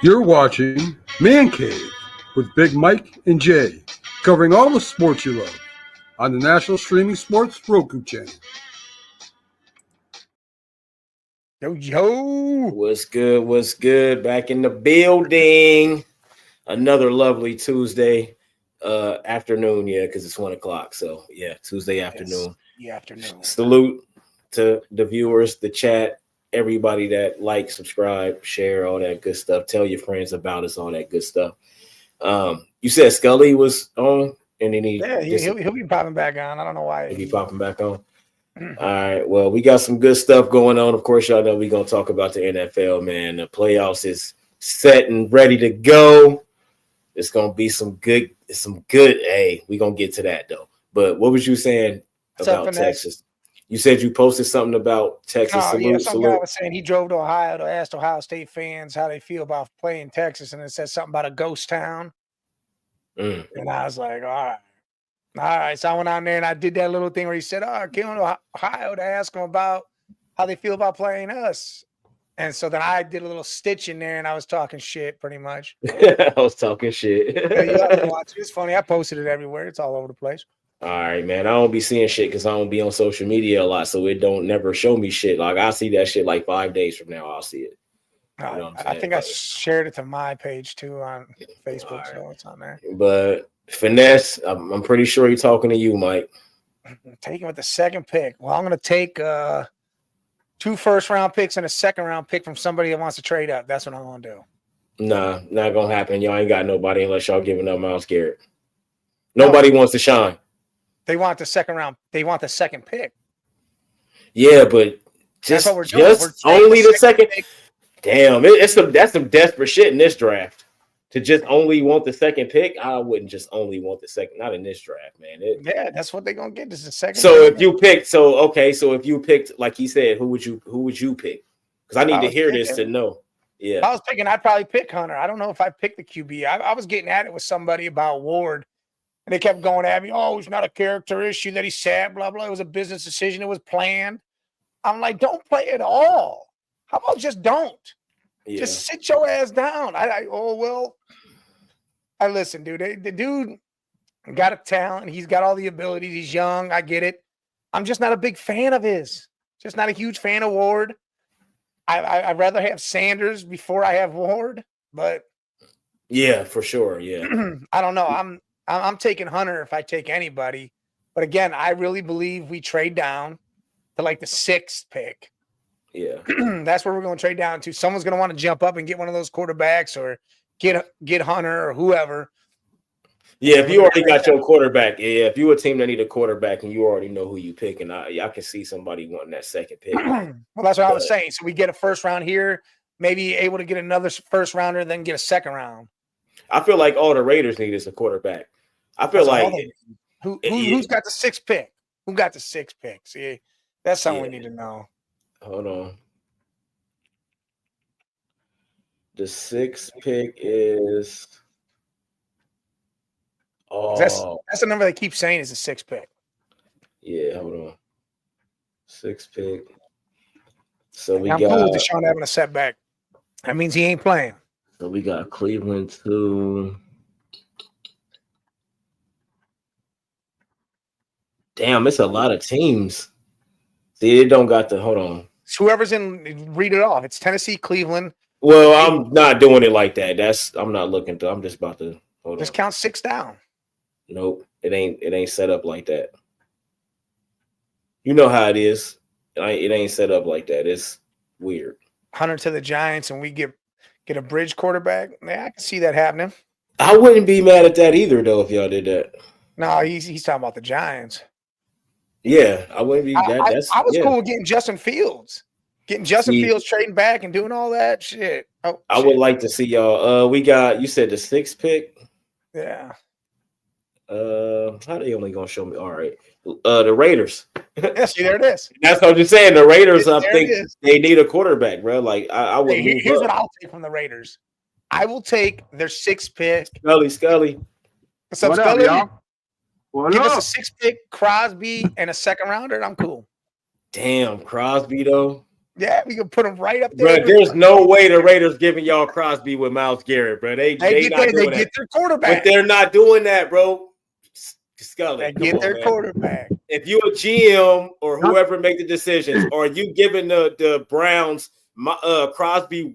You're watching Man Cave with Big Mike and Jay, covering all the sports you love on the National Streaming Sports Roku channel. Yo. What's good? What's good? Back in the building. Another lovely Tuesday afternoon, because it's 1 o'clock. So, Tuesday afternoon. Salute to the viewers, the chat, everybody that likes, subscribe, share, all that good stuff. Tell your friends about us, all that good stuff. You said Scully was on, and then he'll be popping back on. I don't know why. He'll be popping back on. All right. Well, we got some good stuff going on. Of course, y'all know we're going to talk about the NFL, man. The playoffs is set and ready to go. It's going to be some good. Hey, we're going to get to that, though. But what was you saying about Texas? You said you posted something about Texas. Some guy was saying he drove to Ohio to ask Ohio State fans how they feel about playing Texas, and it said something about a ghost town. And I was like, all right. So I went on there and I did that little thing where he said, I came to Ohio to ask them about how they feel about playing us. And so then I did a little stitch in there and I was talking shit pretty much. I was talking shit. You have to watch it. It's funny. I posted it everywhere. It's all over the place. All right, man. I don't be seeing shit because I don't be on social media a lot. So it don't never show me shit. Like I'll see that shit like 5 days from now. I'll see it. You know I think I shared it to my page too on Facebook. So it's on there. But Finesse, I'm pretty sure he's talking to you, Mike. Taking with the second pick. Well, I'm going to take 2 first-round picks and a second-round pick from somebody that wants to trade up. That's what I'm going to do. Nah, not going to happen. Y'all ain't got nobody unless y'all giving up Myles Garrett. Nobody wants to shine. They want the second round. They want the second pick. Yeah, but just only the second. Pick. Damn, that's some desperate shit in this draft. To just only want the second pick, I wouldn't just only want the second. Not in this draft, man. That's what they're gonna get. Is the second. So pick. If you picked, like he said, who would you pick? Because I need to hear this to know. Yeah, if I was picking, I'd probably pick Hunter. I don't know if I picked the QB. I was getting at it with somebody about Ward. And they kept going at me, it's not a character issue that he said, blah, blah. It was a business decision. It was planned. I'm like, don't play at all. How about just don't? Yeah. Just sit your ass down. I listen, dude. The dude got a talent. He's got all the abilities. He's young. I get it. I'm just not a big fan of his. Just not a huge fan of Ward. I'd rather have Sanders before I have Ward. But yeah, for sure. Yeah. I don't know. I'm taking Hunter if I take anybody. But again, I really believe we trade down to like the 6th pick. Yeah. That's where we're going to trade down to. Someone's going to want to jump up and get one of those quarterbacks or get Hunter or whoever. Yeah, if you already got your quarterback. Yeah, if you're a team that need a quarterback and you already know who you pick, and I can see somebody wanting that second pick. Well, that's what I was saying. So we get a first round here, maybe able to get another first rounder, then get a second round. I feel like all the Raiders need is a quarterback. I feel who's got the 6th pick? Who got the 6th pick? See, that's something we need to know. Hold on. The 6th pick is that's the number they keep saying is the 6th pick. Yeah, hold on. 6th pick. So I'm cool with Deshaun having a setback. That means he ain't playing. So we got Cleveland too. Damn, it's a lot of teams. See, it don't got the hold on. Whoever's in, read it off. It's Tennessee, Cleveland. Well, I'm not doing it like that. I'm not looking to. I'm just about to hold on. Just count 6 down. Nope, it ain't set up like that. You know how it is. It ain't set up like that. It's weird. Hunter to the Giants, and we get a bridge quarterback. Yeah, I can see that happening. I wouldn't be mad at that either, though, if y'all did that. No, he's talking about the Giants. Yeah, I wouldn't be. I was cool with getting Justin Fields, Fields trading back and doing all that shit. I would like to see y'all. You said the 6th pick. Yeah. How they only gonna show me? All right, the Raiders. Yeah, see, there it is. That's what I'm saying. The Raiders, I think they need a quarterback, bro. Like I would. Here's what I'll take from the Raiders. I will take their 6th pick. Scully. What's up, Scully? Y'all? Give us a 6th pick, Crosby, and a second rounder, and I'm cool. Damn, Crosby though. Yeah, we can put him right up Bro, there. there's no way the Raiders giving y'all Crosby with Myles Garrett, bro. They get their quarterback. But they're not doing that, bro. Scully, They get their quarterback. If you're a GM or whoever make the decisions, or you giving the Browns Crosby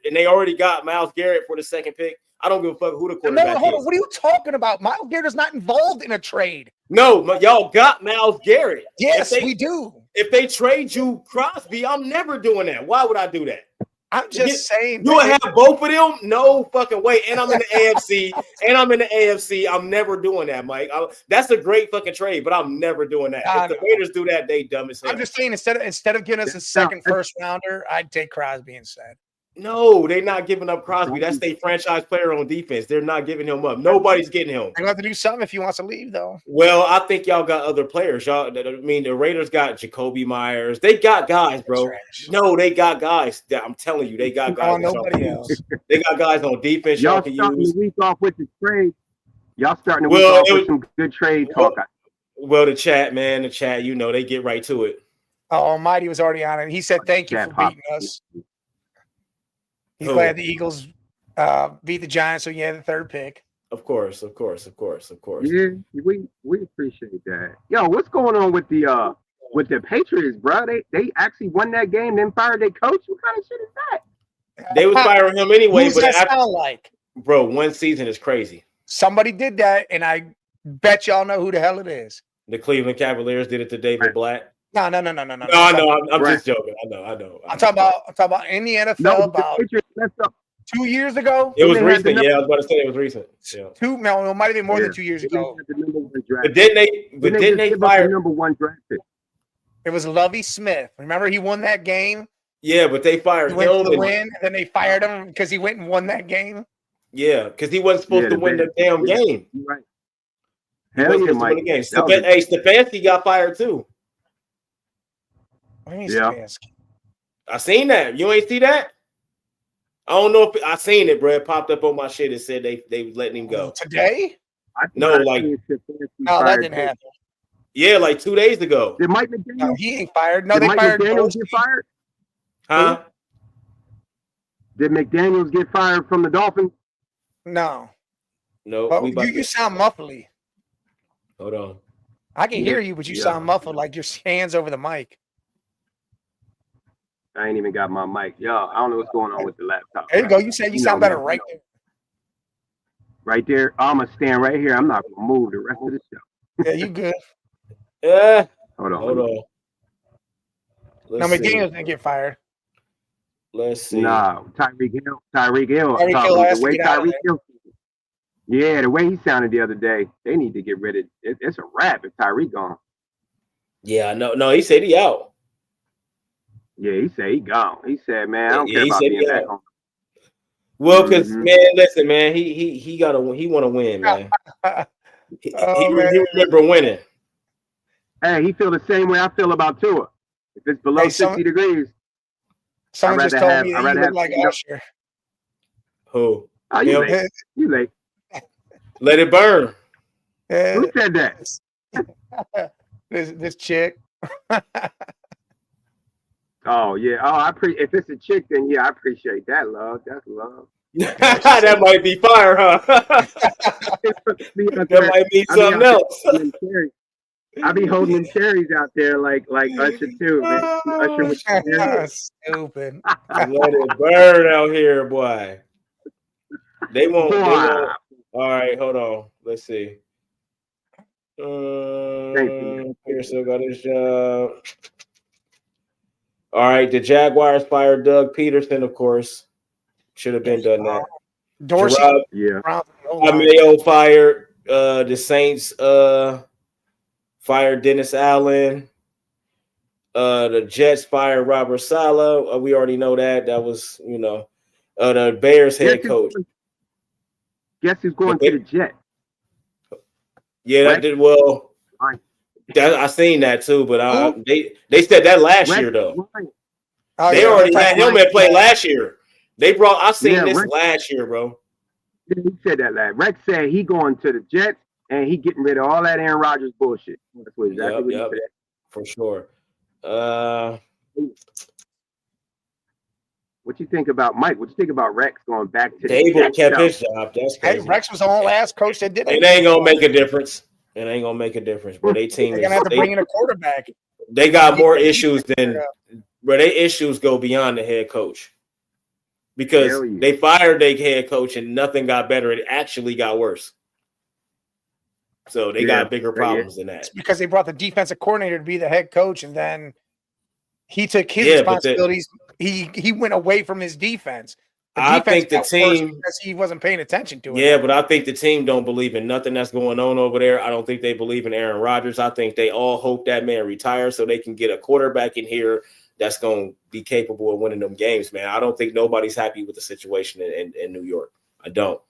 and they already got Myles Garrett for the second pick, I don't give a fuck who the quarterback is. Hold on. What are you talking about? Myles Garrett's not involved in a trade. No, y'all got Myles Garrett. Yes, we do. If they trade you Crosby, I'm never doing that. Why would I do that? I'm just saying. You would have both of them? No fucking way. And I'm in the AFC. I'm never doing that, Mike. That's a great fucking trade, but I'm never doing that. If the Raiders do that, they dumb as hell. I'm just saying, instead of giving us a second first rounder, I'd take Crosby instead. No, they're not giving up Crosby. That's their franchise player on defense. They're not giving him up. Nobody's getting him. They're going to have to do something if he wants to leave, though. Well, I think y'all got other players. The Raiders got Jacoby Myers. They got guys, bro. No, they got guys. I'm telling you, they got guys. Nobody else. They got guys on defense. Y'all starting the week off with the trade. Y'all starting the week off with some good trade talk. Well, the chat, they get right to it. Almighty was already on it. He said, "Thank you for beating us." He's glad the Eagles beat the Giants, so the third pick. Of course. Yeah, we appreciate that. Yo, what's going on with the Patriots, bro? They actually won that game, then fired their coach. What kind of shit is that? They was firing him anyway. Who's that sound like? Bro, one season is crazy. Somebody did that, and I bet y'all know who the hell it is. The Cleveland Cavaliers did it to David Blatt. No. No, I know. I'm just joking. I know. I'm talking about in the NFL about 2 years ago. It was recent. I was about to say it was recent. Yeah. It might have been more than 2 years ago. But didn't they fire the number one draft pick? It was Lovie Smith. Remember, he won that game. Yeah, but they fired him. And then they fired him because he went and won that game. Yeah, because he wasn't supposed to win the damn game. Right. Hell yeah, Mike. Hey, Stefanski got fired too. What do you mean Stefanski? I seen that. You ain't see that? I don't know if I seen it, bro. It popped up on my shit and said they was letting him go. Today? That didn't happen. Yeah, like 2 days ago. Did Mike McDaniel? No, he ain't fired. No, did they Mike fired McDaniels get fired? Huh? Did McDaniels get fired from the Dolphins? No. No. You sound muffly. Hold on. I can hear you, but you sound muffled, like your hands over the mic. I ain't even got my mic. Yo, I don't know what's going on with the laptop. There you go. You said you sound better right there. Right there. I'm going to stand right here. I'm not going to move the rest of the show. Yeah, you good. Yeah. Hold on. Let's now, McDaniels didn't get fired. Let's see. Nah, Tyreek Hill. Yeah, the way he sounded the other day, they need to get rid of it. It's a wrap if Tyreek gone. Yeah, no, he said he out. Yeah, he said he gone. He said, man, I don't care about being back home. Well, because man, listen, man, he want to win, man. he remember winning. Hey, he feel the same way I feel about Tua. If it's below 60 degrees, someone just told me that you look like Usher. Who? Oh, you late. You late. Let it burn. Who said that? This chick. Oh yeah. Oh, if it's a chick, then yeah, I appreciate that love. That's love. That might be fire, huh? That might be something else. I be holding them cherries out there like Usher too. Man. Usher was stupid. Let it burn out here, boy. They won't. All right, hold on. Let's see. Pierce still got his job. All right, the Jaguars fired Doug Peterson, of course. Should have been done that. Dorsey, Mayo fired. The Saints fired Dennis Allen. The Jets fired Robert Saleh. We already know that. That was, the Bears head coach. Guess who's going to the Jets? Yeah, that did well. I seen that too, but they said that last year though. They already had him at play last year. I seen this last year, bro. He said that last. Rex said he going to the Jets and he getting rid of all that Aaron Rodgers bullshit. That's what exactly what he said. For sure. What you think about Mike? What you think about Rex going back to Dable kept his job. That's crazy. Hey, Rex was the only last coach that did it. It ain't gonna make a difference. It ain't gonna make a difference. But they team They're gonna have to bring in a quarterback. They got more issues than where their issues go beyond the head coach. Because they fired their head coach and nothing got better. It actually got worse. So they got bigger problems than that. It's because they brought the defensive coordinator to be the head coach, and then he took his responsibilities. He went away from his defense. I think the team because he wasn't paying attention to it. Yeah, but I think the team don't believe in nothing that's going on over there. I don't think they believe in Aaron Rodgers. I think they all hope that man retires so they can get a quarterback in here that's going to be capable of winning them games, man. I don't think nobody's happy with the situation in New York. I don't.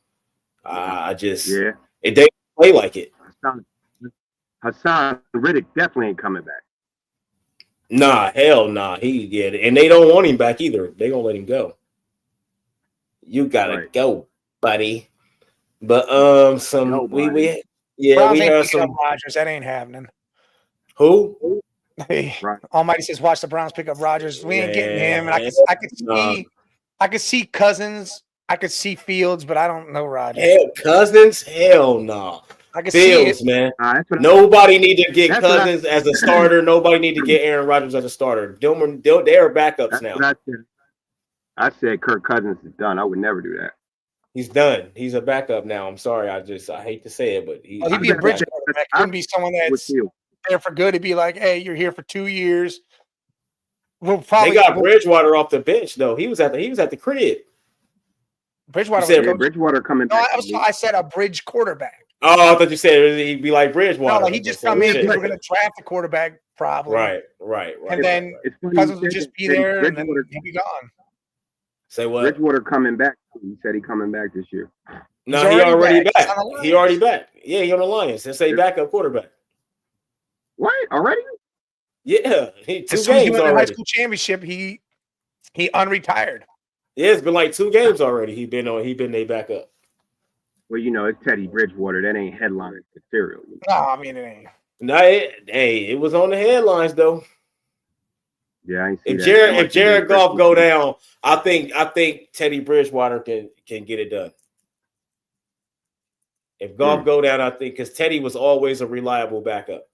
I just it they play like it. Hassan Riddick definitely ain't coming back. Nah, hell nah. And they don't want him back either. They gonna let him go. You gotta go, buddy. But we have some Rodgers. That ain't happening. Who? Hey, Almighty says, watch the Browns pick up Rodgers. We ain't getting him. And I could see Cousins. I could see Fields, but I don't know Rodgers. Cousins? Hell no. I can Fields, see man. Nobody need to get Cousins as a starter. Nobody need to get Aaron Rodgers as a starter. They are backups now. I said Kirk Cousins is done. I would never do that. He's done. He's a backup now. I'm sorry. I hate to say it, but he'd be a bridge quarterback. He wouldn't be someone that's there for good. He'd be like, hey, you're here for 2 years. They got Bridgewater off the bench though. He was at the crib. Bridgewater coming back. No, I said a bridge quarterback. Oh, I thought you said he'd be like Bridgewater. No, like he just come in. We're going to draft a quarterback, probably. Right. And then Cousins would just be there, and then he'd be gone. Say what? Bridgewater coming back. He said he's coming back this year. No, he already back. He already back. Yeah, he on the Lions. They say backup quarterback. What? Already? Yeah, 2 games he won already. The high school championship. He unretired. Yeah, it's been like 2 games already. He been a backup. Well, it's Teddy Bridgewater. That ain't headline material. No, I mean it ain't. No, it was on the headlines though. Yeah, I ain't see if Jared Goff go down, I think Teddy Bridgewater can get it done. If Goff go down, I think because Teddy was always a reliable backup.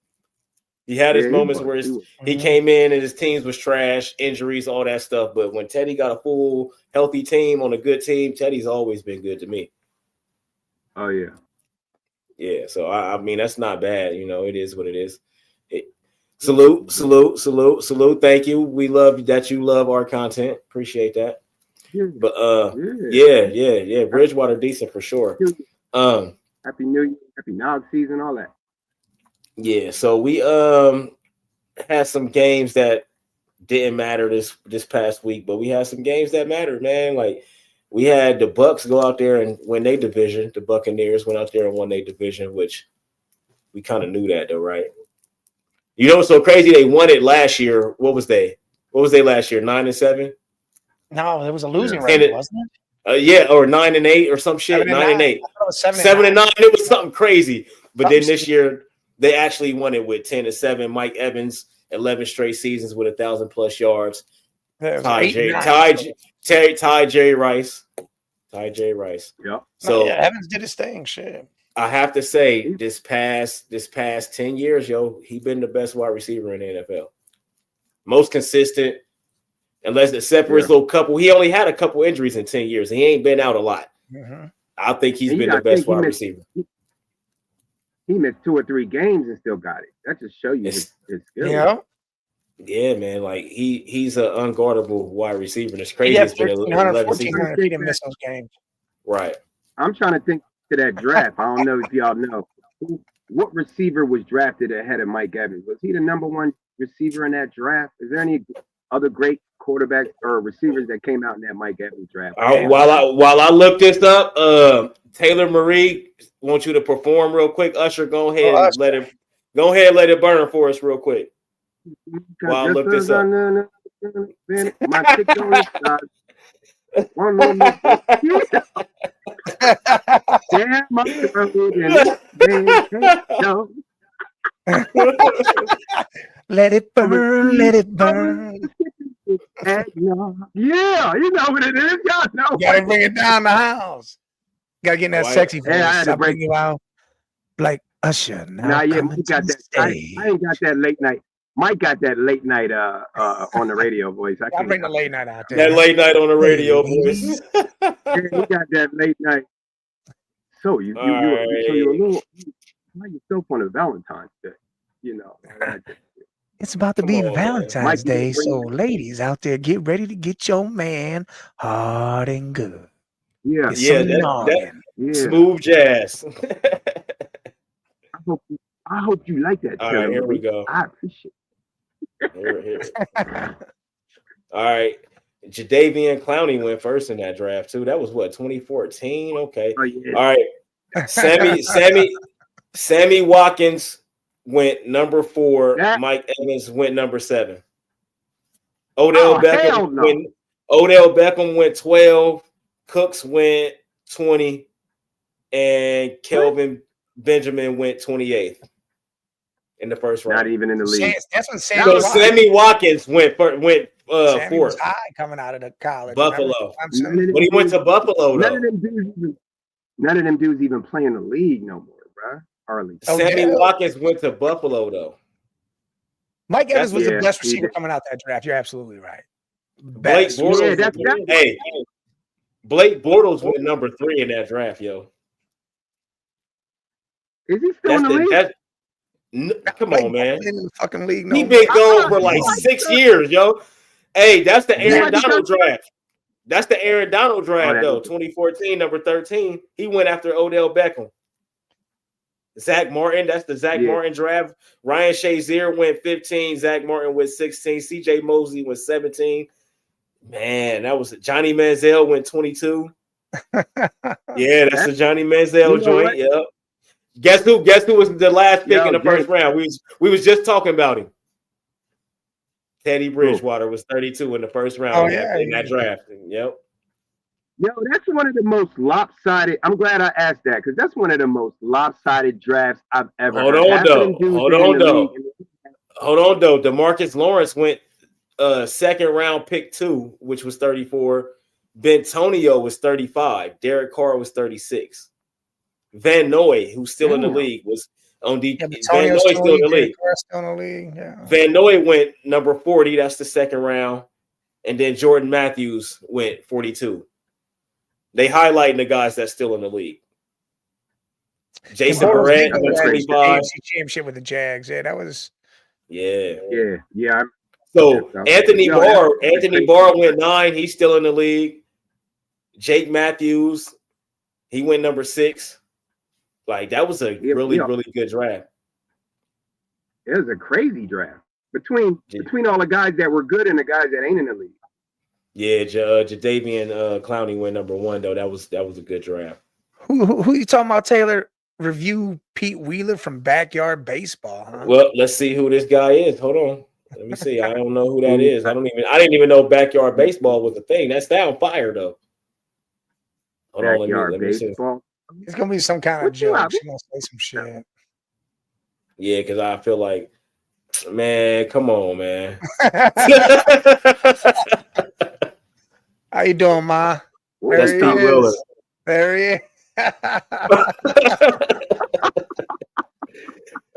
He had his moments where he came in and his teams was trash, injuries, all that stuff. But when Teddy got a full, healthy team on a good team, Teddy's always been good to me. Oh, yeah. Yeah, so, I mean, that's not bad. It is what it is. Salute. Thank you. We love that you love our content. Appreciate that. But, yeah. Bridgewater decent for sure. Happy New Year, happy Nog season, all that. Yeah, so we had some games that didn't matter this past week, but we had some games that mattered, man. Like we had the Bucks go out there and win their division. The Buccaneers went out there and won their division, which we kind of knew that though, right? What's so crazy? They won it last year. What was they last year? 9-7? No, it was a losing record, wasn't it? Yeah, or 9-8 or some shit. 9-8. 7-9. It was something crazy. But then this year they actually won it with 10-7. Mike Evans, 11 straight seasons with 1,000+ yards. Ty Jerry Rice. Yep. So Evans did his thing. Shit. I have to say, this past 10 years, he been the best wide receiver in the NFL. Most consistent, unless except for his little couple. He only had a couple injuries in 10 years. He ain't been out a lot. Mm-hmm. I think he's been the best wide receiver. He missed 2 or 3 games and still got it. That just shows you his skill. Yeah, man. Like he's an unguardable wide receiver. And it's crazy. It's been 1,400 feet and miss those games. Right. I'm trying to think to that draft. I don't know if y'all know. What receiver was drafted ahead of Mike Evans? Was he the number 1 receiver in that draft? Is there any other great quarterbacks or receivers that came out in that Mike Evans draft? While I look this up, Taylor Marie wants you to perform real quick. Usher, go ahead and let it burn for us real quick. While I look this up. My chick on this side. One more. Damn, my Let it burn, let it burn. Yeah, you know what it is. Y'all know. You gotta bring it down the house. Gotta get in that sexy voice. I had to break you out like Usher. Nah, yeah, Mike got that. I ain't got that late night. Mike got that late night on the radio voice. I'll bring the late night out there. That late night on the radio voice. Yeah, he got that late night. So you a little by yourself on a Valentine's Day, you know. It's about to be Valentine's Day, so ladies out there, get ready to get your man hard and good. Yeah, smooth jazz. I hope you like that. All right, here we go. I appreciate it. Here. All right. Jadeveon Clowney went first in that draft too. That was what, 2014? Okay. Oh, yeah. All right. Sammy Watkins went number 4. Mike Evans went number 7. Odell Beckham went 12. Cooks went 20, and Kelvin Benjamin went 28th in the first round. Not even in the league. That's when Sammy Watkins went 4th. Was high coming out of the college. Buffalo. When he went to Buffalo, though. None of them dudes even play in the league no more, bro. Hardly. Sammy Watkins went to Buffalo, though. Mike Evans was the best receiver coming out that draft. You're absolutely right. Blake Bortles. Blake Bortles went number 3 in that draft, yo. Is he still in the league? Come on, man. In the fucking league, he been gone for like 6 years, yo. Hey, that's the Aaron Donald draft. That's the Aaron Donald draft, though. 2014, number 13. He went after Odell Beckham. Zach Martin, that's the Zach Martin draft. Ryan Shazier went 15. Zach Martin went 16. CJ Mosley went 17. Man, that was Johnny Manziel went 22. Yeah, that's the Johnny Manziel joint. Yep. Guess who was the last pick in the first round? We was just talking about him. Teddy Bridgewater was 32 in the first round in that draft. Yep. Yo, that's one of the most lopsided. I'm glad I asked that because that's one of the most lopsided drafts I've ever heard. Hold on, though. DeMarcus Lawrence went second round pick 2, which was 34. Bentonio was 35. Derek Carr was 36. Van Noy, who's still in the league, was on the Van Noy still in the league. Van Noy went number 40. That's the second round. And then Jordan Matthews went 42. They highlighting the guys that's still in the league. Jason Barrett went 25. Championship with the Jags. Yeah, that was. Yeah. So Anthony Barr went 9. He's still in the league. Jake Matthews, he went number 6. Like that was a really good draft. It was a crazy draft between all the guys that were good and the guys that ain't in the league. Yeah, Jadeveon Clowney went number 1 though. That was a good draft. Who you talking about, Taylor? Review Pete Wheeler from Backyard Baseball. Huh? Well, let's see who this guy is. Hold on. Let me see. I don't know who that is. I didn't even know Backyard Baseball was a thing. That's down fire though. Hold on, let me see. It's gonna be some kind of joke. She's gonna say some shit. Yeah, because I feel like, man, come on, man. How you doing, Ma? That's Pete Wheeler. There he is.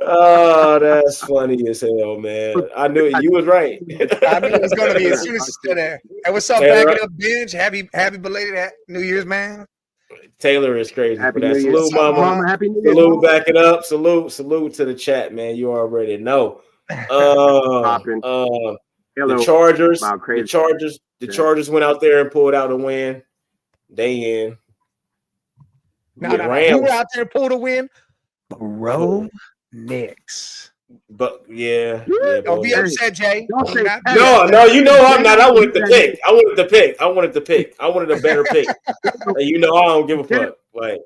Oh, that's funny as hell, man. I knew it. You was right. I knew it was gonna be as soon as you stood there. Hey, what's up, back it up, bench? Happy belated New Year's, man. Taylor is crazy for that. Salute, mama. Happy New Year. Salute, back it up. Salute to the chat, man. You already know. The Chargers went out there and pulled out a win. They in. Who were out there and pulled a win? Bro, Knicks. But yeah. Don't be upset, Jay. No, you know I'm not. I wanted to pick. I wanted a better pick. And you know I don't give a fuck. Like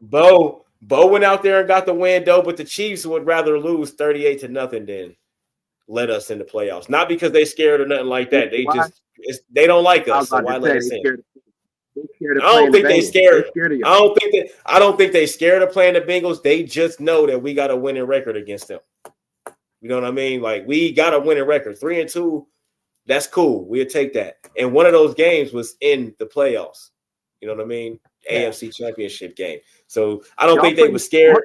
Bo went out there and got the win, though, but the Chiefs would rather lose 38-0 than let us in the playoffs. Not because they scared or nothing like that. They don't like us. So why let us in? I don't think they scared. I don't think they scared of playing the Bengals. They just know that we got a winning record against them. You know what I mean? Like, we got a winning record. 3-2, that's cool. We'll take that. And one of those games was in the playoffs. You know what I mean? Yeah. AFC Championship game. So I don't think they were scared.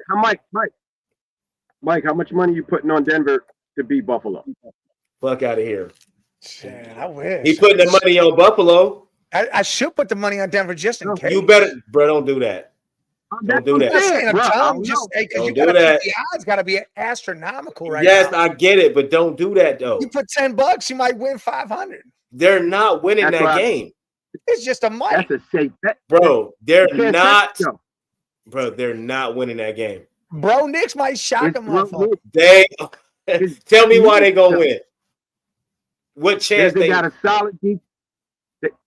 Mike, how much money you putting on Denver to beat Buffalo? Fuck out of here. Man, I wish. He putting the money on Buffalo. I should put the money on Denver just in case. You better, bro, don't do that. Don't do that. Don't do that. The odds got to be astronomical right now. Yes, I get it, but don't do that though. You put $10, you might win 500. They're not winning that game. It's just a money. That's a safe bet, bro. They're not. Bro, they're not winning that game. Bro, Knicks might shock them. They tell me why they gonna win. What chance they got a solid defense.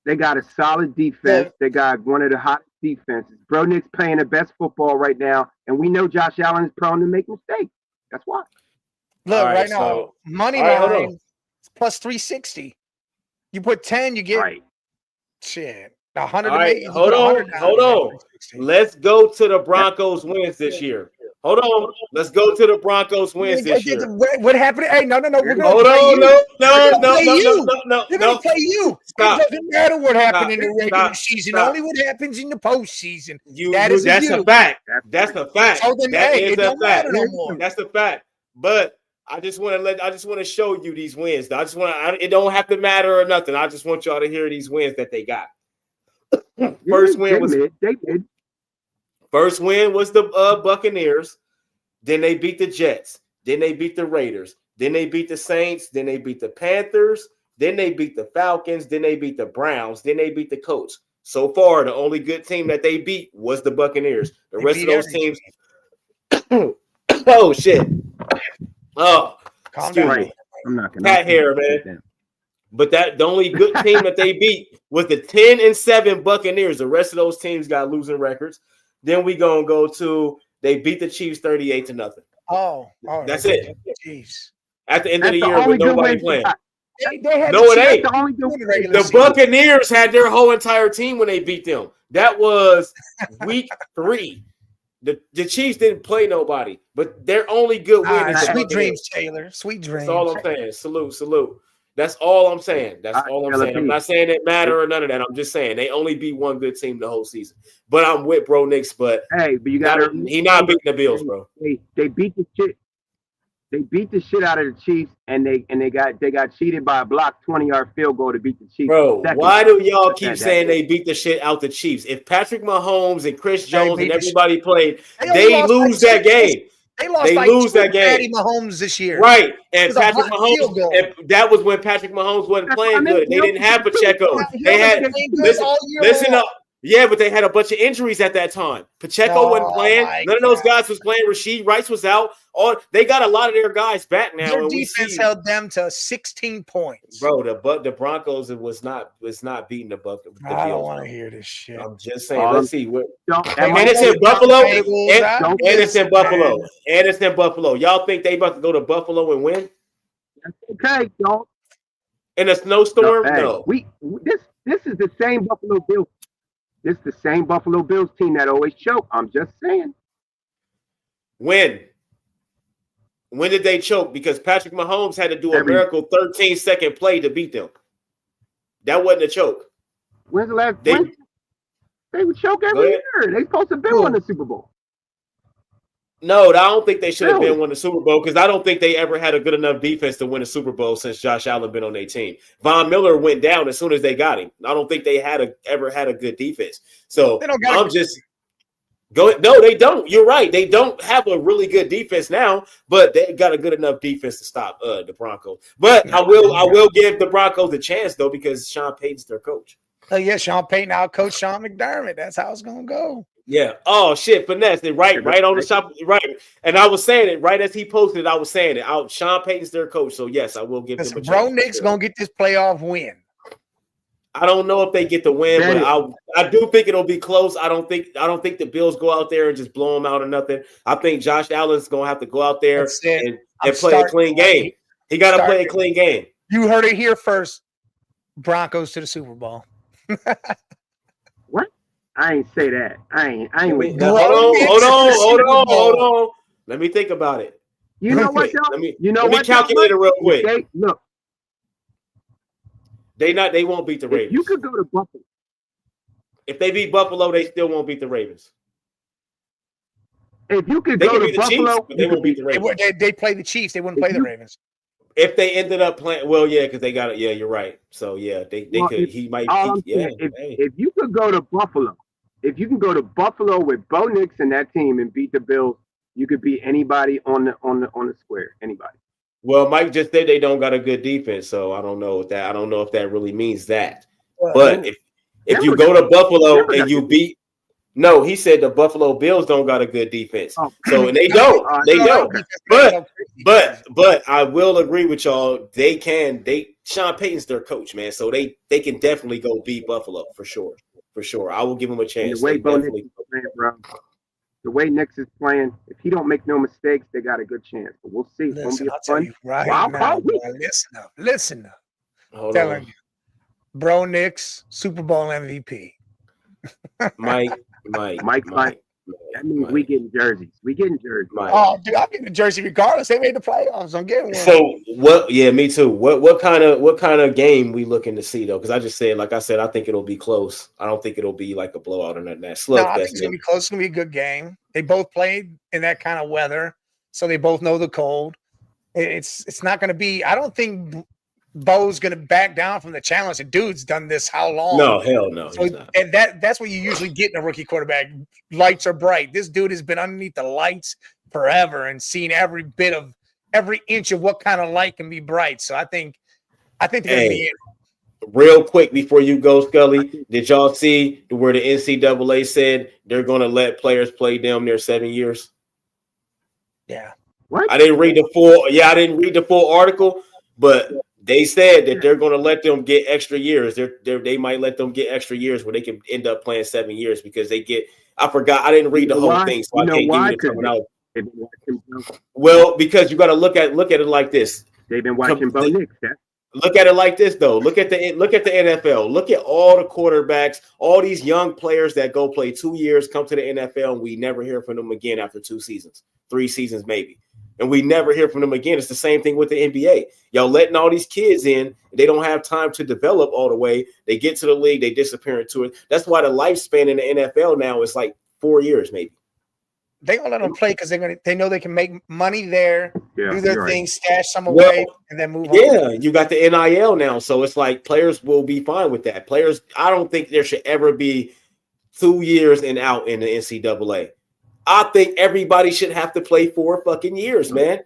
They got a solid defense. They got one of the hottest defenses. Bro, Knicks playing the best football right now, and we know Josh Allen is prone to make mistakes. That's why. Look, right now, money line plus 360. You put 10, you get shit. 100. Right, hold on. Let's go to the Broncos wins this year. Hold on. Let's go to the Broncos wins this year. What happened? Hey, no. We're going hold on. No. We're going to play you. Stop. It doesn't matter what happened in the regular season. Only what happens in the postseason. That's a fact. That's a fact. So then, that is a fact. That's a fact. But I just want to show you these wins. It don't have to matter or nothing. I just want y'all to hear these wins that they got. First win was the Buccaneers. Then they beat the Jets. Then they beat the Raiders. Then they beat the Saints. Then they beat the Panthers. Then they beat the Falcons. Then they beat the Browns. Then they beat the Colts. So far, the only good team that they beat was the Buccaneers. The rest of those teams. Oh shit! Oh, excuse me. I'm not gonna cat hair, man. But the only good team that they beat was the 10-7 Buccaneers. The rest of those teams got losing records. Then we gonna go to they beat the Chiefs 38-0. Oh, that's it. Chiefs. At the end of the year with nobody playing. No, it ain't. The Buccaneers had their whole entire team when they beat them. That was week 3. The Chiefs didn't play nobody, but their only good win is sweet dreams, Taylor. Sweet dreams. That's all I'm saying. Salute. That's all I'm saying. I'm not saying it matter or none of that. I'm just saying they only beat one good team the whole season. But I'm with bro Knicks. But you got he not beating the Bills, bro. They beat the shit. They beat the shit out of the Chiefs, and they got cheated by a blocked 20-yard field goal to beat the Chiefs. Bro, why do y'all keep saying they beat the shit out the Chiefs? If Patrick Mahomes and Chris Jones and everybody played, they lose that game. They lose that game. Patty Mahomes this year, right? And Patrick Mahomes, and that was when Patrick Mahomes wasn't playing good. They didn't have Pacheco. They had listen up. Yeah, but they had a bunch of injuries at that time. Pacheco wasn't playing. None of those guys was playing. Rasheed Rice was out. They got a lot of their guys back now. Their defense held them to 16 points. Bro, the Broncos was not beating the Buccaneers. I don't want to hear this shit. I'm just saying. Let's see. And it's in Buffalo. And it's in Buffalo. And it's in Buffalo. Y'all think they about to go to Buffalo and win? That's okay, y'all. In a snowstorm? No. This is the same Buffalo Bills. This is the same Buffalo Bills team that always choke. I'm just saying. When did they choke? Because Patrick Mahomes had to do a miracle 13-second play to beat them. That wasn't a choke. When's the last? They would choke every year. They supposed to be won the Super Bowl. No, I don't think they should have been won the Super Bowl because I don't think they ever had a good enough defense to win a Super Bowl since Josh Allen been on their team. Von Miller went down as soon as they got him. I don't think they ever had a good defense. So I'm just going. No, they don't. You're right. They don't have a really good defense now, but they got a good enough defense to stop the Broncos. But I will give the Broncos a chance though because Sean Payton's their coach. Oh yeah, Sean Payton out coach Sean McDermott. That's how it's gonna go. Yeah. Oh shit, finesse. Right on the shop. Right. And I was saying it right as he posted. I was saying it. Sean Payton's their coach. So yes, I will give them a chance. Bro, Knicks gonna get this playoff win. I don't know if they get the win, but I do think it'll be close. I don't think the Bills go out there and just blow them out or nothing. I think Josh Allen's gonna have to go out there and play a clean game. He got to play a clean game. You heard it here first. Broncos to the Super Bowl. What? I ain't say that. I ain't. Hold on. Let me think about it. You know what, though? Let me calculate it real quick. Look. They won't beat the Ravens. If you could go to Buffalo. If they beat Buffalo, they still won't beat the Ravens. If you could go to Buffalo, Chiefs, but they won't beat the Ravens. They play the Chiefs. They wouldn't play the Ravens. If they ended up playing, well, yeah, because they got it. Yeah, you're right. So yeah, they could. He might. If you could go to Buffalo, if you can go to Buffalo with Bo Nix and that team and beat the Bills, you could beat anybody on the square. Anybody. Well, Mike just said they don't got a good defense, so I don't know if that really means that. But if you go to Buffalo and you beat. No, he said the Buffalo Bills don't got a good defense. Oh. So and they don't. They don't. But I will agree with y'all. They can. Sean Payton's their coach, man. So they can definitely go beat Buffalo for sure. For sure. I will give them a chance. The way Nix is playing, if he don't make no mistakes, they got a good chance. But we'll see. Listen, I'll tell you right now, boy, listen up. Telling you. Bro Nix, Super Bowl MVP. Mike. That means we getting jerseys. Oh, dude, I'm getting a jersey regardless. They made the playoffs. I'm getting one. So what? Yeah, me too. What kind of game we looking to see though? Because I just said, like I said, I think it'll be close. I don't think it'll be like a blowout or nothing. I think it's gonna be close. It's gonna be a good game. They both played in that kind of weather, so they both know the cold. It's not gonna be. I don't think Bo's gonna back down from the challenge. The dude's done this how long? No, hell no. So, and that's what you usually get in a rookie quarterback. Lights are bright. This dude has been underneath the lights forever and seen every inch of what kind of light can be bright. So I think they're gonna be in. Real quick before you go, Scully, did y'all see where the NCAA said they're gonna let players play damn near 7 years? Yeah. What? I didn't read the full article, but they said that they're going to let them get extra years. They might let them get extra years where they can end up playing 7 years because they get. I forgot. I didn't read the whole thing, so I can't give you the terminology. Well, because you got to look at it like this. They've been watching Bo Nix. Look at it like this, though. Look at the NFL. Look at all the quarterbacks, all these young players that go play 2 years, come to the NFL, and we never hear from them again after 2 seasons, 3 seasons maybe. And we never hear from them again. It's the same thing with the NBA. Y'all letting all these kids in. They don't have time to develop all the way. They get to the league. They disappear into it. That's why the lifespan in the NFL now is like 4 years maybe. They gonna let them play because they know they can make money there, do their thing, stash some away, and then move on. Yeah, you got the NIL now, so it's like players will be fine with that. Players, I don't think there should ever be 2 years and out in the NCAA. I think everybody should have to play 4 fucking years, man.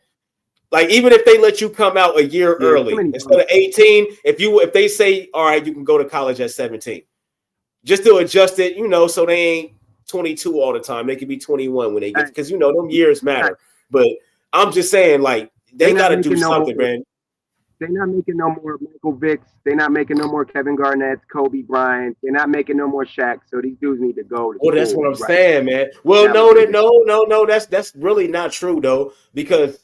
Like, even if they let you come out a year early instead of 18, if they say, all right, you can go to college at 17, just to adjust it, so they ain't 22 all the time. They could be 21 when they get, because them years matter. But I'm just saying, like, they got to do something, man. They're not making no more Michael Vicks. They're not making no more Kevin Garnett's, Kobe Bryant. They're not making no more Shaq. So these dudes need to go. Well, that's what I'm saying, man. Well, no. That's really not true, though, because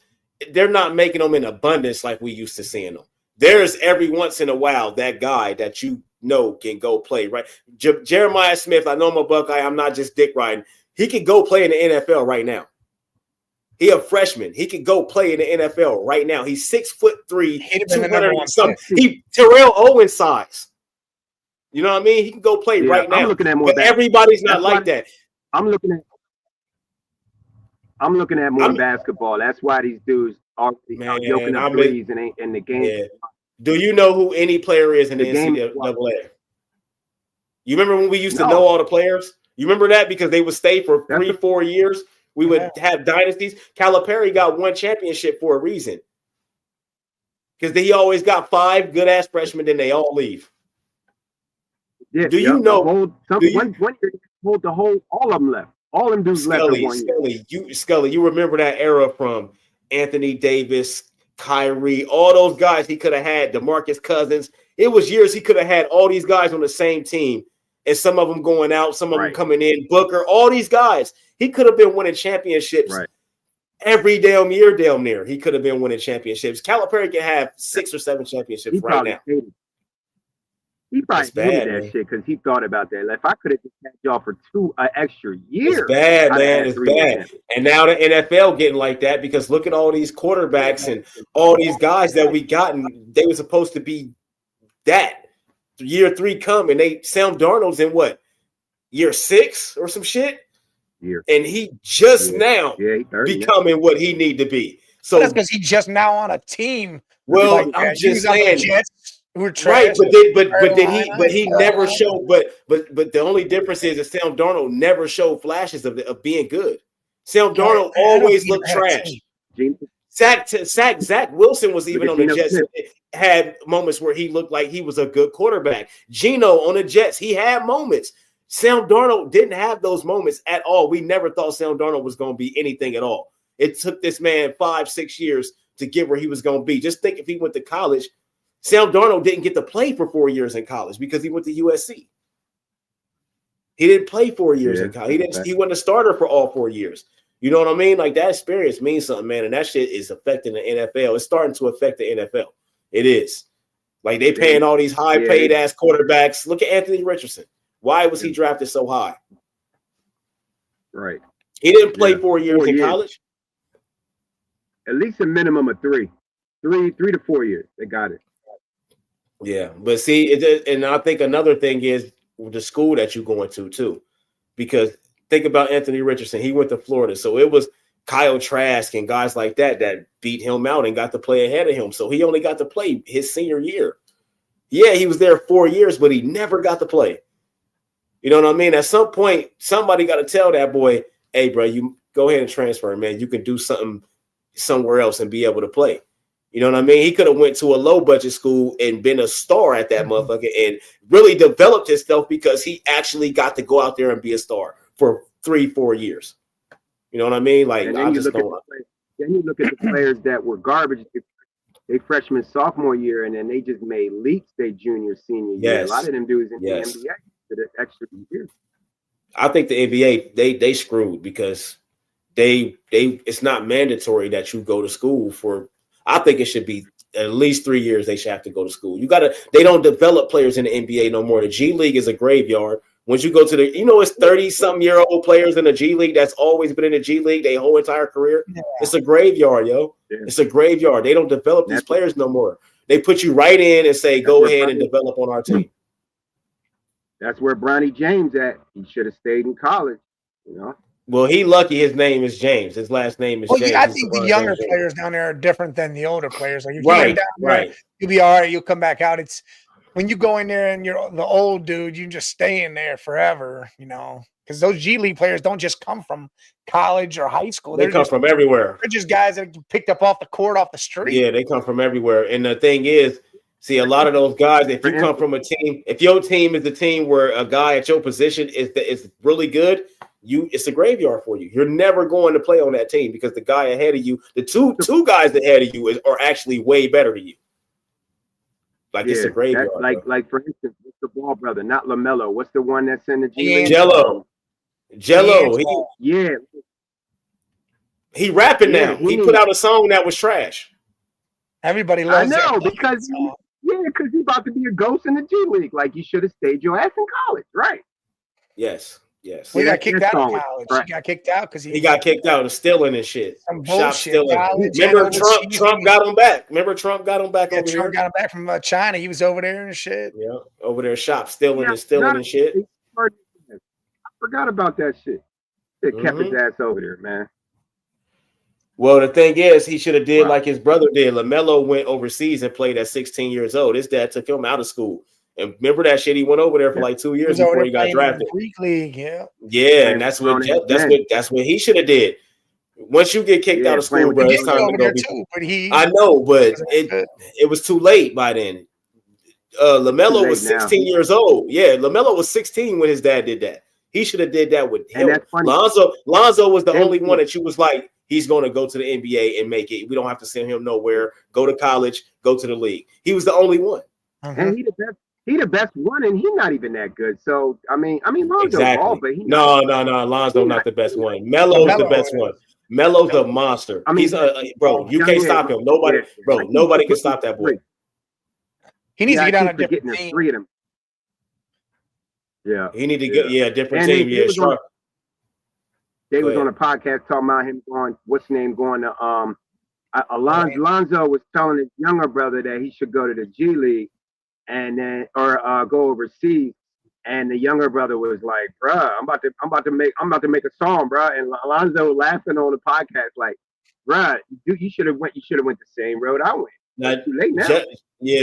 they're not making them in abundance like we used to seeing them. There's every once in a while that guy that can go play, right? Jeremiah Smith, I know I'm a Buckeye. I'm not just dick riding. He can go play in the NFL right now. He a freshman. He can go play in the NFL right now. He's 6'3", 200 and something. He Terrell Owens size. You know what I mean? He can go play right now. I'm looking at more. But everybody's not like that. I'm looking at more basketball. That's why these dudes are yoking up threes in the game. Yeah. Do you know who any player is in the NCAA? You remember when we used to know all the players? You remember that because they would stay for 3-4 years. We would have dynasties. Calipari got 1 championship for a reason. Because he always got 5 good-ass freshmen, then they all leave. Yeah, you know? One year, all of them left. All them dudes left in 1 year. Scully, you remember that era from Anthony Davis, Kyrie, all those guys he could have had, DeMarcus Cousins. It was years he could have had all these guys on the same team. And some of them going out, some of them coming in, Booker, all these guys. He could have been winning championships every damn year down there. He could have been winning championships. Calipari can have 6 or 7 championships right now. He probably hated that shit because he thought about that. Like, if I could have just had y'all for an extra year. It's bad, man. It's bad. And now the NFL getting like that because look at all these quarterbacks and all these guys that we gotten. They were supposed to be that. Year 3 come and Sam Darnold's in what? Year 6 or some shit? And he just now becoming what he need to be. So that's because he's just now on a team. Well, I'm just saying. Right, but he never showed. But the only difference is that Sam Darnold never showed flashes of being good. Sam Darnold always looked trash. Zach Wilson was even on the Jets. Had moments where he looked like he was a good quarterback. Geno on the Jets, he had moments. Sam Darnold didn't have those moments at all. We never thought Sam Darnold was going to be anything at all. It took this man 5-6 years to get where he was going to be. Just think if he went to college. Sam Darnold didn't get to play for 4 years in college because he went to USC. He didn't play 4 years in college. He wasn't a starter for all 4 years. You know what I mean? Like that experience means something, man. And that shit is affecting the NFL. It's starting to affect the NFL. It is. Like they paying all these high paid ass quarterbacks. Look at Anthony Richardson. Why was he drafted so high? Right. He didn't play 4 years in college. At least a minimum of 3 to 4 years. They got it. Yeah, but see, and I think another thing is the school that you're going to too, because think about Anthony Richardson. He went to Florida, so it was Kyle Trask and guys like that beat him out and got to play ahead of him. So he only got to play his senior year. Yeah, he was there 4 years, but he never got to play. You know what I mean? At some point, somebody got to tell that boy, "Hey, bro, you go ahead and transfer, man. You can do something somewhere else and be able to play." You know what I mean? He could have went to a low budget school and been a star at that motherfucker and really developed himself because he actually got to go out there and be a star for 3-4 years. You know what I mean? Like, then you look at the players that were garbage they freshman, sophomore year, and then they just made leaps their junior, senior year. A lot of them dudes in the NBA for the extra year. I think the NBA they screwed because they it's not mandatory that you go to school for. I think it should be at least 3 years. They should have to go to school. They don't develop players in the NBA no more. The G League is a graveyard. Once you go to it's 30-something-year-old players in the G League that's always been in the G League their whole entire career. Yeah. It's a graveyard, yo. Yeah. It's a graveyard. They don't develop these players no more. They put you right in and say, go ahead and develop on our team. That's where Bronny James at. He should have stayed in college, you know. Well, he lucky his name is James. His last name is James. I think the younger players down there are different than the older players. Like if you right, down there, you'll be all right. You'll come back out. It's when you go in there and you're the old dude, you just stay in there forever, you know, because those G League players don't just come from college or high school. They come from everywhere. They're just guys that picked up off the court, off the street. Yeah, they come from everywhere. And the thing is, see, a lot of those guys, if you come from a team, if your team is the team where a guy at your position is really good, it's a graveyard for you. You're never going to play on that team because the guy ahead of you, the two guys ahead of you are actually way better than you. Like it's a graveyard. Like for instance, what's the ball brother? Not LaMelo. What's the one that's in the G League? Jello. He rapping now. He put out a song that was trash. Everybody loves it. I know because he's about to be a ghost in the G League. Like you should have stayed your ass in college, right? Yes. Well, he got kicked out of college. Right. He got kicked out because he got kicked out of stealing and shit. Some bullshit. Remember Trump got him back. Trump got him back over here. Trump got him back from China. He was over there and shit. Yeah, over there stealing and shit. I forgot about that shit. They kept his ass over there, man. Well, the thing is, he should have did like his brother did. LaMelo went overseas and played at 16 years old. His dad took him out of school. And remember that shit? He went over there for like 2 years before he got drafted. Greek League, yeah, and that's what he should have did. Once you get kicked out of school, bro, it's time to go. I know, but it was too late by then. LaMelo was 16 years old. Yeah, LaMelo was 16 when his dad did that. He should have did that with him. Lonzo was the only one that you was like, he's going to go to the NBA and make it. We don't have to send him nowhere. Go to college. Go to the league. He was the only one. And he the best one, and he's not even that good. So I mean, Lonzo ball, but no, Lonzo not the best one. Melo's the best one. Melo's a monster. I mean, he's bro. You can't stop him. Nobody can stop that boy. He needs to get on a different team. Yeah. He need to get different team. They was on a podcast talking about him going. What's his name going to Alonzo was telling his younger brother that he should go to the G League and then go overseas. And the younger brother was like, "Bruh, I'm about to make a song, bruh." And Alonzo laughing on the podcast like, "Bruh, you should have went the same road I went. It's too late now."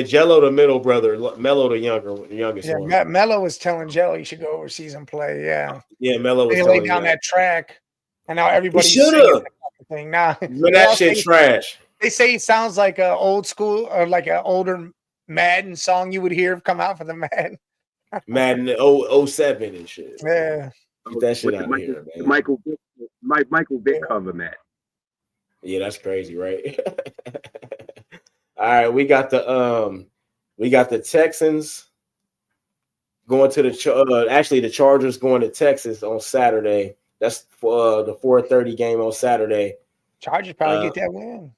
Jello the middle brother, Mello the youngest one. Yeah, Mello was telling Jello he should go overseas and play. Yeah, Mello was telling laid down that track, and now everybody's should have. Thing now, that shit trash. They say he sounds like an old school or like an older Madden song you would hear come out for the Madden. Madden 07 and shit. Yeah. Get that shit out of here, man. Michael Vick cover, Matt. Yeah, that's crazy, right? All right, we got the Texans going to the Chargers going to Texas on Saturday. That's for the 4:30 game on Saturday. Chargers probably get that win.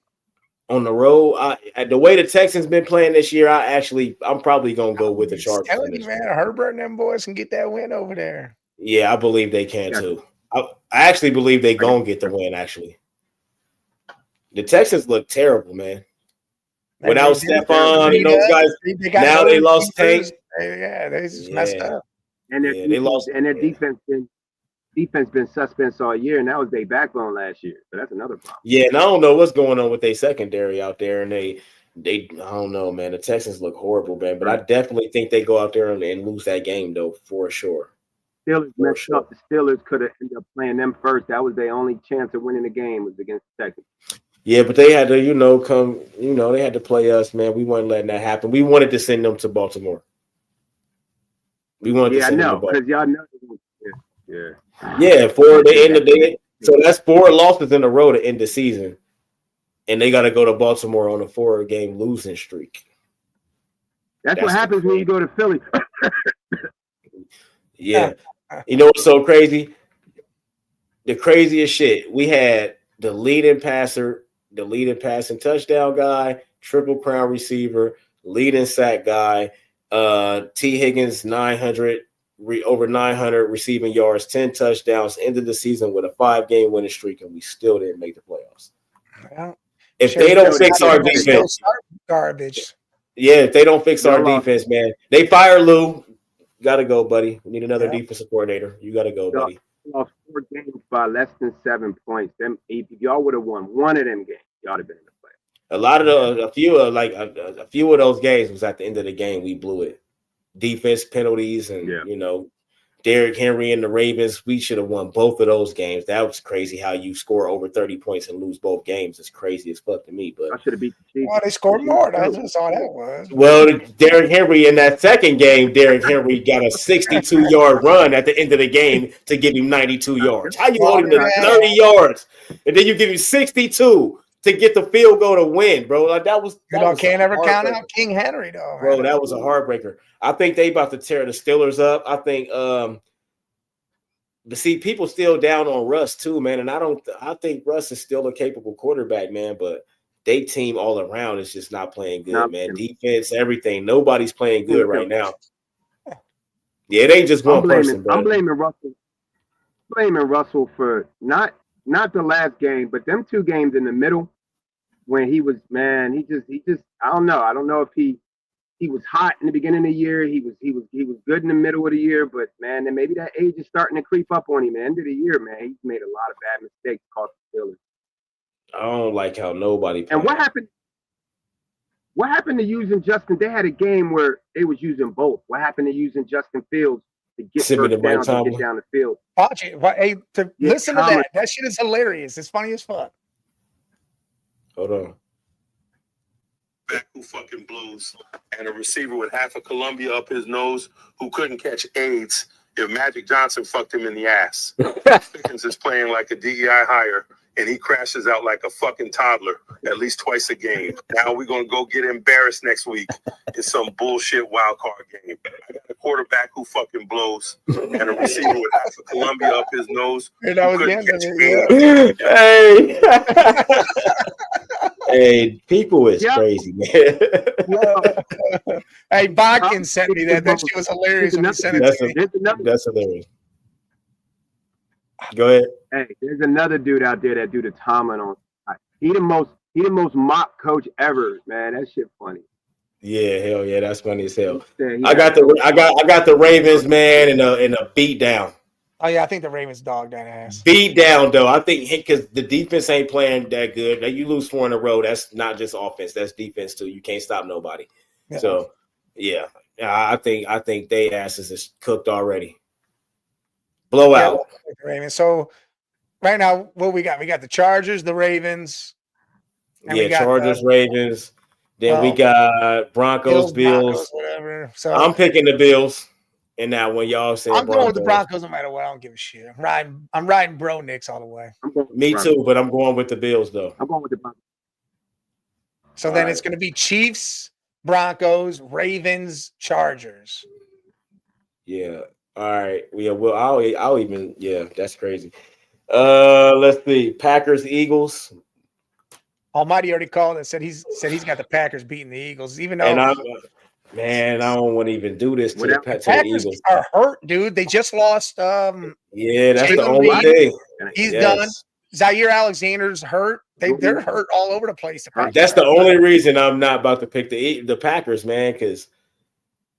On the road, the way the Texans been playing this year, I'm probably gonna go with the Chargers. Telling you, man, Herbert and them boys can get that win over there. Yeah, I believe they can too. I actually believe they gonna get the win. Actually, the Texans look terrible, man. Without Stephon and those guys, now they lost Tank. Yeah, they just messed up. And they lost. And their defense been suspense all year, and that was their backbone last year. So that's another problem. Yeah, and I don't know what's going on with their secondary out there, and they I don't know, man. The Texans look horrible, man. But I definitely think they go out there and lose that game, though, for sure. Steelers messed up. The Steelers could have ended up playing them first. That was their only chance of winning the game was against the Texans. Yeah, but they had to, they had to play us, man. We weren't letting that happen. We wanted to send them to Baltimore. We wanted to send them to Baltimore. Because y'all know. Yeah, for the end of the day. So that's 4 losses in a row to end the season. And they got to go to Baltimore on a 4-game losing streak. That's what happens when you go to Philly. Yeah. You know what's so crazy? The craziest shit. We had the leading passing touchdown guy, triple crown receiver, leading sack guy, T. Higgins, over 900 receiving yards, 10 touchdowns, ended the season with a 5-game winning streak, and we still didn't make the playoffs. Well, if they don't fix our defense, garbage. Yeah, if they don't fix our defense, man, they fire Lou. Got to go, buddy. We need another defensive coordinator. You got to go, buddy. Lost 4 games by less than 7 points. If y'all would have won one of them games, y'all have been in the playoffs. A few of those games was at the end of the game. We blew it. Defense penalties and Derrick Henry and the Ravens, we should have won both of those games. That was crazy how you score over 30 points and lose both games. It's crazy as fuck to me. But I should have beat the Chiefs. Well, they scored more. That's all that was. Well, Derrick Henry in that second game, Derrick Henry got a 62-yard run at the end of the game to give him 92 yards. How you hold him to 30 yards and then you give him 62 to get the field goal to win, bro? Like that was can't ever count out King Henry, though. Bro, that was a heartbreaker. I think they about to tear the Steelers up. I think but see, people still down on Russ too, man. And I think Russ is still a capable quarterback, man, but they team all around is just not playing good, man. Defense, everything. Nobody's playing good right now. Yeah, it ain't just one person, bro. I'm blaming Russell for not the last game, but them 2 games in the middle when he was, man, he just I don't know. I don't know if he was hot in the beginning of the year. He was good in the middle of the year, but man, then maybe that age is starting to creep up on him. Man, end of the year, man, he's made a lot of bad mistakes. Cost the Steelers. I don't like how nobody played. And what happened? What happened to using Justin? They had a game where they was using both. What happened to using Justin Fields to get first down to get down the field? Listen to that. That shit is hilarious. It's funny as fuck. Hold on. Back who fucking blows, and a receiver with half a Columbia up his nose who couldn't catch AIDS if Magic Johnson fucked him in the ass. Pickens is playing like a DEI hire, and he crashes out like a fucking toddler at least twice a game. Now we're going to go get embarrassed next week in some bullshit wild card game. I got a quarterback who fucking blows and a receiver with half a Columbia up his nose who couldn't catch AIDS. Hey, people is crazy, man. Hey, Bodkin sent me that. That shit was hilarious when he sent it to me. That's hilarious. Go ahead. Hey, there's another dude out there that do the Tomlin on. He the most mock coach ever, man. That shit funny. Yeah, hell yeah, that's funny as hell. I got the Ravens, man, in a beat down. Oh yeah, I think the Ravens dogged that ass. Beat down though. I think because the defense ain't playing that good. Now you lose 4 in a row. That's not just offense. That's defense too. You can't stop nobody. Yeah. So yeah, I think they asses is cooked already. Blowout. Yeah, Ravens. So right now, what we got? We got the Chargers, the Ravens. Yeah, Chargers, Ravens. Then we got Broncos, Bills. Whatever. So I'm picking the Bills in that one. Y'all say I'm going with the Broncos no matter what. I don't give a shit. I'm riding Bro Nicks all the way. Me too, but I'm going with the Bills though. I'm going with the Broncos. So then it's going to be Chiefs, Broncos, Ravens, Chargers. Yeah. All right. Yeah. Well, I'll even. Yeah, that's crazy. Let's see. Packers, Eagles. Almighty already called and said he's got the Packers beating the Eagles, even though. Man, I don't want to even do this to the Packers Eagles. Are hurt, dude. They just lost. Yeah, that's the only thing. He's done. Zaire Alexander's hurt. They're hurt all over the place. That's the only reason I'm not about to pick the Packers, man, because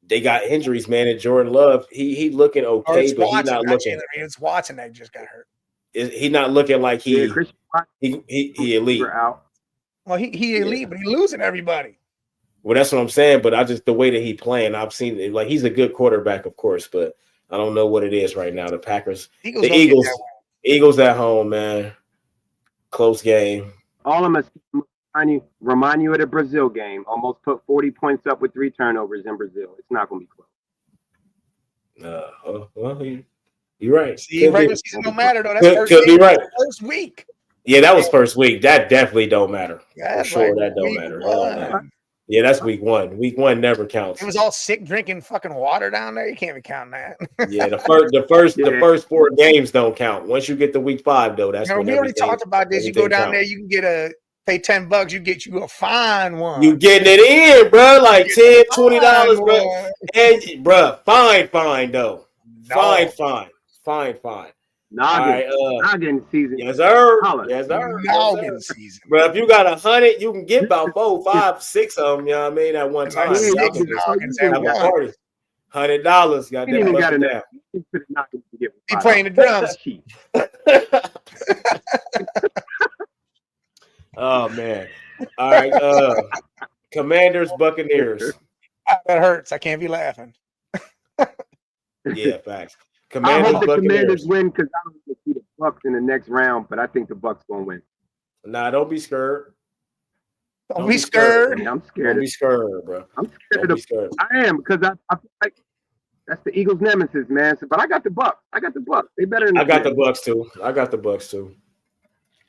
they got injuries, man. And Jordan Love, he looking okay, but he's not looking. It's Watson that just got hurt. He's not looking like he elite. Well, he elite, but he's losing everybody. Well, that's what I'm saying. But the way that he playing, I've seen it. Like he's a good quarterback, of course, but I don't know what it is right now. The Packers, Eagles at home, man. Close game. All of us remind you of the Brazil game. Almost put 40 points up with 3 turnovers in Brazil. It's not going to be close. Well, you're right. See, regular season don't matter though. That's could be right. First week. Yeah, that was first week. That definitely don't matter. Yeah, for sure, that don't matter. Yeah, that's week 1. Week 1 never counts. It was all sick drinking fucking water down there. You can't be counting that. Yeah, the first 4 games don't count. Once you get to week 5, though, that's when we already talked about this. You go down there, you can pay $10. You get you a fine one. You getting it in, bro? Like $10, $20, bro. And bro, fine though. No. Fine. Noggin season. Yes, sir. Noggin season. Bro, if you got 100, you can get about 4, 5, 6 of them. You know what I mean? At one time. Have a party. $100. Got that down. He playing the drums. Oh man. All right. Commanders, Buccaneers. That hurts. I can't be laughing. Yeah, facts. I hope the Commanders win because I don't see the Bucs in the next round, but I think the Bucs gonna win. Nah, don't be scared. Don't be scared. I'm scared. Don't be scared, bro. I'm scared. I am because I feel like that's the Eagles' nemesis, man. But I got the Bucs. They better. I got the Bucs too.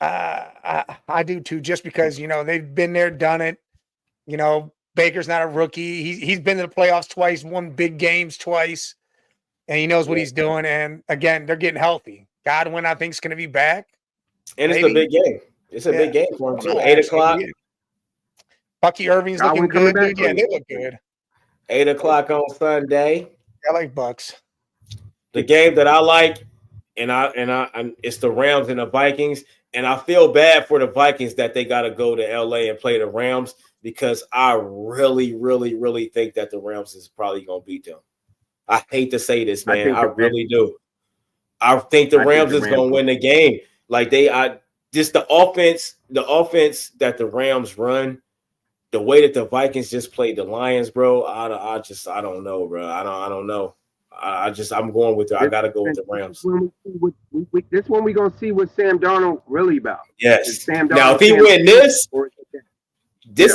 I do too, just because they've been there, done it. Baker's not a rookie. He's been to the playoffs twice, won big games twice. And he knows what he's doing. And again, they're getting healthy. Godwin, I think, is going to be back. And it's a big game. It's a big game for him, too. 8 o'clock. Bucky Irving's looking good, dude. Yeah, they look good. 8 o'clock on Sunday. I like Bucks. The game that I like, and it's the Rams and the Vikings. And I feel bad for the Vikings that they got to go to LA and play the Rams because I really, really, really think that the Rams is probably going to beat them. I hate to say this, man. I really do. I think the Rams is going to win the game. Like the offense that the Rams run, the way that the Vikings just played the Lions, bro. I don't know, bro. I don't know. I'm going with it. I got to go with the Rams. This one we going to see what Sam Darnold really about. Yes. Now, if he win this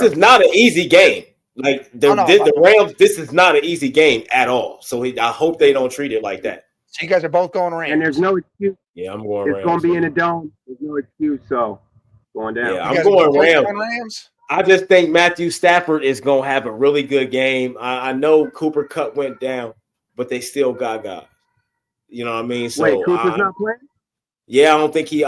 is not an easy game. Like the Rams, this is not an easy game at all. So I hope they don't treat it like that. So you guys are both going Rams. And there's no excuse. Yeah, I'm going Rams. It's going to be in the dome. There's no excuse. So going down. Yeah, I'm going Rams. I just think Matthew Stafford is going to have a really good game. I know Cooper Kupp went down, but they still got guys. You know what I mean? So wait, Cooper's not playing? Yeah, I think he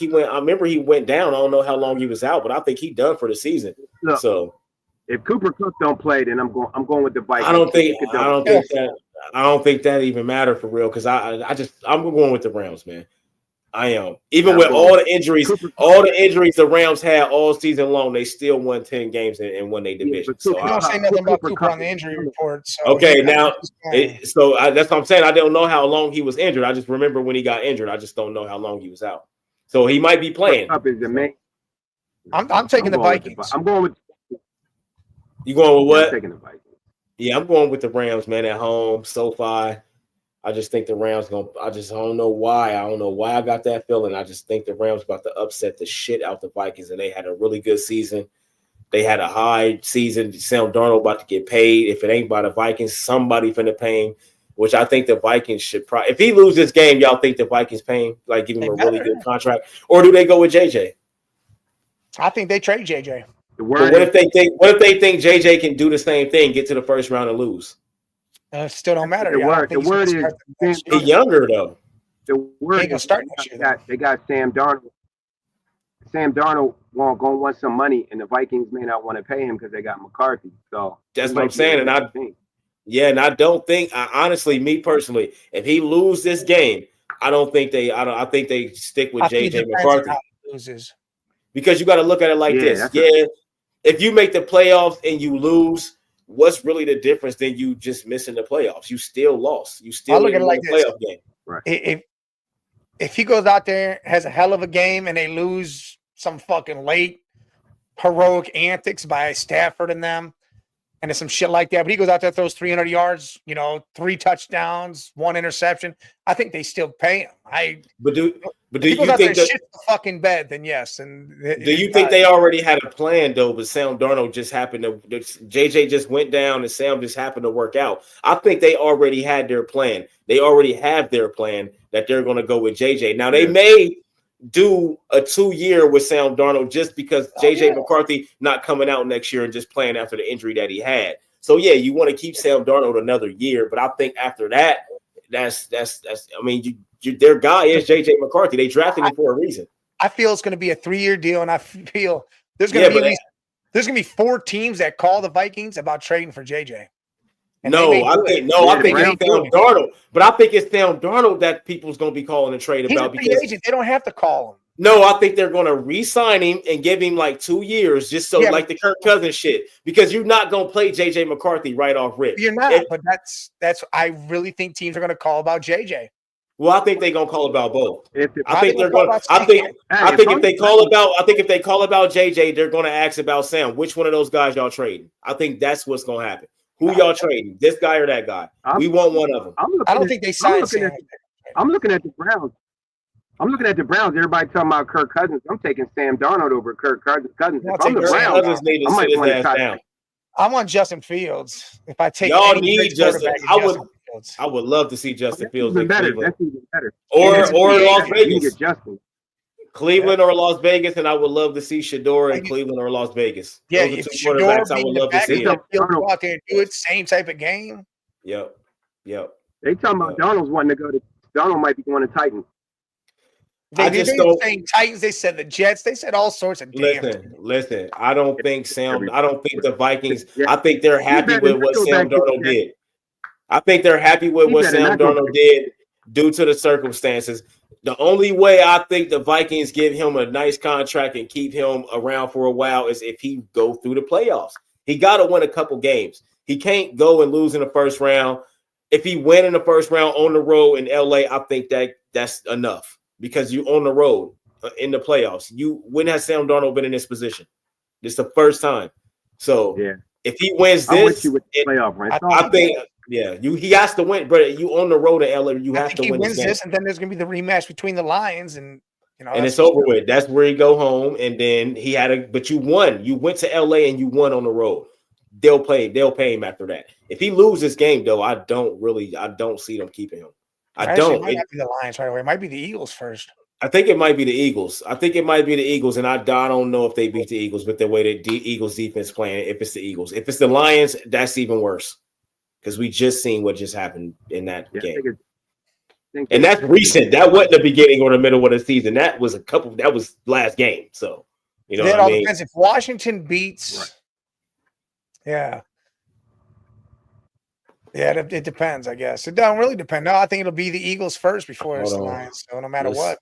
went. I remember he went down. I don't know how long he was out, but I think he done for the season. Look, so If Cooper Kupp don't play, then I'm going with the Vikings. I don't think that even matter for real because I'm going with the Rams, man. I am. Even with all the injuries the Rams had all season long, they still won 10 games and won their division. So I don't say nothing about Cooper on the injury report. So okay, now that's what I'm saying. I don't know how long he was injured. I just remember when he got injured. I just don't know how long he was out. So he might be playing. I'm taking the Vikings. I'm going with. You going with what? I'm taking the Vikings. Yeah, I'm going with the Rams, man. At home, SoFi. I just think the Rams I don't know why. I don't know why I got that feeling. I just think the Rams about to upset the shit out the Vikings, and they had a really good season. They had a high season. Sam Darnold about to get paid. If it ain't by the Vikings, somebody finna pay him, which I think the Vikings should probably. If he loses this game, y'all think the Vikings pay him, like give him a really good contract, or do they go with JJ? I think they trade JJ. What if they think JJ can do the same thing, get to the first round and lose? Still don't matter. The word is he's younger though. The word is start next year. They got Sam Darnold. Sam Darnold going to want some money, and the Vikings may not want to pay him because they got McCarthy. So that's what I'm saying. And I don't think. Honestly, me personally, if he loses this game, I think they stick with JJ McCarthy. Loses. Because you got to look at it like this. Yeah, if you make the playoffs and you lose, what's really the difference than you just missing the playoffs? You still lost. You still look at it like this. Playoff game. Right. If he goes out there, has a hell of a game, and they lose some fucking late heroic antics by Stafford and them, and it's some shit like that, but he goes out there, throws 300 yards, 3 touchdowns, 1 interception, I think they still pay him. But do you think that shit the fucking bed? Then yes. And do you think they already had a plan though? But Sam Darnold just happened to. JJ just went down, and Sam just happened to work out. I think they already had their plan. They already have their plan that they're going to go with JJ. Now they may do a 2-year with Sam Darnold just because JJ McCarthy not coming out next year and just playing after the injury that he had. So yeah, you want to keep Sam Darnold another year, but I think after that, that's. I mean, their guy is JJ McCarthy. They drafted him for a reason. I feel it's going to be a 3-year deal, and I feel there's going to be 4 teams that call the Vikings about trading for JJ. I think it's Sam Darnold, but I think it's Sam Darnold that people's going to be calling a trade about because agent. They don't have to call him. No, I think they're going to re-sign him and give him like 2 years, just so like the Kirk Cousins shit. Because you're not going to play JJ McCarthy right off rip. You're not, but that's. I really think teams are going to call about JJ. Well, I think they're going to call about both. I think if they call about JJ, they're going to ask about Sam. Which one of those guys y'all trading? I think that's what's going to happen. Who y'all trading? This guy or that guy? We want one of them. I don't think they signed Sam. I'm looking at the Browns. Everybody talking about Kirk Cousins. I'm taking Sam Darnold over Kirk Cousins. If I'm the Browns, I want Justin Fields. If I take y'all need Justin, I would love to see Justin Fields in Cleveland. That's even better. Or Las Vegas. Cleveland or Las Vegas, and I would love to see Shador in Cleveland or Las Vegas. Yeah, if Shador I would love to see him. Go out there and do it, same type of game. Yep. They talking about Donald's wanting to go to. Donald might be going to Titans. They didn't say Titans. They said the Jets. They said all sorts of damn. Listen. I don't think the Vikings. I think they're happy with what Sam Darnold did. I think they're happy with what Sam Darnold did due to the circumstances. The only way I think the Vikings give him a nice contract and keep him around for a while is if he go through the playoffs. He got to win a couple games. He can't go and lose in the first round. If he win in the first round on the road in LA, I think that's enough because you on the road in the playoffs. When has Sam Darnold been in this position? This is the first time. So if he wins this, I think. Yeah, he has to win, but you on the road to LA, you have to win. He wins this, and then there's gonna be the rematch between the Lions, and and it's over with. That's where he go home, and then he had but you won. You went to LA and you won on the road. They'll pay him after that. If he loses this game, though, I don't see them keeping him. It might not be the Lions right away. It might be the Eagles first. I think it might be the Eagles. And I don't know if they beat the Eagles with the way the Eagles defense playing. If it's the Eagles, if it's the Lions, that's even worse. Because we just seen what just happened in that game. And that's recent. That wasn't the beginning or the middle of the season. That was last game. So, It all depends. If Washington beats Yeah. Yeah, it depends, I guess. It don't really depend. No, I think it'll be the Eagles first before it's the Lions. So no matter what.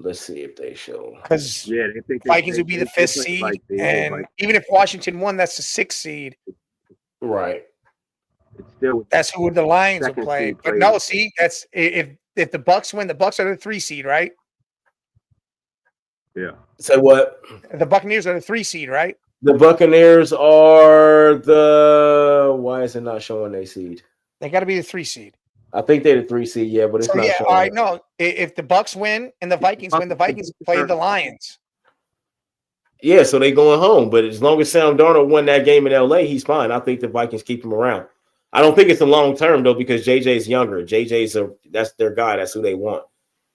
Let's see if they show. Because they think Vikings would be the 5th seed, and even if Washington won, that's the 6th seed. Right. It's still that's who the Lions will play. But no, see, that's if the Bucks win, the Bucks are the 3 seed, right? Yeah. Say what? The Buccaneers are the 3 seed, right? The Buccaneers are the. Why is it not showing a seed? They got to be the 3 seed. I think they're the 3 seed, yeah, but it's not showing. All right, no. If the Bucks win and the Vikings win, the Vikings play the Lions. Yeah, so they going home. But as long as Sam Darnold won that game in LA, he's fine. I think the Vikings keep him around. I don't think it's a long term though, because JJ's younger. That's their guy. That's who they want.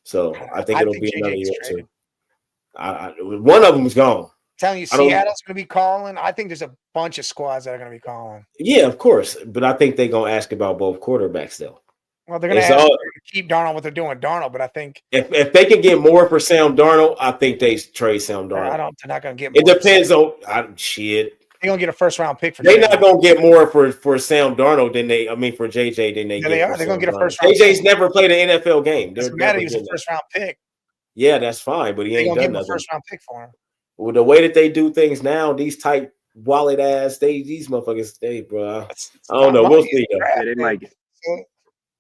So I think it'll be another year or two. One of them is gone. I'm telling you, Seattle's going to be calling. I think there's a bunch of squads that are going to be calling. Yeah, of course. But I think they're going to ask about both quarterbacks though. Well, they're going to ask to keep Darnold what they're doing with Darnold, but I think if they can get more for Sam Darnold, I think they trade Sam Darnold. They're not going to get more. It depends on shit. They're going to get a first-round pick for They're not going to get more for Sam Darnold for JJ than they get. They are. They're going to get a first-round JJ's never played an NFL game. Doesn't matter. He was a first-round pick. Yeah, that's fine, but he ain't done nothing. First-round pick for him. Well, the way that they do things now, these tight wallet ass, these motherfuckers, bro. I don't know. We'll see. They might get.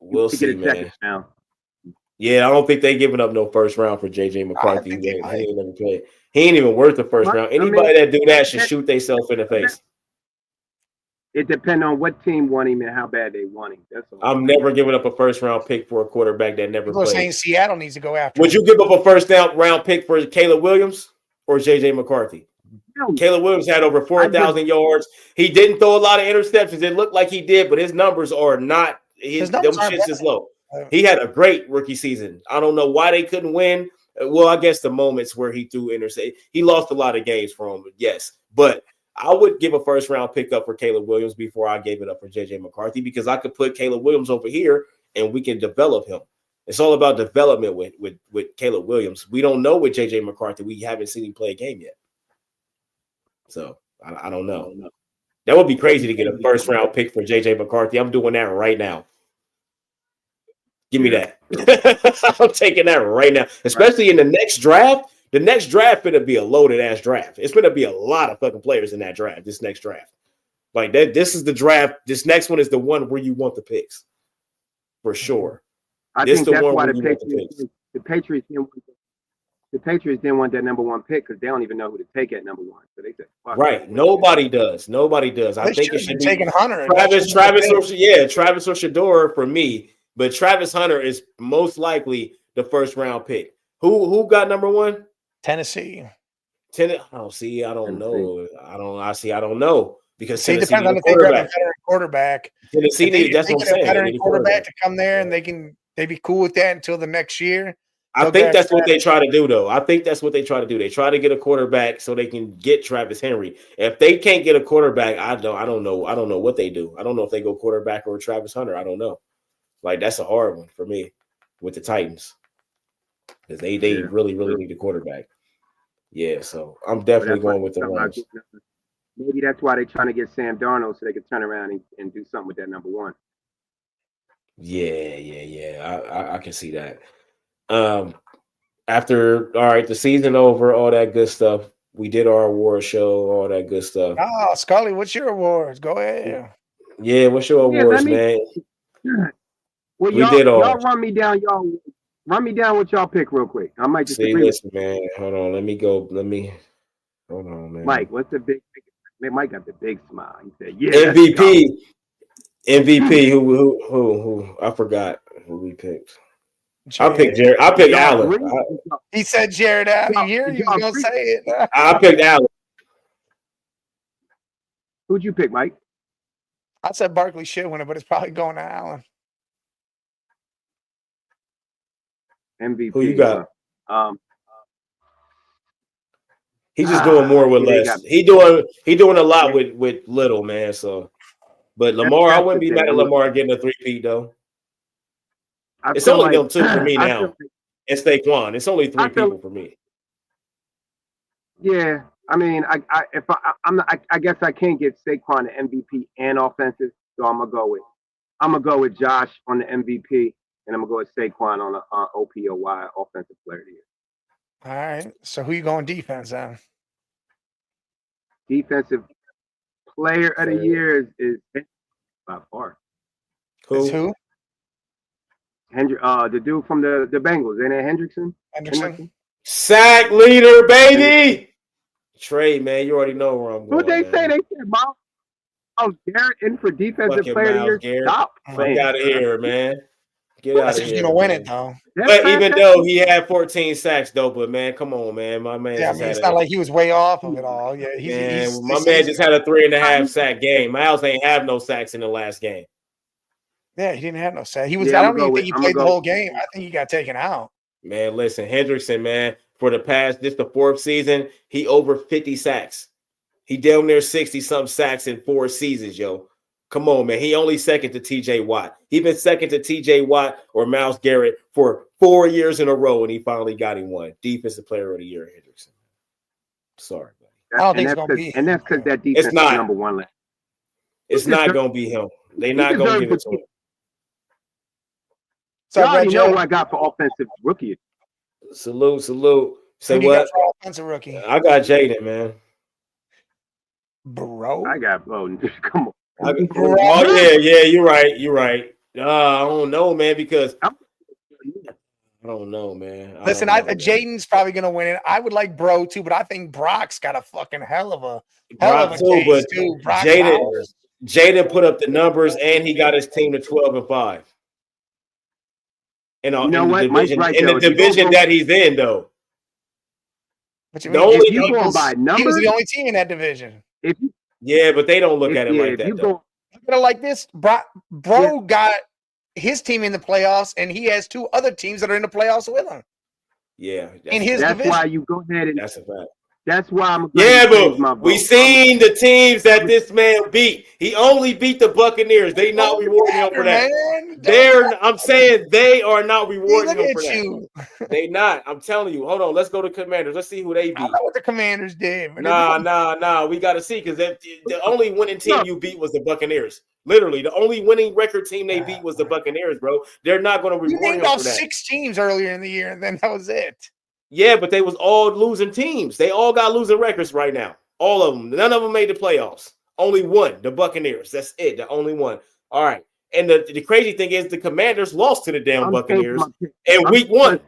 We'll see, man. Yeah, I don't think they giving up no first round for JJ McCarthy. He ain't never played. He ain't even worth the first round. Anybody that do that should shoot themselves in the face. It depends on what team want him and how bad they want him. That's all. I'm never giving up a first round pick for a quarterback that never played. Saying Seattle needs to go after. Would you give up a first round pick for Caleb Williams or JJ McCarthy? Caleb Williams had over 4,000 yards. He didn't throw a lot of interceptions. It looked like he did, but his numbers are not. Them shits is low. He had a great rookie season. I don't know why they couldn't win. Well, I guess the moments where he threw intercept, he lost a lot of games for him. Yes, but I would give a first round pickup for Caleb Williams before I gave it up for JJ McCarthy, because I could put Caleb Williams over here and we can develop him. It's all about development with Caleb Williams. We don't know with JJ McCarthy. We haven't seen him play a game yet. So I don't know. That would be crazy to get a first round pick for JJ McCarthy. I'm doing that right now. Give me that. I'm taking that right now, especially in the next draft. The next draft going to be a loaded ass draft. It's going to be a lot of fucking players in that draft. This next draft, like that. This is the draft. This next one is the one where you want the picks for sure. I think that's why the Patriots didn't want that number one pick, because they don't even know who to take at number one. So they said, right. Nobody does. I think it should be taking Hunter. Travis or Shedeur for me. But Travis Hunter is most likely the first round pick. Who got number one? Tennessee. Oh, see, I don't know. I don't know, because Tennessee depends on if they grab a veteran quarterback. Tennessee, that's what I'm saying. A veteran quarterback to come there, and they'd be cool with that until the next year. I think that's what they try to do, though. I think that's what they try to do. They try to get a quarterback so they can get Travis Henry. If they can't get a quarterback, I don't know. I don't know what they do. I don't know if they go quarterback or Travis Hunter. I don't know. Like, that's a hard one for me with the Titans, because they really need a quarterback. Yeah, so I'm definitely going with the Rams. Maybe that's why they're trying to get Sam Darnold, so they can turn around and do something with that number one. Yeah. I can see that. After the season over, all that good stuff. We did our award show, all that good stuff. Oh, Scully, what's your awards? Go ahead. Yeah, what's your awards, man? Well, y'all run me down. Y'all run me down what y'all pick real quick. I might just listen, man. Hold on. Hold on, man. Mike, what's the big? Mike got the big smile. He said, "Yeah." MVP. Who? I forgot who we picked. I picked Jared. I picked Allen. He said Jared Allen. You hear? He was gonna say it. I picked Allen. Who'd you pick, Mike? I said Barkley should win it, but it's probably going to Allen. MVP. Who you got? He's just doing more with less. He doing a lot with little, man. So, but Lamar, I wouldn't be mad at Lamar getting a 3-peat though. It's only them two for me now. It's Saquon. It's only 3 people for me. Yeah, I mean, I guess I can't get Saquon the MVP and offensive, so I'm gonna go with Josh on the MVP, and I'm gonna go with Saquon on the OPOY Offensive Player of the Year. All right. So who you going defense then? Defensive Player of the Year is by far. Who? The dude from the Bengals, ain't it Hendrickson? Sack leader, baby. Trey, man, you already know where I'm going. What they say? They said Miles Garrett in for Defensive Player of the Year. Stop playing. Fuck out of here, man. Get out of here. He's gonna win it though. But even though he had 14 sacks, though, but man, come on, man, my man. Yeah, I mean, it's not like he was way off of it all. Yeah, my man just had a 3.5 sack game. Miles ain't have no sacks in the last game. Yeah, he didn't have no sack. He was. I don't even think he played the whole game. I think he got taken out. Man, listen, Hendrickson, man, for the the 4th season, he over 50 sacks. He down near 60-something sacks in 4 seasons, yo. Come on, man. He only second to T.J. Watt. He been second to T.J. Watt or Myles Garrett for 4 years in a row, and he finally got him one. Defensive Player of the Year, Hendrickson. Sorry, buddy. I don't think it's going to be him. And that's because that defense is number one. It's not going to be him. They're not going to give it to him. So you already know who I got for offensive rookie. Salute. Say who what? You got for offensive rookie? I got Jaden, man. Bro. I got come on. Yeah, you're right. I don't know, man, because I don't know, man. Listen, Jaden's probably gonna win it. I would like Bro too, but I think Brock's got a fucking hell of a case too. Jaden put up the numbers and he got his team to 12-5. And in the division that he's in, though. He was the only team in that division. Yeah, but they don't look at it like that. Look at it like this. Bro got his team in the playoffs, and he has 2 other teams that are in the playoffs with him. Yeah, in his division. That's why you go ahead and that's a fact. That's why I'm. Yeah, but we seen the teams that this man beat. He only beat the Buccaneers. They not rewarding him for that. I'm saying they are not rewarding him for that. They not. I'm telling you. Hold on. Let's go to Commanders. Let's see who they beat. I know what the Commanders did. Nah. We got to see because the only winning team you beat was the Buccaneers. Literally, the only winning record team they beat was the Buccaneers, bro. They're not going to reward him for that. 6 teams earlier in the year, and then that was it. Yeah, but they was all losing teams. They all got losing records right now. All of them. None of them made the playoffs. Only one, the Buccaneers. That's it. The only one. All right. And the crazy thing is the Commanders lost to the damn Buccaneers in week 1.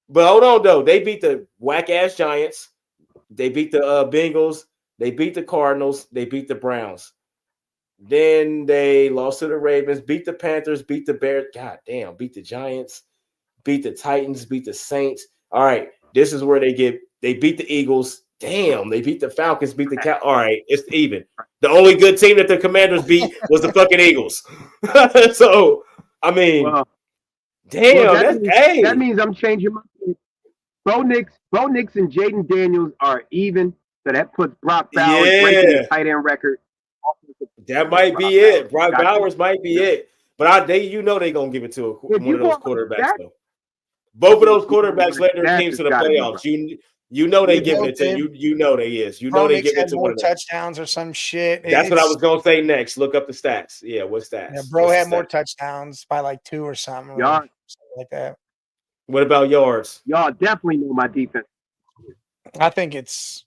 But hold on, though. They beat the whack-ass Giants. They beat the Bengals. They beat the Cardinals. They beat the Browns. Then they lost to the Ravens, beat the Panthers, beat the Bears. God damn, beat the Giants. Beat the Titans, beat the Saints. All right, this is where they beat the Eagles. Damn, they beat the Falcons, beat the Cow. All right, it's even. The only good team that the Commanders beat was the fucking Eagles. So, I mean, damn, that means I'm changing my pick. Bo Nix and Jaden Daniels are even, so that puts Brock Bowers breaking the tight end record. That might be it. Brock Bowers might be it. But they're gonna give it to one of those quarterbacks, though. Both of those quarterbacks led their teams to the playoffs. You know they give it to you know they is. You know they give it to more touchdowns or some shit. That's what I was gonna say next. Look up the stats. Yeah, what stats? Yeah, Bro had more touchdowns by like 2 or something. Y'all, something like that. What about yards? Y'all definitely know my defense. I think it's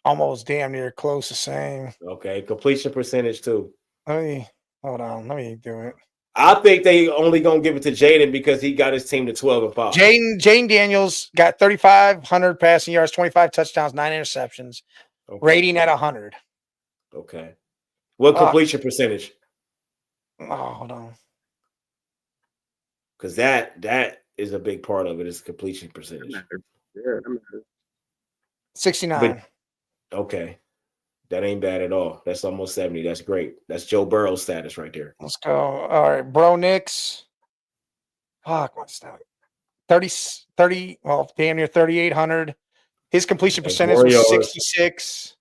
almost damn near close the same. Okay, completion percentage too. Hold on. Let me do it. I think they only gonna give it to Jaden because he got his team to 12-5. Jaden Daniels got 3,500 passing yards, 25 touchdowns, 9 interceptions, rating at 100. Okay. What completion percentage? Hold on. Because that is a big part of it. Is completion percentage. 69. Okay. That ain't bad at all. That's almost 70. That's great. That's Joe Burrow's status right there. Let's go. All right. Bro Nix. Fuck, what's that? 30, well, damn near 3,800. His completion percentage was 66.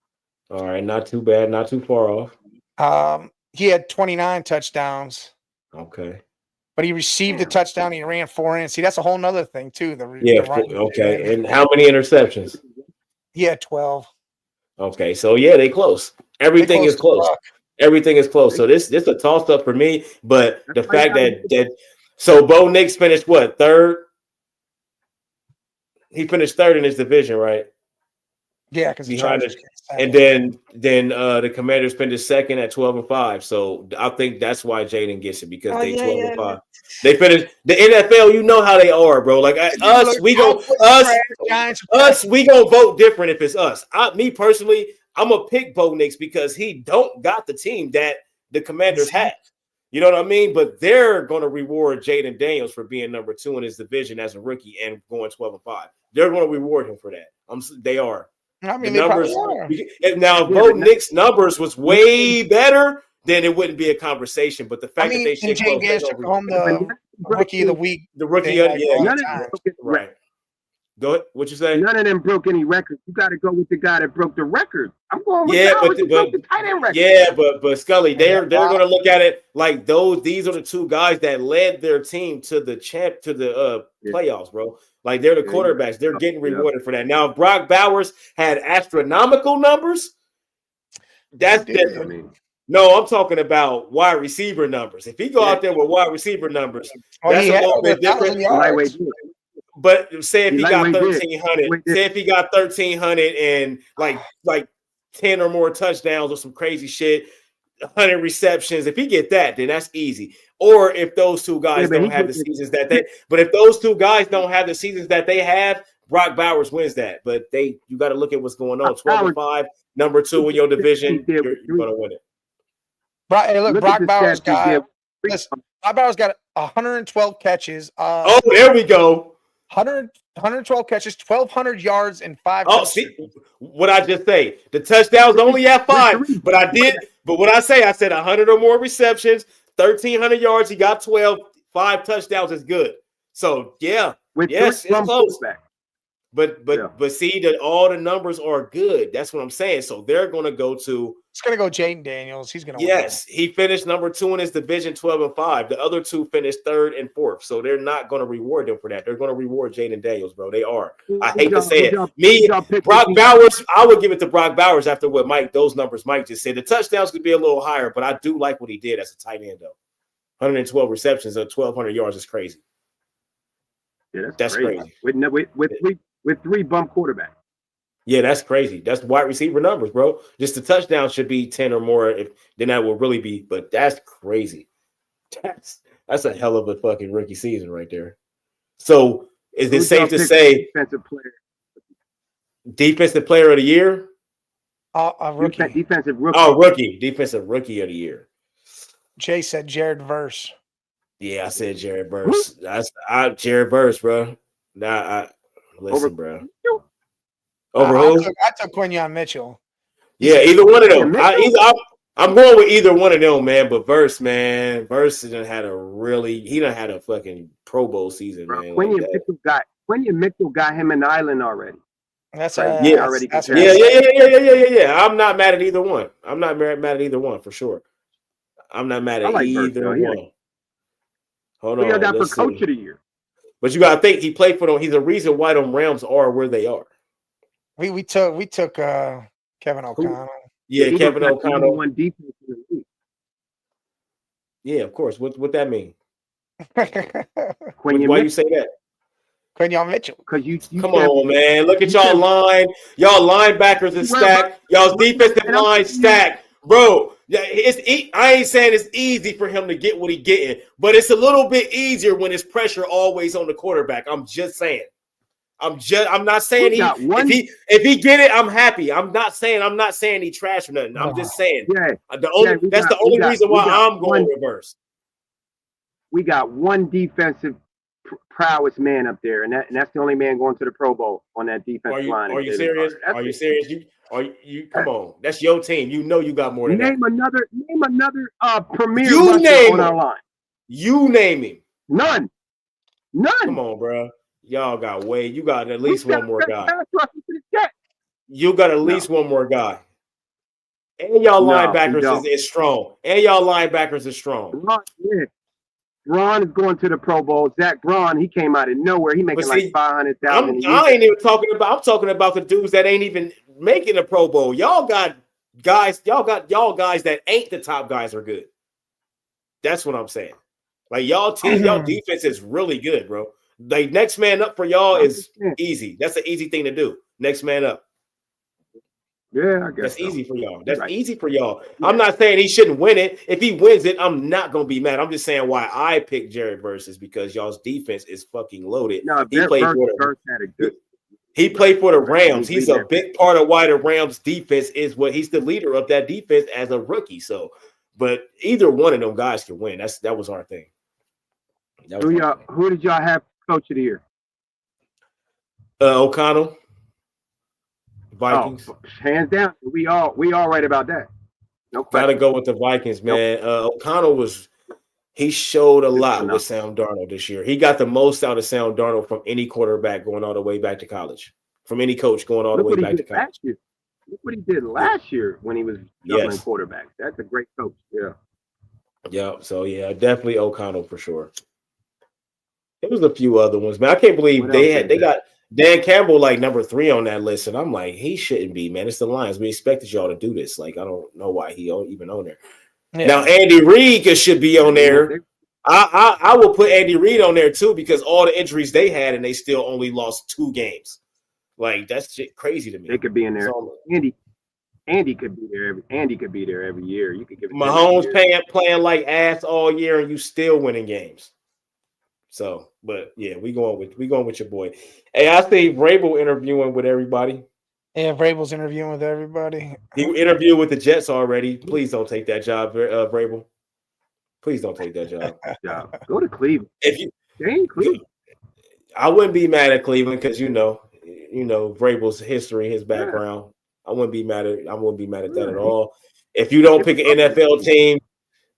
All right. Not too bad. Not too far off. He had 29 touchdowns. Okay. But he received a touchdown. He ran 4 in. See, that's a whole nother thing, too. Okay. And how many interceptions? Yeah, 12. Okay, so yeah, they close. Everything is close. Everything is close. So this a toss up for me. But the fact that so Bo Nix finished what, third? He finished third in his division, right? Yeah, because behind us, and then the Commanders finished second at 12-5. So I think that's why Jaden gets it, because they 12-5. They finished the NFL. You know how they are, bro. Like we gonna vote different if it's us. Me personally, I'm gonna pick Bo Nix because he don't got the team that the Commanders have. You know what I mean? But they're going to reward Jaden Daniels for being number 2 in his division as a rookie and going 12-5. They're going to reward him for that. They are. I mean, the numbers. Now, Bo Nix's numbers was way better, then it wouldn't be a conversation. But the fact that they should took home the rookie of the week, right. Go ahead. What you say? None of them broke any records. You got to go with the guy that broke the record. I'm going with the tight end record. Yeah, but Scully, they're going to look at it like these are the two guys that led their team to the playoffs, bro. Like they're the quarterbacks. They're getting rewarded for that. Now, if Brock Bowers had astronomical numbers, that's different. No, I'm talking about wide receiver numbers. If he go out there with wide receiver numbers, that's a little bit different. But say if he got 1,300, say if he got 1,300 and like 10 or more touchdowns or some crazy shit, 100 receptions. If he get that, then that's easy. Or if those two guys don't have the seasons that they, but if those two guys don't have the seasons that they have, Brock Bowers wins that. But you got to look at what's going on. 12-5, number 2 in your division, you're going to win it. Brock Bowers got 112 catches. There we go. 112 catches, 1,200 yards, and 5. See what I just say. The touchdowns only at 5, but what I said 100 or more receptions, 1,300 yards. He got 12, 5 touchdowns is good. So it's close. But see that all the numbers are good. That's what I'm saying. So they're going to go to. It's going to go Jaden Daniels. He's going to. Yes, he finished number 2 in his division, 12-5. The other 2 finished 3rd and 4th. So they're not going to reward them for that. They're going to reward Jaden Daniels, bro. They are. I hate to say it. Brock Bowers. I would give it to Brock Bowers after what those numbers Mike just said. The touchdowns could be a little higher, but I do like what he did as a tight end, though. 112 receptions or 1,200 yards is crazy. Yeah, that's crazy. With 3 bump quarterbacks. Yeah, that's crazy. That's wide receiver numbers, bro. Just the touchdown should be 10 or more. Then that will really be. But that's crazy. That's a hell of a fucking rookie season right there. So is it safe to say defensive player of the year? Rookie. Defensive rookie. Oh, rookie. Defensive rookie of the year. Jay said Jared Verse. Yeah, I said Jared Verse. Jared Verse, bro. Listen, bro. Over who? I took Quinyon Mitchell. Yeah, either one of them. I'm going with either one of them, man. But Verse done had a fucking Pro Bowl season, bro, man. Quinyon Mitchell got him an island already. That's yeah. I'm not mad at either one. I'm not mad at either one for sure. I'm not mad at either one. Hold on. Got for coach of the year. But you gotta think he played for them. He's the reason why them Rams are where they are. We took Kevin O'Connell. Yeah, Kevin O'Connell. One defense in the league. Yeah, of course. What that mean? Why you say that? Quinyon Mitchell. Because you come on, man. Look at y'all line. Y'all linebackers is stacked. Y'all's defensive line stacked. Bro, I ain't saying it's easy for him to get what he getting, but it's a little bit easier when it's pressure always on the quarterback. I'm just saying. I'm not saying if he get it, I'm happy. I'm not saying he trash or nothing. I'm just saying that's the only reason why I'm going reverse. We got one defensive prowess man up there, and that's the only man going to the Pro Bowl on that defensive line. Are you serious? Are you serious? You come on. That's your team. You know you got more than that. Name another premier on our line. You name him. None. Come on, bro. Y'all got you got at least one more guy. You got at least one more guy. And y'all linebackers is strong. And y'all linebackers is strong. Braun is going to the Pro Bowl. Zach Braun, he came out of nowhere. He making like $500,000. I ain't even talking about. I'm talking about the dudes that ain't even making the Pro Bowl. Y'all got guys that ain't the top guys are good. That's what I'm saying. Like y'all defense is really good, bro. Like next man up for y'all is easy. That's an easy thing to do. Next man up. Yeah, I guess that's easy for y'all. That's right. easy for y'all. Yeah. I'm not saying he shouldn't win it. If he wins it, I'm not gonna be mad. I'm just saying why I picked Jared Verse is because y'all's defense is fucking loaded. No, he played for the Rams. He's a big part of why the Rams defense is what he's the leader of that defense as a rookie. So, but either one of them guys can win. That was our thing. Who did y'all have coach of the year? O'Connell. Vikings. Hands down. We all right about that. No question. Gotta go with the Vikings, man. O'Connell he showed a lot with Sam Darnold this year. He got the most out of Sam Darnold from any quarterback going all the way back to college. From any coach going all the way back to college. Look what he did last year when he was juggling quarterbacks. That's a great coach. Yeah. Yeah. So yeah, definitely O'Connell for sure. There was a few other ones, man. I can't believe they got Dan Campbell like number 3 on that list, and I'm like, he shouldn't be, man. It's the Lions. We expected y'all to do this. Like, I don't know why he even on there. Yeah. Now Andy Reid should be on there. I will put Andy Reid on there too because all the injuries they had, and they still only lost 2 games. Like that's shit crazy to me. They could be in there. Andy could be there. Andy could be there every year. You could give it Mahomes playing like ass all year, and you still winning games. So, but yeah, we going with your boy. Hey, I see Vrabel interviewing with everybody. Yeah, Vrabel's interviewing with everybody. He interviewed with the Jets already. Please don't take that job, Vrabel. Please don't take that job. Go to Cleveland. Cleveland. I wouldn't be mad at Cleveland because you know Vrabel's history, his background. I wouldn't be mad at that at all. If you don't pick an NFL team,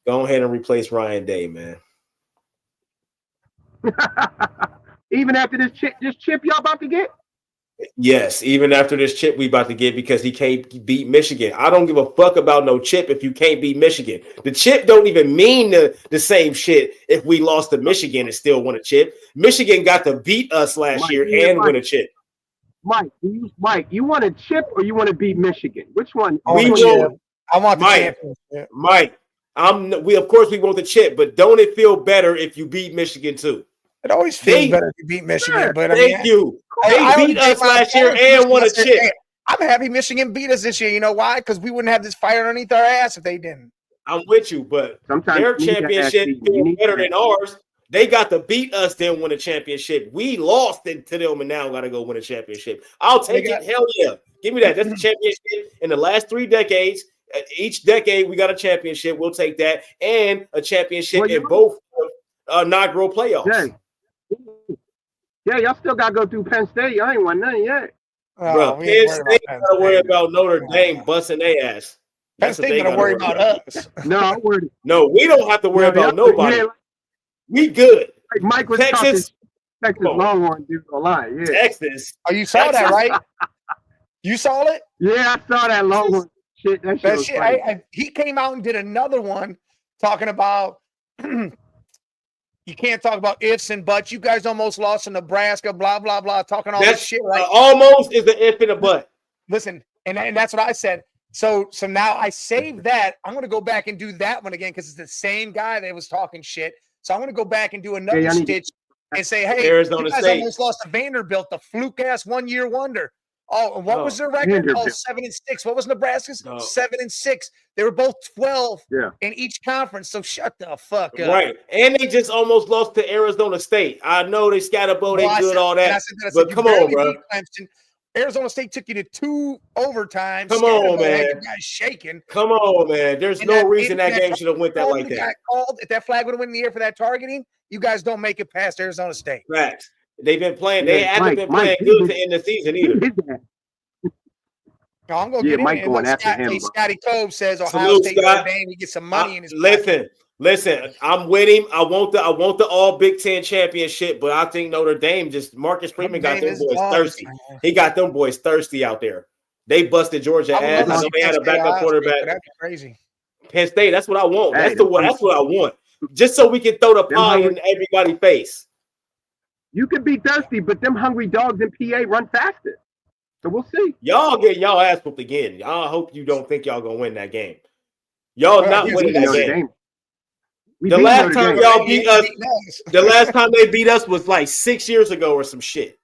go ahead and replace Ryan Day, man. Even after this chip y'all about to get? Yes, even after this chip we about to get because he can't beat Michigan. I don't give a fuck about no chip if you can't beat Michigan. The chip don't even mean the same shit if we lost to Michigan and still won a chip. Michigan got to beat us last year and win a chip. Mike, you want a chip or you want to beat Michigan? Which one? I want the championship. Mike, of course we want the chip, but don't it feel better if you beat Michigan too? It always feels better if you beat Michigan. Sure, but They beat us last year and won a chip. Hey, I'm happy Michigan beat us this year. You know why? Because we wouldn't have this fire underneath our ass if they didn't. I'm with you, but their championship feels better than ours. They got to beat us, then win a championship. We lost to them, and now got to go win a championship. I'll take it. Hell yeah. Give me that. That's the championship in the last 3 decades. Each decade, we got a championship. We'll take that. And a championship in both inaugural playoffs. Yeah, y'all still got to go through Penn State. Y'all ain't won nothing yet. Bro, Penn State got to worry about Notre Dame busting their ass. Penn State got to worry about us. No, we don't have to worry about nobody. We good. Like Mike was Texas Longhorn dude online. Yeah. Texas. Oh, you saw that, right? You saw it? Yeah, I saw that Longhorn shit. That shit. He came out and did another one talking about you can't talk about ifs and buts. You guys almost lost to Nebraska, blah, blah, blah, talking all this shit. Right? Almost is the if and a but. Listen, and that's what I said. So now I saved that. I'm going to go back and do that one again because it's the same guy that was talking shit. So I'm going to go back and do another stitch and say, hey, Arizona you guys State almost lost to Vanderbilt, the fluke-ass 1-year wonder. Oh, and what was their record? 7-6. What was Nebraska's? 7-6. They were both 12 in each conference. So shut the fuck up. Right. And they just almost lost to Arizona State. I know they scatterbo, they good, all that. But come on, bro. Arizona State took you to 2 overtimes. Come on, man. You guys shaking. Come on, man. There's no reason that game should have went that like that. If that flag would have went in the air for that targeting, you guys don't make it past Arizona State. Facts. They've been playing. They haven't been playing good to end the season either. No, I'm going to get Mike in. Going after him. Scotty Cove says Ohio State game. He gets some money in his Listen, I'm with him. I want the all Big Ten championship, but I think Notre Dame Marcus Freeman got them boys thirsty. He got them boys thirsty out there. They busted Georgia ass. I know they had a backup quarterback. That'd be crazy. Penn State, that's what I want. That's what I want. just so we can throw the pie in everybody's face. You can be thirsty, but them hungry dogs in PA run faster. So we'll see. Y'all get y'all ass whooped again. I hope you don't think y'all gonna win that game. Y'all not winning that game. The last time y'all beat us, the last time they beat us was like 6 years ago or some shit.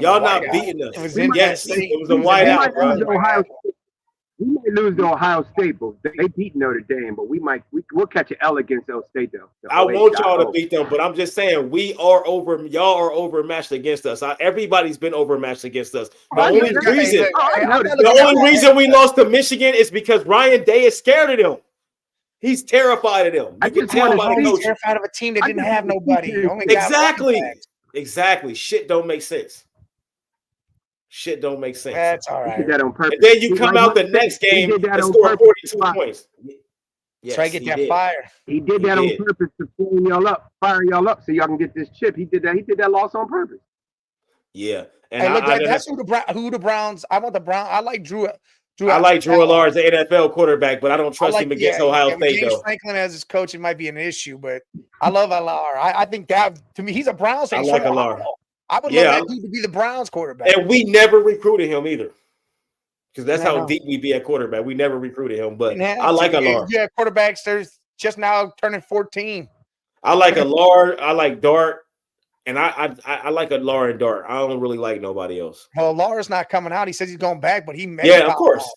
Y'all not beating us. It was a whiteout, bro. We might lose to Ohio State, but they beat Notre Dame. But we'll catch an L against Ohio State though. I want y'all to beat them, but I'm just saying y'all are overmatched against us. Everybody's been overmatched against us. The only reason we lost to Michigan is because Ryan Day is scared of them. He's terrified of them. You can tell by the coach. He's terrified of a team that didn't have nobody. Exactly. Shit don't make sense. Shit don't make sense. That's all right. He did that on purpose. And then you come out the next game and score 42 points. Yes, try to get that fire. He did that on purpose to fire y'all up, so y'all can get this chip. He did that loss on purpose. Yeah, and that's who the Browns. I want the Browns. I like Drew. I like Drew Allard as the NFL quarterback, but I don't trust him against Ohio State. James though. Franklin as his coach, it might be an issue, but I love Allard. I think that to me, he's a Browns fan. I like Allard. I would love that dude to be the Browns quarterback. And we never recruited him either. Because that's how deep we be at quarterback. We never recruited him. But I like Allard. Yeah, quarterbacks, there's just now turning 14. I like Allard. I like Dart. And I like Allard and Dart. I don't really like nobody else. Well, Allard's not coming out. He says he's going back, but he may. Yeah, of course.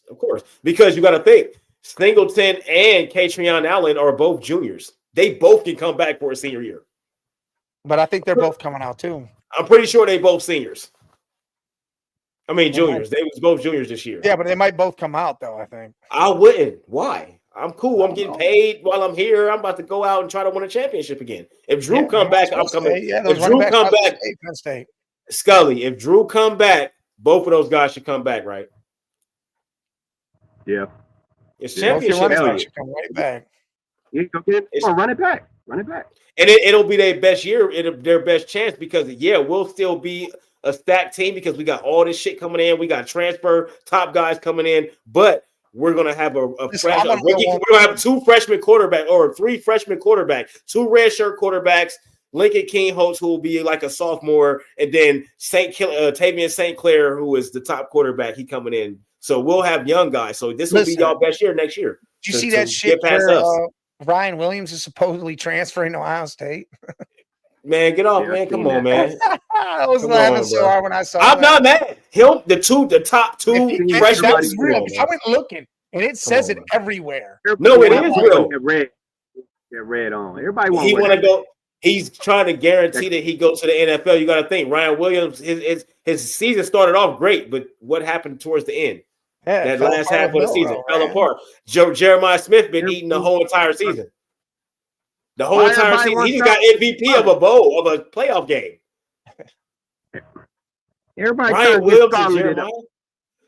Because you got to think, Singleton and Katrion Allen are both juniors. They both can come back for a senior year. But I think they're both coming out too. I'm pretty sure they both seniors. I mean, juniors. They was both juniors this year. Yeah, but they might both come out, though, I think. I wouldn't. Why? I'm cool. I'm getting paid while I'm here. I'm about to go out and try to win a championship again. If Drew come back, I'm coming. If Drew come back, Scully, if Drew come back, both of those guys should come back, right? Yeah. It's championship. Should come right back. Yeah, run it back. Run it back. And it'll be their best year, their best chance because, we'll still be a stacked team because we got all this shit coming in. We got transfer top guys coming in, but we're going to have we're going to have 2 freshman quarterbacks or 3 freshman quarterbacks, 2 redshirt quarterbacks, Lincoln King Holtz, who will be like a sophomore, and then Tavian St. Clair, who is the top quarterback. He coming in. So we'll have young guys. So this will be y'all best year next year. Did you see that shit where Ryan Williams is supposedly transferring to Ohio State? Man, get off, man. Come on, man. I was laughing so hard when I saw I'm not mad. The top 2 freshmen. That's real. I went looking, and it says it everywhere. No, it is real. They're red on. Everybody wants. He want to go. He's trying to guarantee that he goes to the NFL. You got to think, Ryan Williams, his season started off great, but what happened towards the end? Yeah, that last half of the season fell apart. Jeremiah Smith been eating the whole entire season. The whole entire season. He just got MVP of a playoff game. Everybody Ryan Williams and Jeremiah.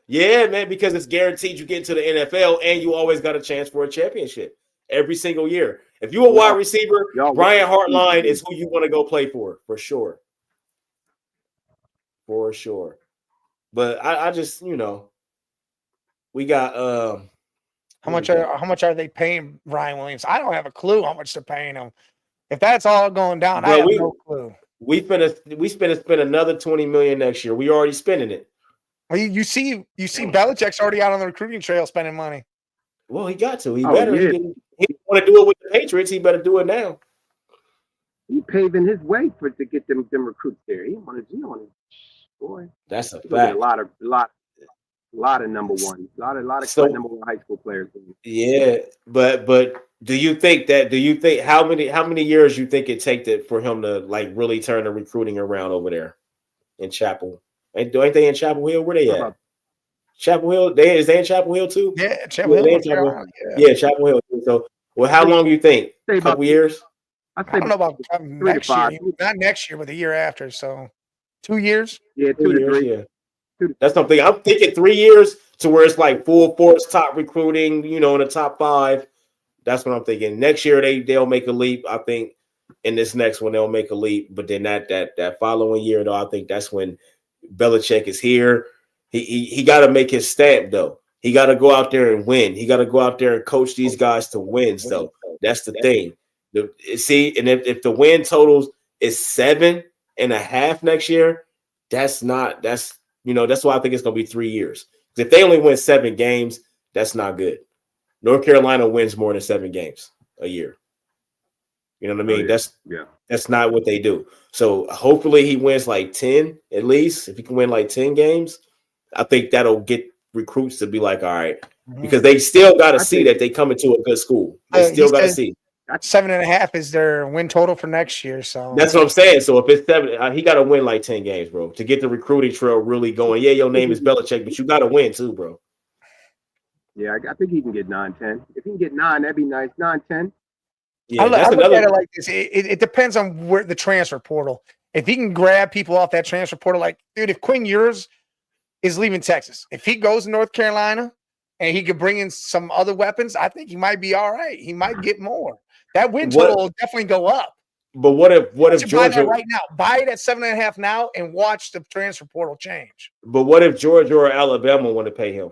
Yeah, man, because it's guaranteed you get into the NFL and you always got a chance for a championship every single year. If you're a wide receiver, Brian Hartline is who you want to go play for sure. For sure. But I just, we got how much are they paying Ryan Williams? I don't have a clue how much they're paying him. If that's all going down, I have no clue. We spend another $20 million next year. We already spending it. Well, you see Belichick's already out on the recruiting trail spending money. Well, he got to. He better. Yeah. He want to do it with the Patriots. He better do it now. He paving his way to get them recruits there. He wanted. Boy, that's a fact. A lot of number one, a lot of number one high school players. Yeah, but do you think how many years you think it take for him to like really turn the recruiting around over there in Chapel? Ain't they in Chapel Hill? Where they at? Chapel Hill. Is they in Chapel Hill too? Yeah, Chapel Hill. Yeah, Chapel Hill. So, how long do you think? A couple years? I don't know about next year. Not next year, but the year after. So, 2 years. Yeah, 2 to 3. Yeah. That's something I'm thinking 3 years to where it's like full force top recruiting, in the top 5. That's what I'm thinking. Next year they'll make a leap. I think in this next one they'll make a leap. But then that following year though, I think that's when Belichick is here. He got to make his stamp though. He got to go out there and win. He got to go out there and coach these guys to wins though. That's the thing. See, and if the win totals is 7.5 next year, that's why I think it's gonna be 3 years. Because if they only win 7 games, that's not good. North Carolina wins more than 7 games a year. You know what I mean? That's not what they do. So hopefully he wins like 10 at least. If he can win like 10 games, I think that'll get recruits to be like, all right, because they still got to see that they come into a good school. They still got to see. 7.5 is their win total for next year. So that's what I'm saying. So if it's 7, he got to win like 10 games, bro, to get the recruiting trail really going. Yeah, your name is Belichick, but you got to win too, bro. Yeah, I think he can get 9-10. If he can get 9, that'd be nice. 9-10. Yeah, I look at it like this. It depends on where the transfer portal. If he can grab people off that transfer portal, like, dude, if Quinn Ewers is leaving Texas, if he goes to North Carolina and he could bring in some other weapons, I think he might be all right. He might get more. That win total will definitely go up. But what if Georgia buy that right now? Buy it at 7.5 now and watch the transfer portal change. But what if Georgia or Alabama want to pay him?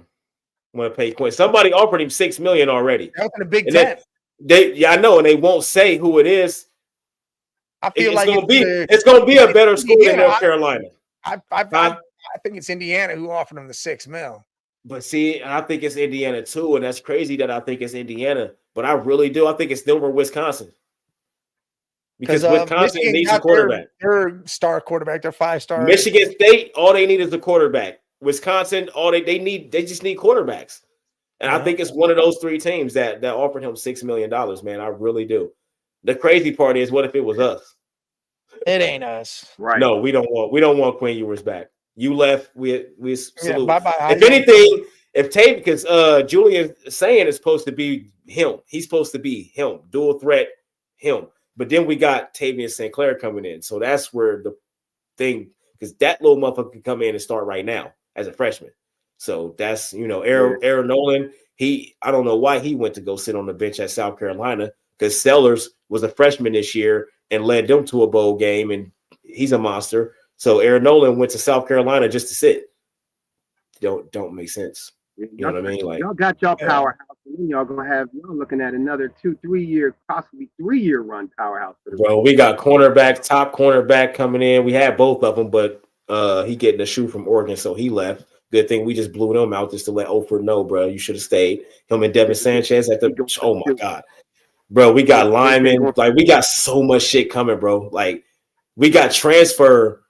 Want to pay Quinn? Somebody offered him $6 million already. That's in the Big Ten. I know, and they won't say who it is. I feel it's gonna be a better school than North Carolina. I think it's Indiana who offered him the $6 million. But see, I think it's Indiana too, and that's crazy that I think it's Indiana. But I really do. I think it's them or Wisconsin. Because Wisconsin needs a quarterback. Their star quarterback, their 5-star. Michigan State, all they need is a quarterback. Wisconsin, all they just need quarterbacks. And I think it's one of those 3 teams that offered him $6 million, man. I really do. The crazy part is, what if it was us? It ain't us. Right. No, we don't want Quinn Ewers back. You left, we salute. Bye-bye. If anything, because Julian saying it's supposed to be him. He's supposed to be him, dual threat, him. But then we got Tavian St. Clair coming in. So that's where the thing, because that little motherfucker can come in and start right now as a freshman. So that's, Aaron Nolan, I don't know why he went to go sit on the bench at South Carolina, because Sellers was a freshman this year and led them to a bowl game, and he's a monster. So Aaron Nolan went to South Carolina just to sit. Don't make sense. You know what I mean? Like, y'all got y'all powerhouse, and then y'all looking at another 2-3 year, possibly 3-year run powerhouse. Bro, we got top cornerback coming in. We had both of them, but he getting a shoe from Oregon, so he left. Good thing we just blew them out just to let Oprah know, bro. You should have stayed. Him and Devin Sanchez at the. Oh my God, bro. We got linemen. Like, we got so much shit coming, bro. Like, we got transfer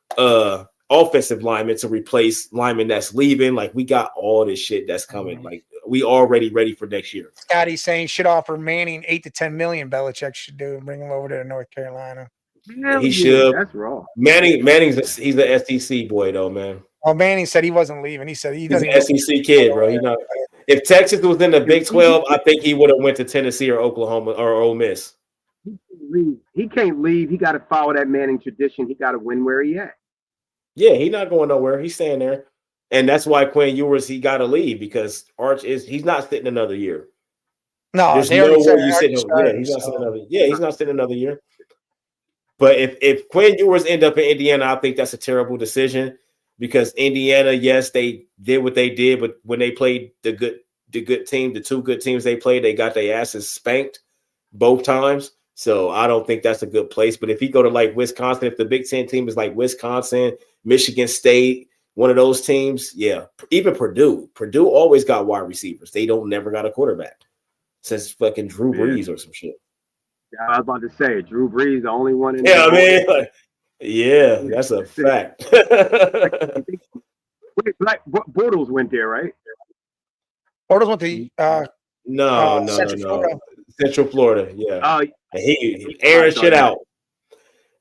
offensive linemen to replace linemen that's leaving. Like, we got all this shit that's coming. Like, we already ready for next year. Scotty's saying should offer Manning $8 to $10 million. Belichick should do and bring him over to North Carolina. He should. That's wrong. Manning's he's the SEC boy though, man. Well, Manning said he wasn't leaving. He said he's an SEC kid, bro. He's not. If Texas was in the Big 12, I think he would have went to Tennessee or Oklahoma or Ole Miss. He can't leave. He got to follow that Manning tradition. He got to win where he at. Yeah, he's not going nowhere. He's staying there, and that's why Quinn Ewers he got to leave, because he's not sitting another year. No, there's no way you sit him. Yeah, he's not sitting another. Yeah, he's not sitting another year. But if Quinn Ewers end up in Indiana, I think that's a terrible decision, because Indiana, yes, they did what they did, but when they played the good team, the 2 good teams they played, they got their asses spanked both times. So I don't think that's a good place. But if he go to like Wisconsin, if the Big Ten team is like Wisconsin, Michigan State, one of those teams, yeah, even Purdue always got wide receivers. They never got a quarterback since fucking Drew Brees or some shit. Yeah, I was about to say Drew Brees, the only one in yeah, that's a fact. Like Bortles went there, right? Bortles went to no. Central Florida, yeah. He airing shit out.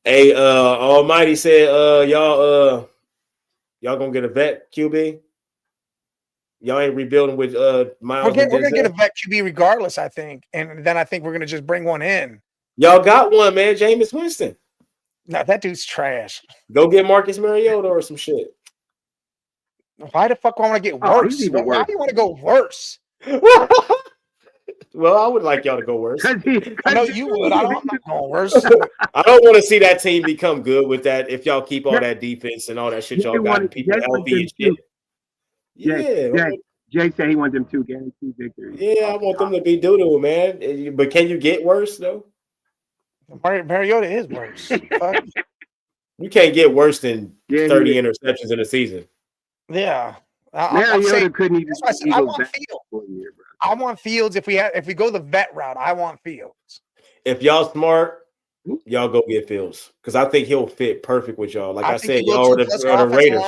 Hey, Almighty said, y'all gonna get a vet QB? Y'all ain't rebuilding with Miles. We're gonna get a vet QB regardless, I think, and then I think we're gonna just bring one in. Y'all got one, man, Jameis Winston. No, that dude's trash. Go get Marcus Mariota or some shit. Why the fuck do I want to get worse? Why do you want to go worse? Well, I would like y'all to go worse. I know you would. I'm not going worse. I don't want to see that team become good with that. If y'all keep all that defense and all that shit y'all got, and people healthy and shit. Yeah. Jay said he wants them 2 guaranteed victories. Yeah, I want them to be doo-doo, man. But can you get worse though? Mariota is worse. Fuck. You can't get worse than 30 interceptions in a season. Yeah. Mariota couldn't even I want Fields. I want Fields if we go the vet route. I want Fields. If y'all smart, y'all go get Fields because I think he'll fit perfect with y'all. Like I said, y'all are the Raiders.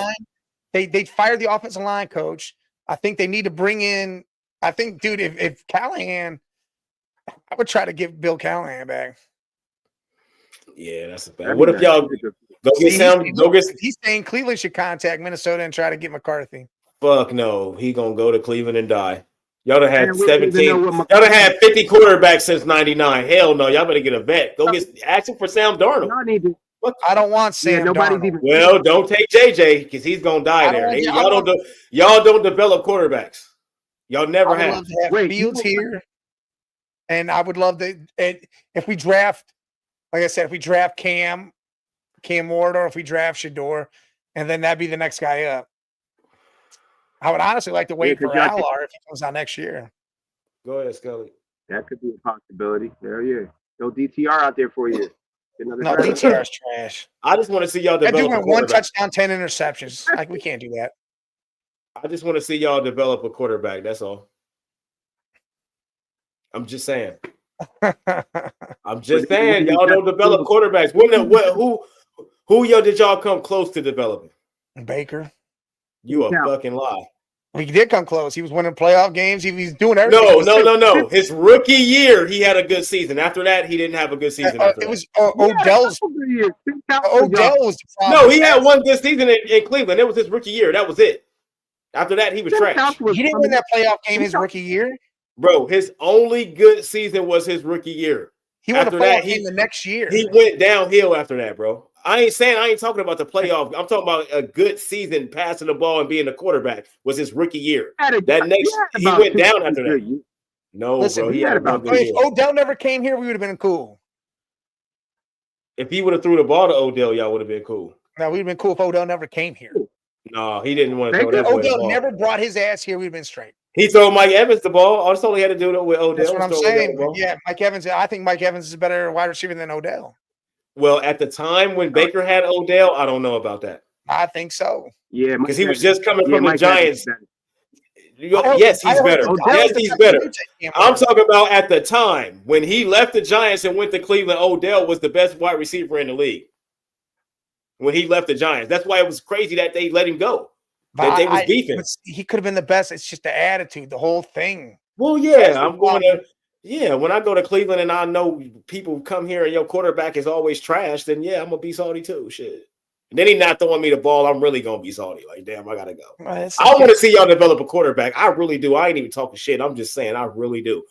They fired the offensive line coach. I think they need to bring in. I think, dude, if Callahan, I would try to give Bill Callahan back. Yeah, that's a fact. What if y'all go get Sam? He's saying Cleveland should contact Minnesota and try to get McCarthy. Fuck no, he gonna go to Cleveland and die. Y'all done had 17. Y'all done had 50 quarterbacks since '99. Hell no, y'all better get a vet. Go ask him for Sam Darnold. I don't want Sam Darnold. Well, don't take JJ because he's gonna die there. Y'all don't develop quarterbacks. Y'all never have. Love to have Fields here, and I would love to if we draft. Like I said, if we draft Cam Ward, or if we draft Shador, and then that'd be the next guy up. I would honestly like to wait for Allar if he comes out next year. Go ahead, Scully. That could be a possibility. Hell yeah. No DTR out there for you. No, DTR is trash. I just want to see y'all develop. That dude went 1 touchdown, 10 interceptions. Like, we can't do that. I just want to see y'all develop a quarterback. That's all. I'm just saying. I'm just saying, y'all don't develop quarterbacks. Who did y'all come close to developing? Baker. You a fucking lie. He did come close. He was winning playoff games. He was doing everything. No. His rookie year, he had a good season. After that, he didn't have a good season. It was Odell's. Odell was the problem. No, he had one good season in Cleveland. It was his rookie year. That was it. After that, he was trash. He didn't win that playoff game his rookie year. Bro, his only good season was his rookie year. He won a playoff game the next year. He went downhill after that, bro. I ain't talking about the playoff. I'm talking about a good season passing the ball and being a quarterback was his rookie year. He went down after that. No, listen, bro. He had about if Odell never came here, we would have been cool. If he would have threw the ball to Odell, y'all would have been cool. No, we'd have been cool if Odell never came here. No, he didn't want to throw that. Odell never brought his ass here. We'd have been straight. He threw Mike Evans the ball. That's all he had to do with Odell. That's what I'm saying. Yeah, Mike Evans. I think Mike Evans is a better wide receiver than Odell. Well, at the time when Baker had Odell, I don't know about that. I think so. Yeah, because he was just coming from the Giants. Yes, he's better. Yes, he's better. I'm talking about at the time when he left the Giants and went to Cleveland. Odell was the best wide receiver in the league. When he left the Giants, that's why it was crazy that they let him go. That they was beefing. He could have been the best. It's just the attitude, the whole thing. Well, yeah, I'm going to. Yeah, when I go to Cleveland and I know people come here and your quarterback is always trash, then yeah, I'm gonna be salty too. Shit. And then he's not throwing me the ball. I'm really gonna be salty. Like, damn, I gotta go. I want to see y'all develop a quarterback. I really do. I ain't even talking shit. I'm just saying, I really do.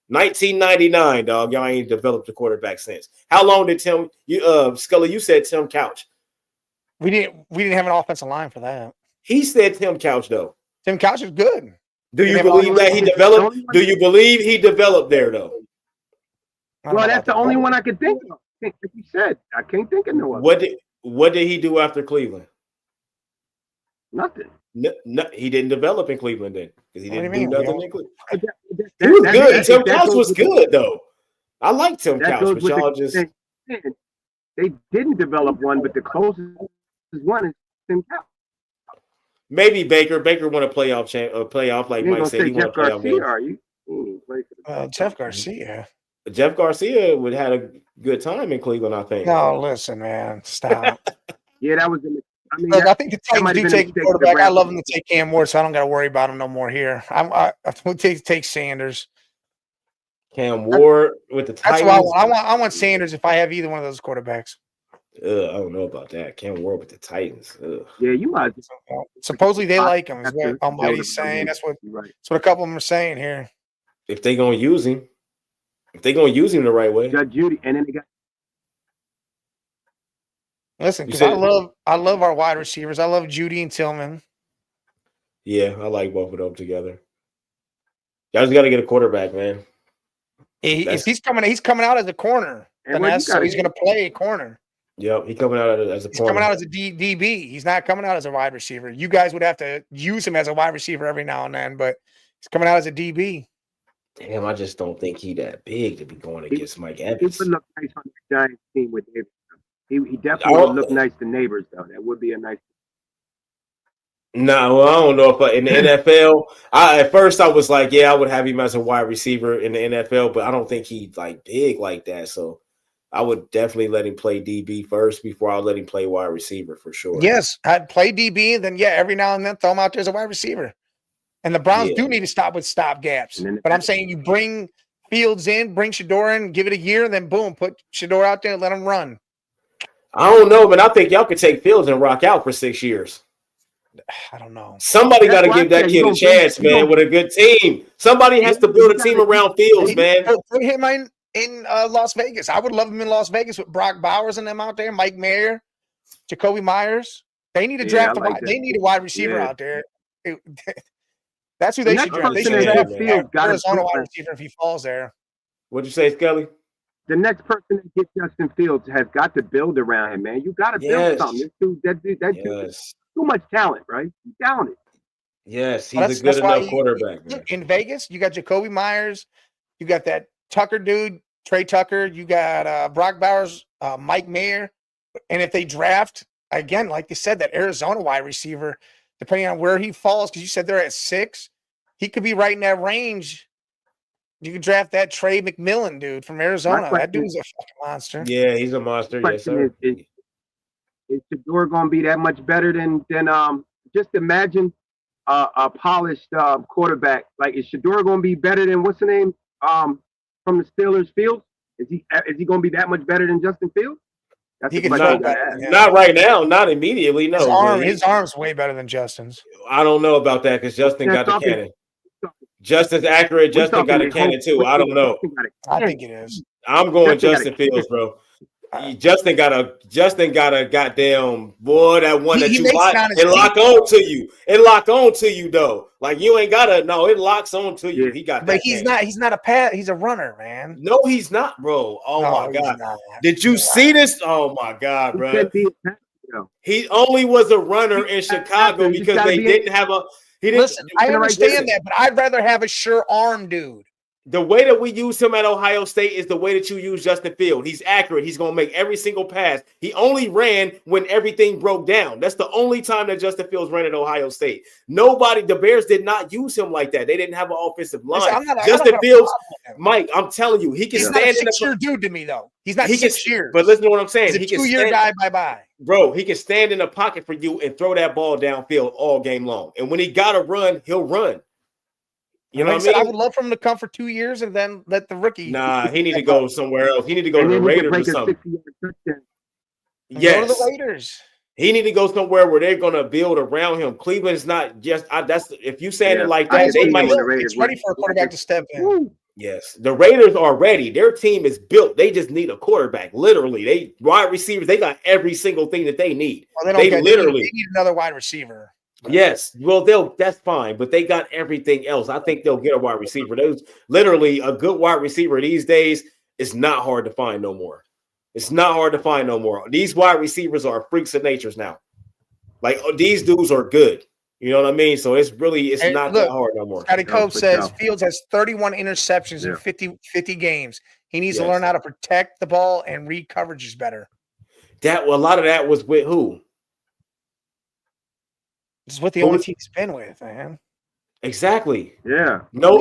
1999, dog. Y'all ain't developed a quarterback since. How long did Scully? You said Tim Couch. We didn't have an offensive line for that. He said Tim Couch though. Tim Couch is good. Do you believe that he developed? Do you believe he developed there though? Well, that's the only one I could think of. Like you said, I can't think of no other. What did he do after Cleveland? Nothing. No, he didn't develop in Cleveland then because he didn't do nothing in Cleveland. He was good. Tim Couch was good though. I like Tim Couch, but y'all just they didn't develop one, but the closest one is Tim Couch. Maybe Baker won a playoff like Mike said. He won a playoff game. Are you? Jeff Garcia. Jeff Garcia would had a good time in Cleveland, I think. No, listen, man, stop. Yeah, that was. Look, I think the Titans do take a quarterback. I love them to take Cam Ward, so I don't got to worry about him no more here. I would take Sanders. Cam Ward with the Titans. That's what I want Sanders if I have either one of those quarterbacks. I don't know about that. Cam Ward with the Titans. Yeah, you might. Supposedly they like him. Is what Almighty's saying. That's what a couple of them are saying here. If they're gonna use him, the right way. Got Judy, and then they got. Listen, because I love our wide receivers. I love Judy and Tillman. Yeah, I like both of them together. Y'all just got to get a quarterback, man. If he's coming out as a corner, then so he's going to play a corner. Yep, he's coming out as a corner. He's coming out as a DB. He's not coming out as a wide receiver. You guys would have to use him as a wide receiver every now and then, but he's coming out as a DB. Damn, I just don't think he that big to be going against Mike Evans. He would look nice on the Giants team with Davis. He definitely would look nice to neighbors, though. That would be a nice. No, well, I don't know if in the NFL. At first I was like, yeah, I would have him as a wide receiver in the NFL, but I don't think he's like big like that. So I would definitely let him play DB first before I let him play wide receiver for sure. Yes, I'd play DB, and then every now and then throw him out there as a wide receiver. And the Browns do need to stop with stop gaps. But I'm saying you bring Fields in, bring Shedeur in, give it a year, and then boom, put Shedeur out there and let him run. I don't know, but I think y'all could take Fields and rock out for 6 years. I don't know. Somebody got to give that kid a chance, man, with a good team. Somebody has to build a team around Fields, man. Put him in Las Vegas. I would love him in Las Vegas with Brock Bowers and them out there, Mike Mayer, Jacoby Myers. They need to draft they need a wide receiver out there. That's who they should draft. They should draft Arizona wide receiver if he falls there. What'd you say, Skelly? The next person that gets Justin Fields has got to build around him, man. You got to build something. That dude too much talent, right? He's talented. Yes, he's a good enough quarterback. Man. In Vegas, you got Jacoby Myers, you got that Tucker dude, Trey Tucker, you got Brock Bowers, Mike Mayer, and if they draft again, like you said, that Arizona wide receiver, depending on where he falls, because you said they're at 6, he could be right in that range. You could draft that Trey McMillan dude from Arizona. That dude's a fucking monster. Yeah, he's a monster. Yes, sir. Is Shedeur going to be that much better than just imagine a polished quarterback? Like, is Shedeur going to be better than what's the name from the Steelers? Fields? Is he going to be that much better than Justin Fields? That's not right now, not immediately. No, his arm's way better than Justin's. I don't know about that because Justin got the cannon. Justin's accurate. Justin got a cannon too. I don't know. I think it is. I'm going Justin Fields, bro. Justin got a goddamn boy that one that you lock. It lock on to you. It lock on to you though. Like you ain't gotta. No, it locks on to you. He got. But he's not. He's not a pass. He's a runner, man. No, he's not, bro. Oh my god. Did you see this? Oh my god, bro. He only was a runner in Chicago because they didn't have a. He didn't. Listen, I understand that, but I'd rather have a sure arm dude. The way that we use him at Ohio State is the way that you use Justin Fields. He's accurate. He's going to make every single pass. He only ran when everything broke down. That's the only time that Justin Fields ran at Ohio State. The Bears did not use him like that. They didn't have an offensive line. Justin Fields, Mike, I'm telling you, he can stand in the 6-year dude to me, though. He's not 6 years. But listen to what I'm saying. He's a 2-year guy, bye-bye. Bro, he can stand in the pocket for you and throw that ball downfield all game long. And when he got to run, he'll run. You know what I mean? I would love for him to come for 2 years and then let the rookie. Nah, he need to go somewhere else. He need to go to the Raiders or something. Yes. Go to the Raiders. He need to go somewhere where they're going to build around him. Cleveland's not just that's if you saying it like that, they might. It's ready for a quarterback to step in. Yes, the Raiders are ready. Their team is built. They just need a quarterback. Literally, they wide receivers. They got every single thing that they need. Well, they need another wide receiver. Yes, well, that's fine, but they got everything else. I think they'll get a wide receiver. There's literally a good wide receiver these days. It's not hard to find no more. It's not hard to find no more. These wide receivers are freaks of natures now. Like these dudes are good. You know what I mean? So it's not that hard no more. Scotty Cope says Fields has 31 interceptions in 50 games. He needs to learn how to protect the ball and read coverages better. A lot of that was with who? This is what the only team he's been with, man. Exactly. Yeah. No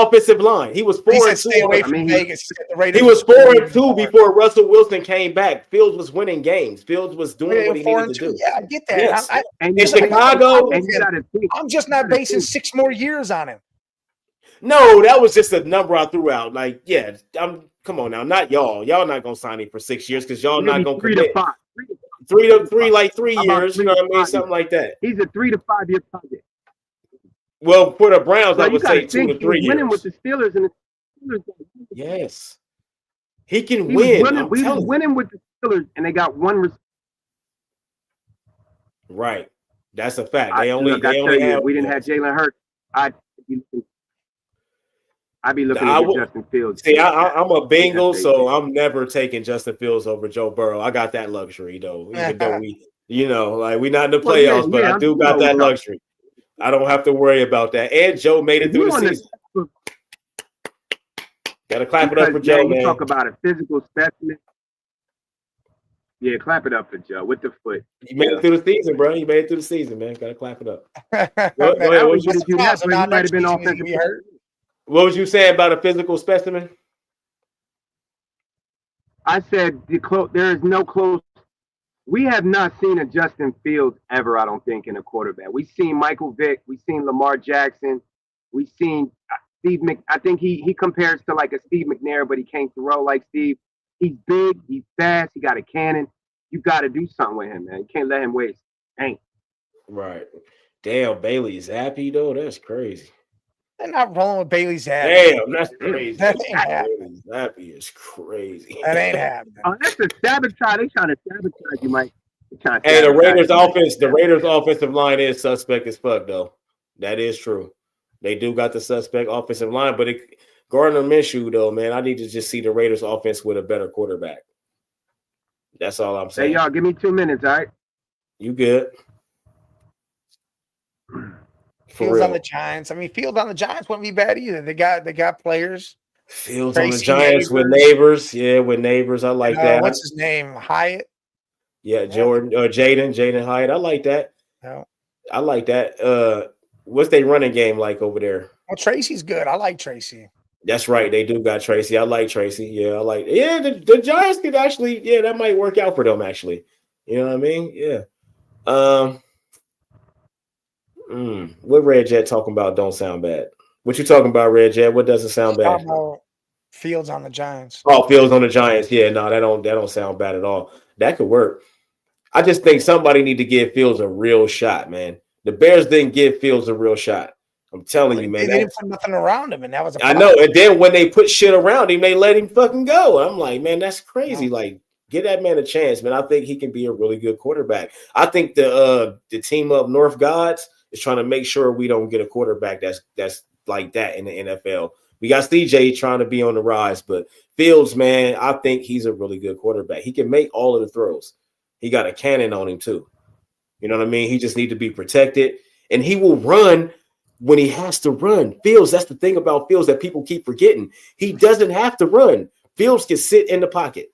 offensive line. He was 4-2. Stay away from Vegas. He was 4-2 before Russell Wilson came back. Fields was winning games. Fields was doing what he needed to do. Yeah, I get that. Yes. In Chicago, I'm just not basing 6 more years on him. No, that was just a number I threw out. Like, yeah, come on now, not y'all. Y'all not gonna sign him for 6 years because y'all not gonna commit. 3 to 3, like 3 years. You know what I mean? Something like that. He's a 3 to 5 year project. Well, for the Browns, I would say 2 to 3 years. Winning with the Steelers and the Steelers. Yes, he can win. He was winning with the Steelers, and they got one. Right, that's a fact. We didn't have Jalen Hurts. I'd be looking at Justin Fields. See, I'm a Bengal, so I'm never taking Justin Fields over Joe Burrow. I got that luxury, though. Even though we're not in the playoffs, but I do got that luxury. I don't have to worry about that. And Joe made it through the season. Got to clap it up for Joe, man. You talk about a physical specimen. Yeah, clap it up for Joe with the foot. He made it through the season, bro. He made it through the season, man. Got to clap it up. Go ahead. What was you saying about a physical specimen? I said there is no close. We have not seen a Justin Fields ever, I don't think, in a quarterback. We've seen Michael Vick. We've seen Lamar Jackson. We've seen Steve I think he compares to like a Steve McNair, but he can't throw like Steve. He's big. He's fast. He got a cannon. You got to do something with him, man. You can't let him waste. Ain't. Right. Damn, Bailey Zappi, though. That's crazy. They're not rolling with Bailey Zappi. Damn, that's crazy. That ain't happening. Bailey Zappi is crazy. That ain't happening. Oh, that's a sabotage. They trying to sabotage you, Mike. Hey, the Raiders offensive line is suspect as fuck, though. That is true. They do got the suspect offensive line, but Gardner Minshew, though, man, I need to just see the Raiders offense with a better quarterback. That's all I'm saying. Hey, y'all, give me 2 minutes, all right? You good. Fields on the Giants. I mean, Fields on the Giants wouldn't be bad either. They got players. Fields on the Giants with neighbors. Yeah, with neighbors. I like that. What's his name? Hyatt? Yeah, Jordan or Jaden Hyatt. I like that. No. I like that. What's their running game like over there? Well, Tracy's good. I like Tracy. That's right. They do got Tracy. I like Tracy. Yeah, the Giants could actually, that might work out for them, actually. You know what I mean? Yeah. What Red Jet talking about don't sound bad. What you talking about, Red Jet? What doesn't sound bad? Fields on the Giants. Oh, Fields on the Giants. Yeah, no, that don't sound bad at all. That could work. I just think somebody need to give Fields a real shot, man. The Bears didn't give Fields a real shot. I'm telling you, man. They didn't put nothing around him, and that was I know. And then when they put shit around him, they let him fucking go. I'm like, man, that's crazy. No. Like, give that man a chance, man. I think he can be a really good quarterback. I think the team up North Gods is trying to make sure we don't get a quarterback that's like that in the NFL. We got CJ trying to be on the rise, but Fields, man, I think he's a really good quarterback. He can make all of the throws. He got a cannon on him too. You know what I mean? He just needs to be protected, and he will run when he has to run. Fields, that's the thing about Fields that people keep forgetting. He doesn't have to run. Fields can sit in the pocket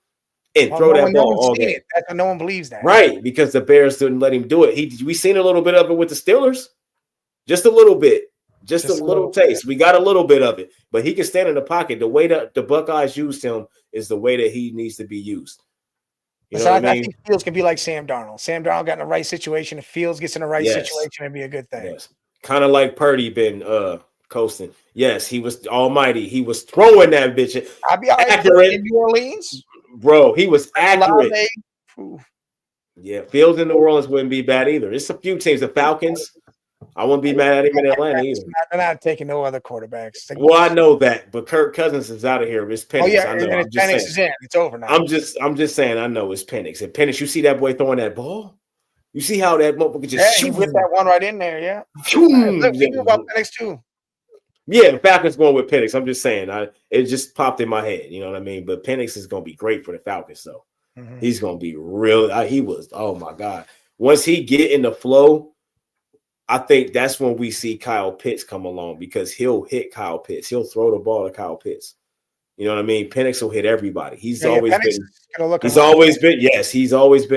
and throw that ball all day. No one believes that. Right, because the Bears didn't let him do it. We seen a little bit of it with the Steelers. Just a little bit. Just a little taste. We got a little bit of it. But he can stand in the pocket. The way that the Buckeyes used him is the way that he needs to be used. You know what I mean? I think Fields can be like Sam Darnold. Sam Darnold got in the right situation. If Fields gets in the right situation, it'd be a good thing. Yes. Kind of like Purdy been coasting. Yes, he was almighty. He was throwing that bitch. I'll be accurate in New Orleans. Bro, he was accurate. Yeah, Fields in New Orleans wouldn't be bad either. It's a few teams. The Falcons. I wouldn't be mad at him in Atlanta either. They're not taking no other quarterbacks. Well, I know that, but Kirk Cousins is out of here. It's Penix. Oh yeah, I know. and Penix is in. It's over now. I'm just saying. I know it's Penix. And Penix, you see that boy throwing that ball? You see how that motherfucker just he whipped that one right in there? Yeah. Look, we knew about Penix too. Yeah, the Falcons going with Penix. I'm just saying. It just popped in my head. You know what I mean? But Penix is going to be great for the Falcons, though. Mm-hmm. He's going to be real. He was. Oh my God. Once he get in the flow, I think that's when we see Kyle Pitts come along because he'll hit Kyle Pitts. He'll throw the ball to Kyle Pitts. You know what I mean? Penix will hit everybody. He's always been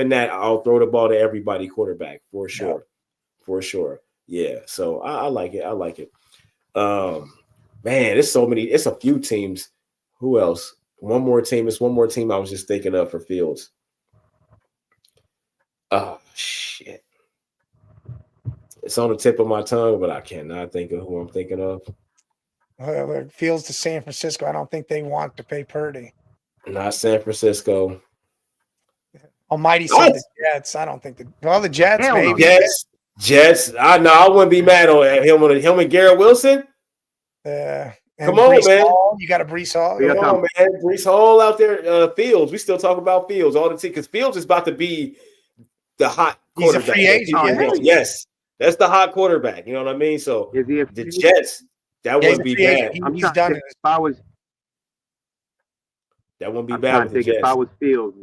that I'll throw the ball to everybody quarterback for sure. Yeah. For sure. Yeah. So I like it. I like it. Man, it's so many. It's a few teams. Who else? One more team. It's one more team I was just thinking of for Fields. Oh, shit. It's on the tip of my tongue, but I cannot think of who I'm thinking of. Fields to San Francisco. I don't think they want to pay Purdy. Not San Francisco. Almighty said the Jets. I don't think the Jets, maybe. Jets. I wouldn't be mad on him and Garrett Wilson. Come on, Breece man. Hall. You got a Breece Hall. Come on, man. Breece Hall out there. Fields. We still talk about Fields all the time because Fields is about to be the hot quarterback. He's a free agent. Yes. That's the hot quarterback. You know what I mean? So the Jets, that wouldn't be bad. He's done it. That wouldn't be bad. If I was Fields,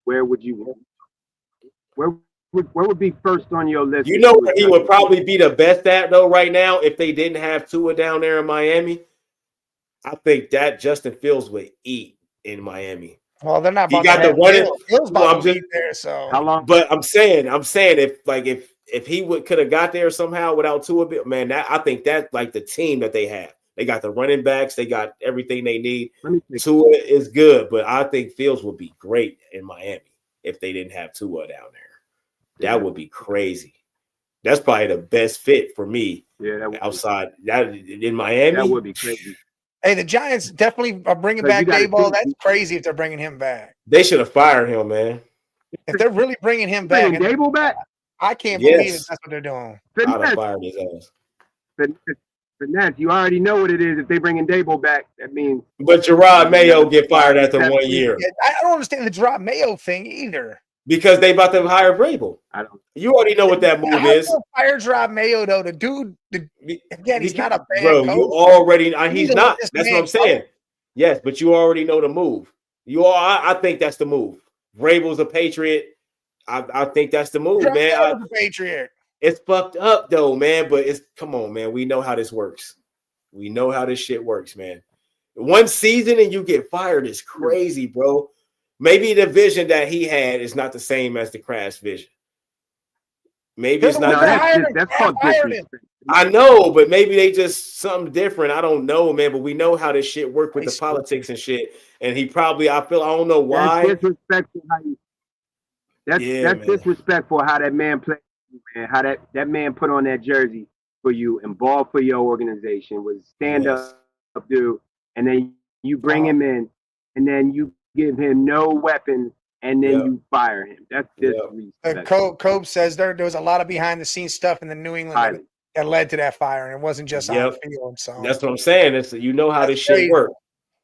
where would you What would be first on your list? You know what he would probably be the best at though right now if they didn't have Tua down there in Miami. I think that Justin Fields would eat in Miami. Well, they're not. He got the running. Fields about to be there. So how long? But I'm saying if he could have got there somehow without Tua, man, I think that's like the team that they have. They got the running backs. They got everything they need. Tua is good, but I think Fields would be great in Miami if they didn't have Tua down there. That would be crazy. That's probably the best fit for me. Yeah, outside that in Miami, that would be crazy. Hey, the Giants definitely are bringing back Dayball. That's crazy if they're bringing him back. They should have fired him, man. If they're really bringing him back, Dayball back, I can't believe that's what they're doing. I'd have fired his ass. Finesse, you already know what it is. If they bringing Dayball back, that means. But Gerard Mayo get fired after 1 year. I don't understand the Gerard Mayo thing either. Because they about to hire Vrabel. You already know what that move is. Fire Gerard Mayo though. The dude, again, he's not a bad coach. You already. He's not. That's what I'm saying. Yes, but you already know the move. I think that's the move. Vrabel's a Patriot. I think that's the move, man. Patriot. It's fucked up though, man. But come on, man. We know how this works. We know how this shit works, man. One season and you get fired is crazy, bro. Maybe the vision that he had is not the same as the Kraft's vision. Maybe it's not. That's called disrespect. I know, but maybe they just something different. I don't know, man. But we know how this shit work with the politics and shit. And he probably, I don't know why. That's disrespectful. That's disrespectful how that man played, man. How that man put on that jersey for you and ball for your organization was stand up, dude. And then you bring him in, and then you give him no weapons, and then you fire him. That's disrespectful. Cope says there was a lot of behind the scenes stuff in the New England that led to that fire, and it wasn't just on the field. So that's what I'm saying. You know how this shit works.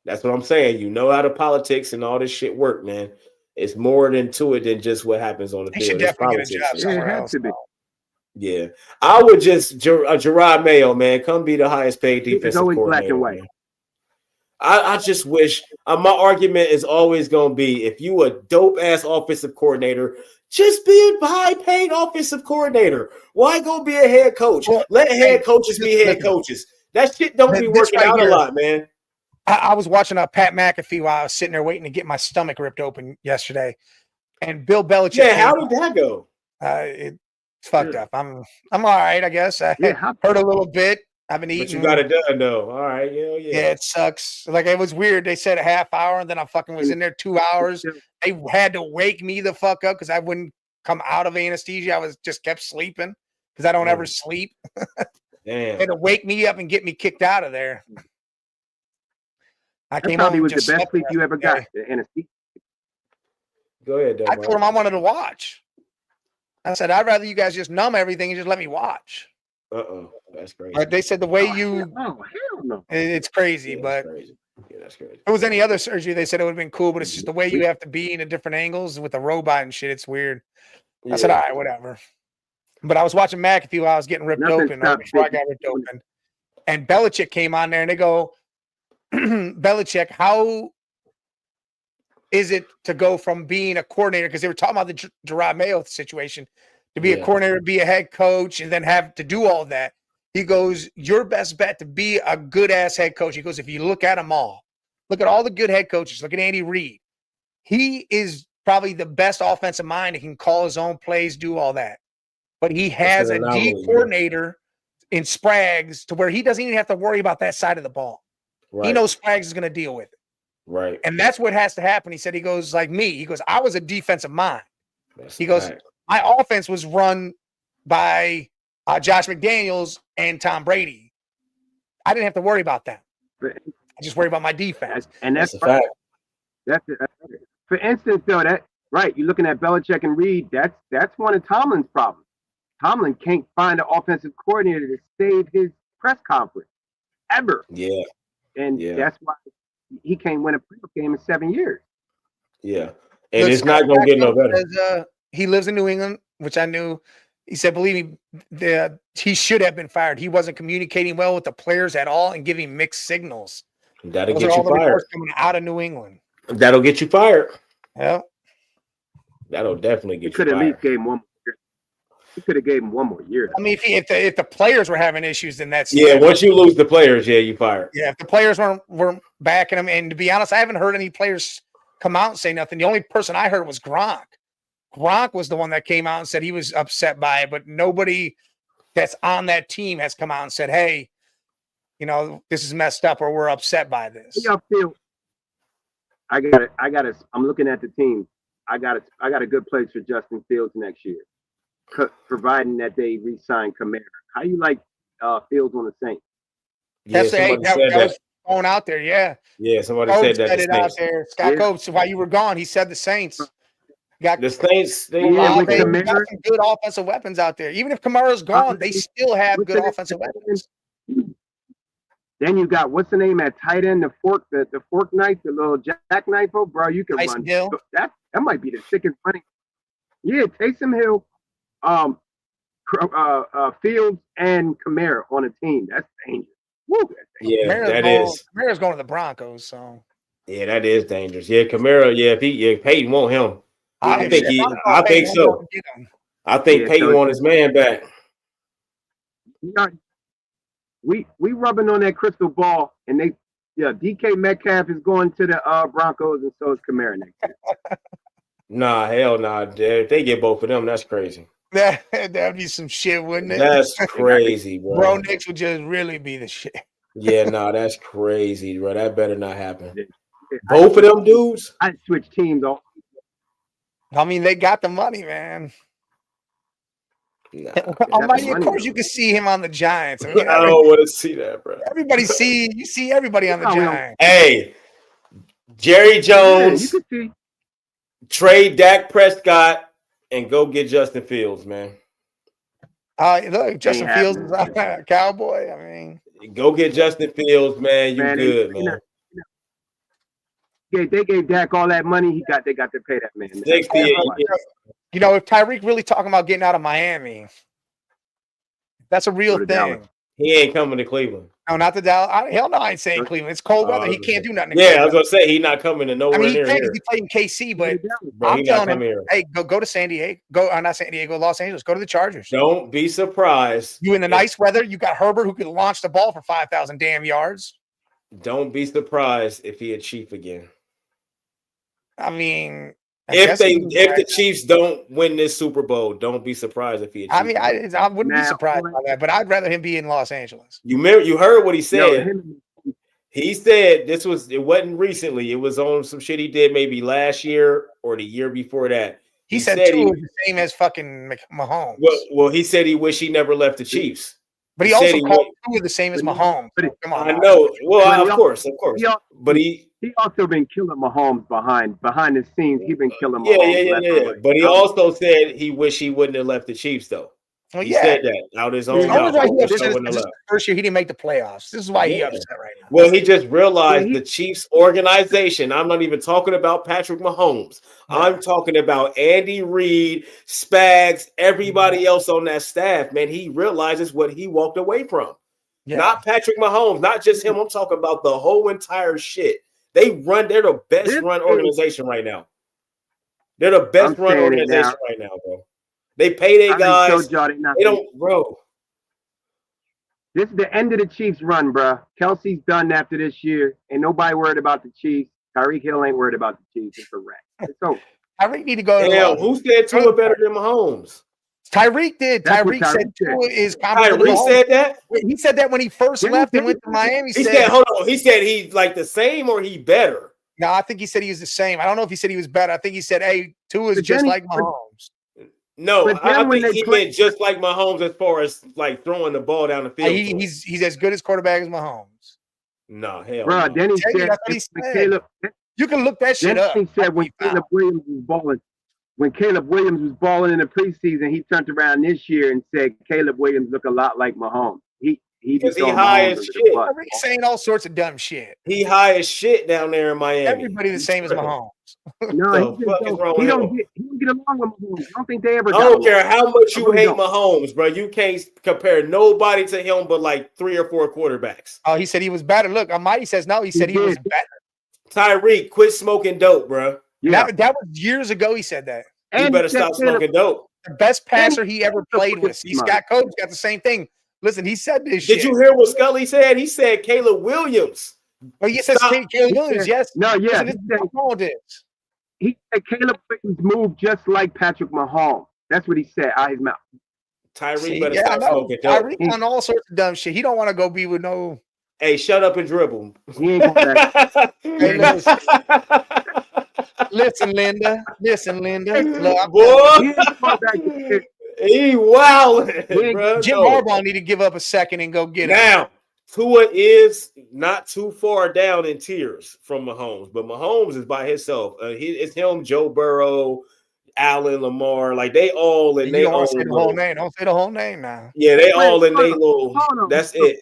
That's what I'm saying. You know how the politics and all this shit work, man. It's more to it than just what happens on the field. Should definitely get a job somewhere else. Yeah, I would just Gerard Mayo, man, come be the highest paid defensive coordinator. Black and white. Man. I just wish my argument is always going to be if you a dope ass offensive coordinator, just be a high paid offensive coordinator. Why go be a head coach? Let head coaches be head coaches. That shit don't be working out a lot, man. I was watching Pat McAfee while I was sitting there waiting to get my stomach ripped open yesterday, and Bill Belichick. Yeah, how did that go? It's fucked up. I'm all right, I guess. I heard a little bit. I've been eating. But you got it done though. All right, yeah. It sucks. Like it was weird. They said a half hour, and then I fucking was in there 2 hours. They had to wake me the fuck up because I wouldn't come out of anesthesia. I was just kept sleeping because I don't ever sleep. Damn. They had to wake me up and get me kicked out of there. I came probably home was just the best sleep you ever got. The anesthesia. Go ahead, I told him I wanted to watch. I said I'd rather you guys just numb everything and just let me watch. That's crazy. They said the way hell no. It's crazy, but crazy. Yeah, that's crazy. If it was any other surgery, they said it would have been cool, but it's just the way you have to be in the different angles with the robot and shit. It's weird. I said, all right, whatever. But I was watching McAfee while I was getting ripped open before I got ripped open. And Belichick came on there and they go, Belichick, how is it to go from being a coordinator? Because they were talking about the Gerard Mayo situation, to be a coordinator, be a head coach, and then have to do all that. He goes, your best bet to be a good-ass head coach. He goes, if you look at them all, look at all the good head coaches. Look at Andy Reid. He is probably the best offensive mind. He can call his own plays, do all that. But he has a D coordinator in Sprags to where he doesn't even have to worry about that side of the ball. Right. He knows Sprags is going to deal with it. Right. And that's what has to happen. He said, he goes, like me. He goes, I was a defensive mind. He goes, my offense was run by Josh McDaniels and Tom Brady. I didn't have to worry about that. I just worry about my defense. And that's a fact. That's it. For instance, though, you're looking at Belichick and Reed. That's one of Tomlin's problems. Tomlin can't find an offensive coordinator to save his press conference ever. Yeah. And that's why he can't win a playoff game in 7 years. Yeah. And it's not going to get no better. He lives in New England, which I knew. He said, believe me, he should have been fired. He wasn't communicating well with the players at all and giving mixed signals. That'll get you fired. Coming out of New England. That'll get you fired. Yeah. That'll definitely get you fired. Could at least gave him one more year He could have gave him one more year. I mean, if the players were having issues, then that's once you lose the players, you fired. Yeah, if the players weren't backing him, and to be honest, I haven't heard any players come out and say nothing. The only person I heard was Gronk. Gronk was the one that came out and said he was upset by it, but nobody that's on that team has come out and said, "Hey, this is messed up," or "We're upset by this." How y'all feel? I got it. I'm looking at the team. I got a good place for Justin Fields next year, providing that they re-sign Kamara. How you like Fields on the Saints? That was thrown out there. Yeah, somebody said that. Said it out there. Scott Coates, while you were gone, he said the Saints got the Saints. They got some good offensive weapons out there. Even if Kamara's gone, they still have good offensive weapons. Then you got what's the name at tight end, the fork knife, the little jackknife, bro. You can Taysom run. Hill. That might be the sickest running. Yeah, Taysom Hill, Fields and Kamara on a team. That's dangerous. Woo, that's dangerous. Yeah, Kamara's going to the Broncos, so yeah, that is dangerous. Yeah, Kamara. Yeah, if Peyton want him, I think so. I think Peyton want his man back. We rubbing on that crystal ball, and DK Metcalf is going to the Broncos, and so is Kamara next year. Nah, hell nah. If they get both of them, that's crazy. That'd be some shit, wouldn't it? That's crazy, bro. Bro, Nix would just really be the shit. Yeah, nah, that's crazy, bro. That better not happen. Both of them dudes? I'd switch teams off. I mean, they got the money, man. Nah, of course, you can see him on the Giants. I mean, I don't want to see that, bro. You see everybody on the Giants. Hey, Jerry Jones, trade Dak Prescott, and go get Justin Fields, man. Look, Justin Fields is a Cowboy. I mean, go get Justin Fields, man. You good, man. Yeah, they gave Dak all that money. They got to pay that man. 68. If Tyreek really talking about getting out of Miami, that's a real thing. Dallas. He ain't coming to Cleveland. No, not to Dallas. Hell no, I ain't saying Cleveland. It's cold weather. He can't do nothing. Yeah, I was gonna say he's not coming to nowhere. I mean, he near can here. because he played in KC, but Bro, I'm telling him, here. hey, go to San Diego. Not San Diego, Los Angeles. Go to the Chargers. Don't be surprised. You in the nice weather. You got Herbert who can launch the ball for 5,000 damn yards. Don't be surprised if he a Chief again. I mean, if the Chiefs don't win this Super Bowl, don't be surprised if he. I mean, I wouldn't be surprised by that, but I'd rather him be in Los Angeles. You heard what he said. He said it wasn't recently. It was on some shit he did maybe last year or the year before that. He said Tua was the same as fucking Mahomes. Well, he said he wished he never left the Chiefs. But he also called Tua the same as Mahomes. Come on, I know. Well, of course. But he also been killing Mahomes behind the scenes. He's been killing Mahomes. Yeah. But he also said he wished he wouldn't have left the Chiefs, though. Well, he said that out his own mouth. First year he didn't make the playoffs. This is why he's upset right now. Well, he just realized the Chiefs organization. I'm not even talking about Patrick Mahomes. I'm talking about Andy Reid, Spags, everybody else on that staff. Man, he realizes what he walked away from. Yeah. Not Patrick Mahomes, not just him. I'm talking about the whole entire shit. They're the best run organization right now. They're the best run organization right now, bro. They pay their guys. They don't, bro. This is the end of the Chiefs run, bro. Kelsey's done after this year. Ain't nobody worried about the Chiefs. Tyreek Hill ain't worried about the Chiefs. It's a wrap. It's over. Tyreek need to go. Hell, who said Tua better than Mahomes? Tyreek did. Tyreek said Tua is comparable. Tyreek said that? He said that when he first left and went to Miami. He said, hold on. He said he's like the same or he better? No, I think he said he was the same. I don't know if he said he was better. I think he said, hey, Tua is just like Mahomes. No, I think he meant just like Mahomes as far as like throwing the ball down the field. He's as good as quarterback as Mahomes. No, hell bro. No. Then he said, Caleb, you can look that shit up. He said when Caleb Williams was balling in the preseason, he turned around this year and said Caleb Williams look a lot like Mahomes. Because he high as shit. He's saying all sorts of dumb shit. He high as shit down there in Miami. Everybody the same as Mahomes. No, he don't get along with Mahomes. I don't think they ever. I don't care how much you hate Mahomes, bro. You can't compare nobody to him but like 3 or 4 quarterbacks. Oh, he said he was better. Look, Almighty says no. He said he was better. Tyreek, quit smoking dope, bro. Yeah. That was years ago. He said that. You better stop smoking dope. The best passer he ever played with. See, Scott Cope's got the same thing. Listen, he said this shit. Did you hear what Scully said? He said Caleb Williams. Oh, yes, that's Caleb Williams, yes. No, yeah. He said Caleb Williams moved just like Patrick Mahomes. That's what he said out his mouth. Tyreek better stop smoking dope. Tyreek on all sorts of dumb shit. He don't want to go be with no. Hey, shut up and dribble. He ain't going back. Hey, listen, Linda. Look, boy, he wild. Jim Harbaugh need to give up a second and go get it. Now, Tua is not too far down in tiers from Mahomes, but Mahomes is by himself. It's him, Joe Burrow, Allen, Lamar, like they all in their own. Say the whole name. Don't say the whole name now. Yeah, they all in their little. That's it.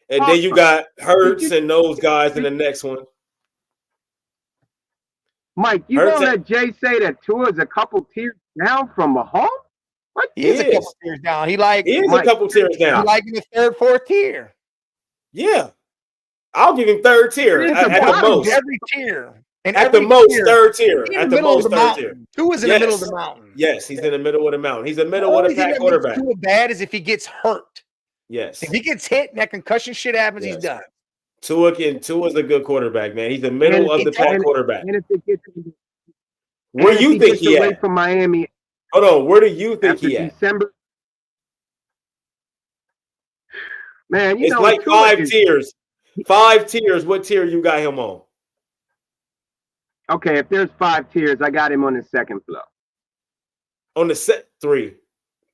And then you got Hurts and those guys in the next one. Mike, you know that Jay say that Tua is a couple tiers down from Mahomes? What? He is a couple tiers down. He is a couple tiers down. He like in the third, fourth tier. Yeah, I'll give him third tier at the most. Every tier. And at the most, third tier. At the most, third tier. Tua's in the middle of the mountain. Yes, he's in the middle of the mountain. He's a middle of the pack quarterback. Tua bad is if he gets hurt. Yes. If he gets hit and that concussion shit happens, he's done. Tua's a good quarterback, man. He's the middle of the pack quarterback. And if it gets, where do you think he at? From Miami. Hold on. Where do you think he at? December. Man, it's like five tiers. 5 tiers. What tier you got him on? Okay, if there's 5 tiers, I got him on the second floor. On the 3.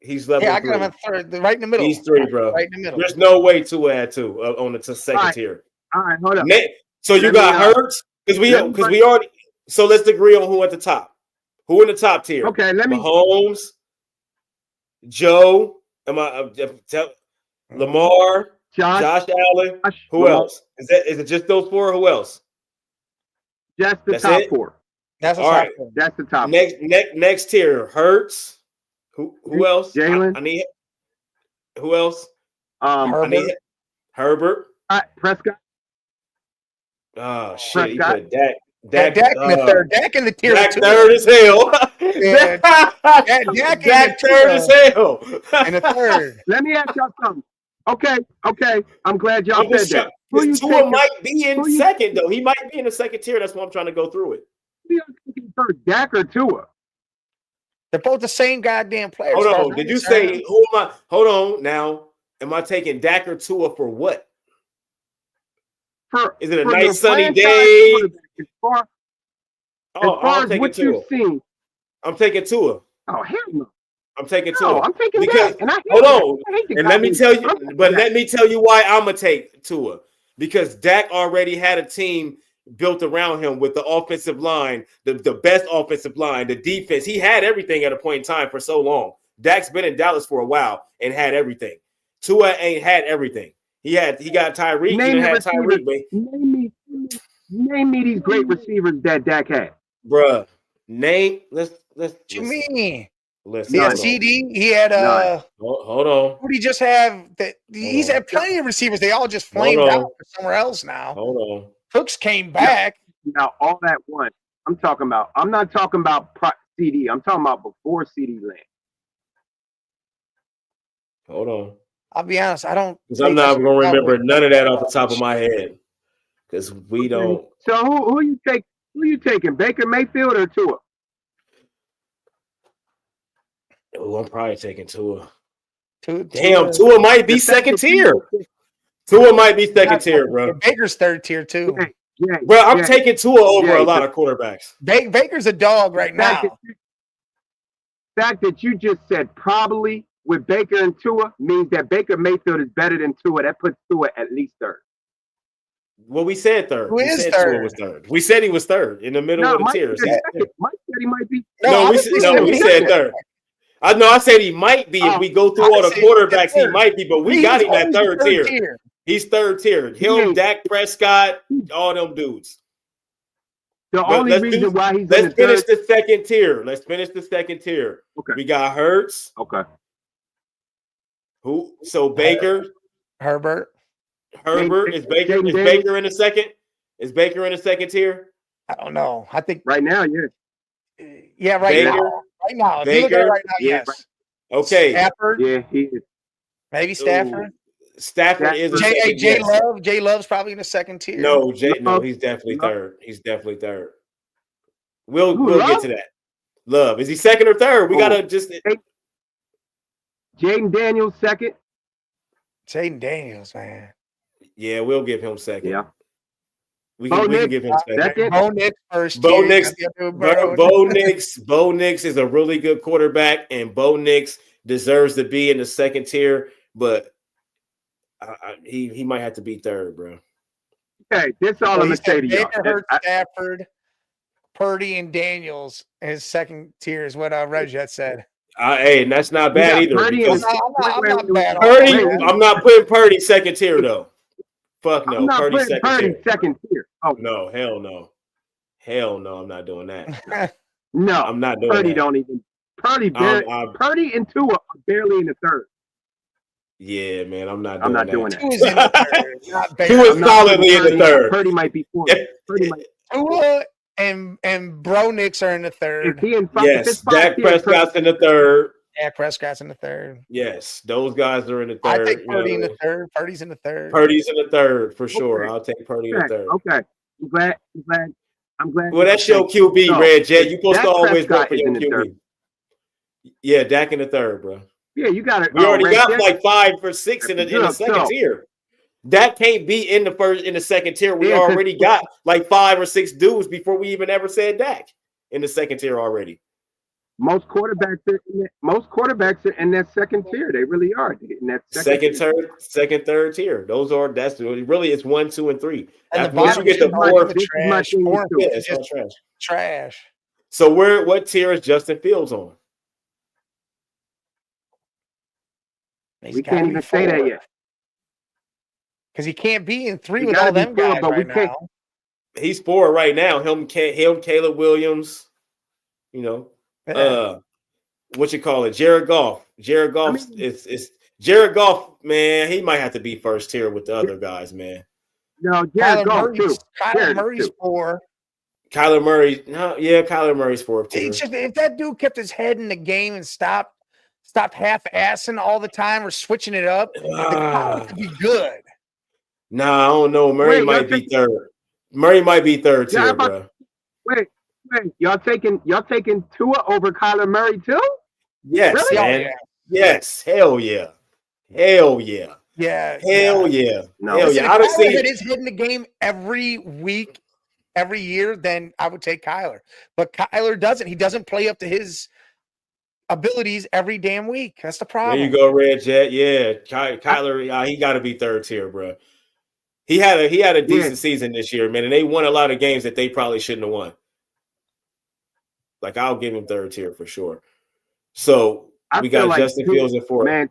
He's level 3. I got him at third, right in the middle. He's 3, bro. Right in the middle. There's no way to add 2 on the second tier. All right, hold up. So you got Hurts because we already. So let's agree on who at the top. Who in the top tier? Okay, let me. Mahomes, Joe, Lamar, Josh Allen. Who else? Is it just those 4? Who else? That's the top 4. That's all right. That's the top. Next tier, Hurts. Who else? Jalen. I need. Who else? Herbert. I need Herbert. Prescott. Oh shit! Prescott. He put Dak in the third. Dak in the tier. Dak third as hell. Yeah. Dak third as hell. In the third. Let me ask y'all something. Okay. I'm glad y'all said that. Tua might be in second though. He might be in the second tier. That's why I'm trying to go through it. Who you thinking first, Dak or Tua? They're both the same goddamn players. Hold on. Did you say who am I? Hold on. Now, am I taking Dak or Tua for what? Is it a nice sunny day? As far as what you've seen. I'm taking Tua. Oh, hell no. I'm taking Tua. I'm taking because, that. And hold on. And let me tell you why I'm going to take Tua. Because Dak already had a team built around him with the offensive line, the best offensive line, the defense. He had everything at a point in time for so long. Dak's been in Dallas for a while and had everything. Tua ain't had everything. He got Tyreek. He didn't have Tyreek, but name me these great receivers that Dak had. Bruh. Let's what you mean? Listen, he had CD. He had hold on. Who did he just have? He's had plenty of receivers. They all just flamed out for somewhere else now. Hold on. Cooks came back. Now all that one. I'm not talking about CD. I'm talking about before CD land. Hold on. I'll be honest. I don't. Because I'm not going to remember none of that off the top of my head. Because we don't. So who you take? Who you taking? Baker Mayfield or Tua? Oh, I'm probably taking Tua. Damn, Tua might be second tier. Tua might be second tier, bro. Baker's third tier too. Yeah, bro, I'm taking Tua over a lot of quarterbacks. Baker's a dog right now. The fact that you just said probably with Baker and Tua means that Baker Mayfield is better than Tua. That puts Tua at least third. Well, we said third. Who is third? Tua was third. We said he was third in the middle of the tiers. Mike said he might be. We said third. I said he might be. If we go through all the quarterbacks, he might be, but we got him at third tier. He's third tier. Him, Dak Prescott, all them dudes. The only reason why he's let's finish the second tier. Let's finish the second tier. Okay. We got Hurts. Okay. Who? So Baker. Herbert. Is Baker in the second? Is Baker in the second tier? I don't know. I think right now, yeah. Yeah, right now. Right now, if you look at it right now, Yeah, yes. Okay. Stafford. Yeah, he is. Maybe Stafford. Stafford is a second. J Love. J Love's probably in the second tier. No, he's definitely third. He's definitely third. We'll get to that. Love. Is he second or third? We gotta just Jaden Daniels second. Jaden Daniels, man. Yeah, we'll give him second. Yeah. We can give him second. Bo Nix first. Bo Nix is a really good quarterback, and Bo Nix deserves to be in the second tier, but he might have to be third, bro. Okay, this all I'm gonna say to y'all. Baker, Stafford, Purdy, and Daniels his second tier is what Rejet said. Hey, and that's not bad either. Purdy, I'm not bad. Purdy, I'm not putting Purdy second tier though. Fuck no, I'm not Purdy putting Purdy second tier. Oh no, hell no, I'm not doing that. No, I'm not doing Purdy. That. Don't even. Purdy and Tua are barely in the third. Yeah, man, I'm not doing that. Tua's in the third. Tua is solidly in the third. Purdy might be fourth. Tua and Bro Nix are in the third. Yes, Dak Prescott's in the third. Dak Prescott's in the third. Yes, those guys are in the third. I take Purdy in the third. Purdy's in the third. Purdy's in the third for sure. I'll take Purdy in the third. Okay, I'm glad. Well, that's your QB, Red Jet. You're supposed to always go for your QB. Yeah, Dak in the third, bro. Yeah, you got it. We already got like 5 or 6 in the second tier. That can't be in the second tier. We already got like 5 or 6 dudes before we even ever said Dak in the second tier already. Most quarterbacks are in that second tier. They really are. In that second, third tier. That's really it's 1, 2, and 3. And once you get the 4th, trash. So what tier is Justin Fields on? We can't even say that yet. Because he can't be in 3 with all them guys right now. He's 4 right now. Him, Caleb Williams, what you call it? Jared Goff. Jared Goff Jared Goff, man. He might have to be first tier with the other guys, man. No, Jared Goff too. Kyler Murray's 4. Kyler Murray, Kyler Murray's 4th tier. If that dude kept his head in the game and stopped half-assing all the time or switching it up, the could be good. Nah, I don't know. Murray might be third. Murray might be third tier, bro. Wait. Y'all taking Tua over Kyler Murray too? Yes, really? Man. Yeah. Yes. Hell yeah. Hell yeah. Yeah. Hell yeah. No. Hell yeah. If Kyler had his head in the game every week, every year, then I would take Kyler. But Kyler doesn't. He doesn't play up to his abilities every damn week. That's the problem. There you go, Red Jet. Yeah. Kyler, he got to be third tier, bro. He had a decent season this year, man, and they won a lot of games that they probably shouldn't have won. Like, I'll give him third tier for sure. So we got Justin Fields in 4th. Man,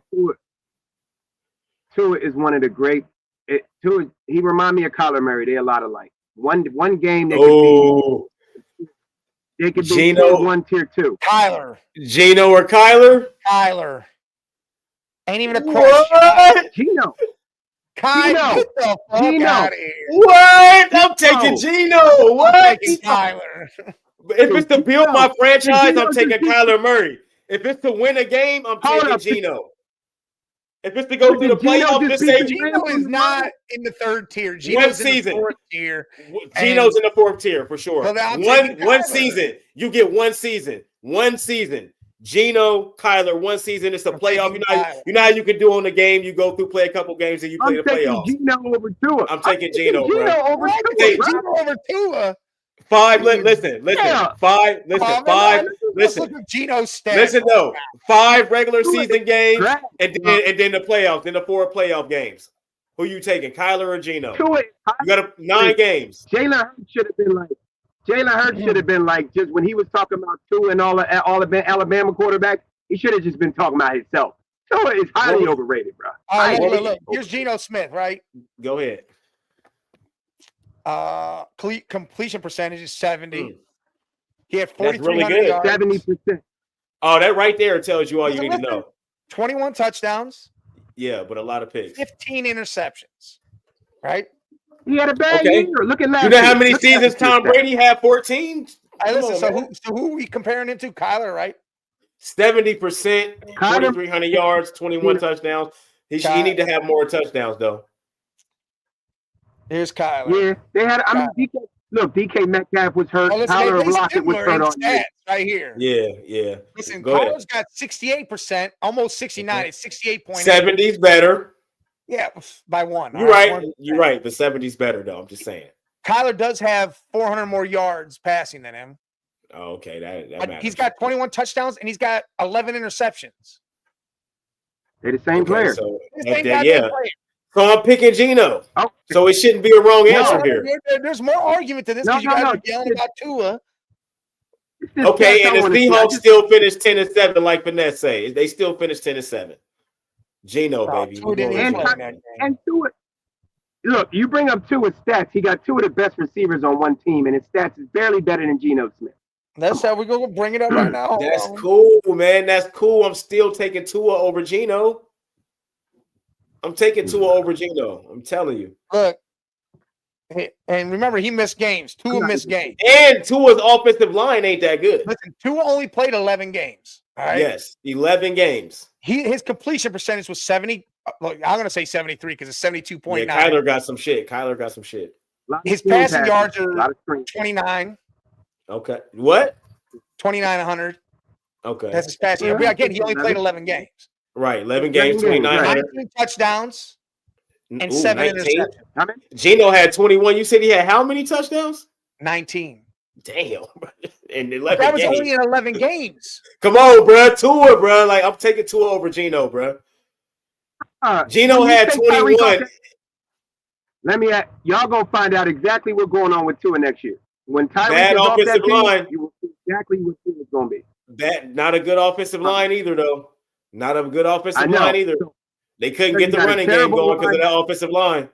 Tua is one of the great. He remind me of Kyler Murray. They're a lot alike. One game they could be Gino, 1, tier 2. Kyler. Gino or Kyler? Kyler. Ain't even a question. What? Gino. Kyler, get the fuck out of here. What? I'm taking Gino. What? I'm taking Kyler. If it's to build my franchise, I'm taking Kyler Murray. If it's to win a game, I'm taking Gino. If it's to go through the playoffs, just say Gino is not in the 3rd tier. Gino's in the 4th tier. Gino's in the 4th tier for sure. One season. You get 1 season. 1 season. Gino, Kyler, 1 season. It's a playoff. You know how you can do on the game. You go through, play a couple games, and you play the playoffs. Gino over Tua. I'm taking Gino, bro. Gino over Tua. 5. Listen. 5. Listen. Gino's stats. Listen though. 5 regular season games, and then the playoffs. Then the 4 playoff games. Who you taking, Kyler or Gino? You got 9 games. Jalen Hurts should have been like just when he was talking about Tua and all the Alabama quarterbacks. He should have just been talking about himself. Tua is highly overrated, bro. Look. Here's Geno Smith, right? Go ahead. Completion percentage is 70. He had 4,300 yards. 70%. Oh, that right there tells you all you need to know. 21 touchdowns. Yeah, but a lot of picks. 15 interceptions. Right? He had a bad year. Look at last year. You know how many seasons Tom Brady had? 14? Hey, listen, so who are we comparing him to? Kyler, right? 70%, 2,300 yards, 21 touchdowns. He need to have more touchdowns, though. Here's Kyler. Yeah, they had. I mean, DK Metcalf was hurt. Tyler Lockett was hurt on stats right here. Yeah. Listen, Kyler's got 68%, almost 69. It's 68.8. 70's better. Yeah, by one. You're right. You're right. The 70's better, though. I'm just saying. Kyler does have 400 more yards passing than him. Oh, okay, that matters. He's got 21 touchdowns and he's got 11 interceptions. They're the same player. So, so I'm picking Geno. Oh. So it shouldn't be a wrong answer here. There's more argument to this because you guys are yelling about Tua. Okay, and the Seahawks still finished 10-7, like Finesse say. They still finished 10-7. Geno, baby. And Tua. Look, you bring up Tua's stats. He got two of the best receivers on one team, and his stats is barely better than Geno Smith. That's how we're going to bring it up right now. That's cool, man. That's cool. I'm still taking Tua over Geno. I'm taking Tua over Geno. I'm telling you. Look, and remember, he missed games. Tua missed games. And Tua's offensive line ain't that good. Listen, Tua only played 11 games. All right? Yes, 11 games. His completion percentage was 70. Look, I'm going to say 73 because it's 72.9. Yeah, Kyler got some shit. His passing yards are 29. Okay. What? 2,900. Okay. That's his passing yard. Again, he only played 11 games. Right, 11 games, 2,900. 19 touchdowns and 7 interceptions. Geno had 21. You said he had how many touchdowns? 19. Damn. In 11 that was games. only in 11 games. Come on, bro. Tua, bro. Like, I'm taking Tua over Geno, bro. Geno had 21. Let me y'all gonna find out exactly what's going on with Tua next year. When Tyreek bad is offensive off that line, team, you will see exactly what Tua's gonna be. Not a good offensive line either, though. Not a good offensive line either. They couldn't get the running game going because of that offensive line.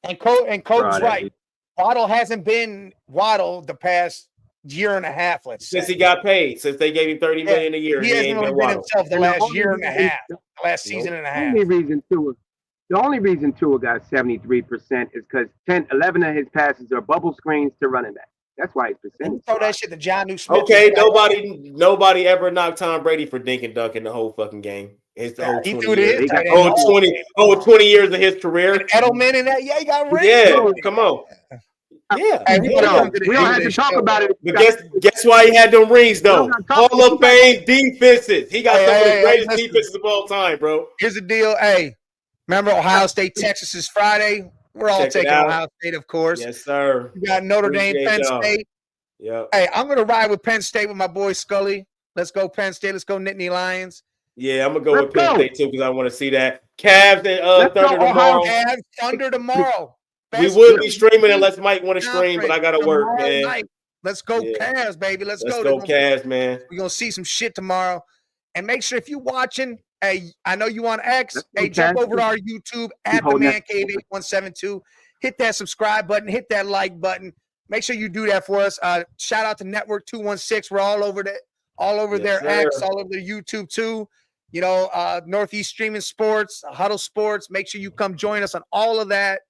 And Coach's right. Waddle hasn't been Waddle the past year and a half, let's say. Since he got paid, since they gave him $30 million a year. He hasn't really been himself the last year and a half, the last season and a half. The only reason Tua got 73% is because 11 of his passes are bubble screens to running back. That's why his percentage. Throw that shit to John Smith. Okay, nobody ever knocked Tom Brady for dink and dunk in the whole fucking game. His whole 20 years of his career. And Edelman and that, he got rings. Yeah, come on. Yeah, we don't have to talk about it. But guess why he had them rings though? Hall of Fame defenses. He got some of the greatest defenses of all time, bro. Here's the deal. Hey, remember Ohio State, Texas is Friday. We're all taking Ohio State, of course. Yes, sir. We got Notre Dame, Penn State. Yeah. Hey, I'm gonna ride with Penn State with my boy Scully. Let's go Penn State. Let's go Nittany Lions. Yeah, I'm gonna go with Penn State too because I want to see that. Cavs and Thunder tomorrow. Cavs, Thunder tomorrow. We would be streaming unless Mike want to stream, but I gotta work, man. Night. Let's go Cavs, baby. Let's go Cavs, man. We're gonna see some shit tomorrow. And make sure if you're watching, hey, I know you on X. Hey, jump over to our YouTube at the Man Cave 8172. Hit that subscribe button, hit that like button. Make sure you do that for us. Shout out to Network 216. We're all over their X, all over their YouTube too. You know, Northeast Streaming Sports, Huddle Sports. Make sure you come join us on all of that.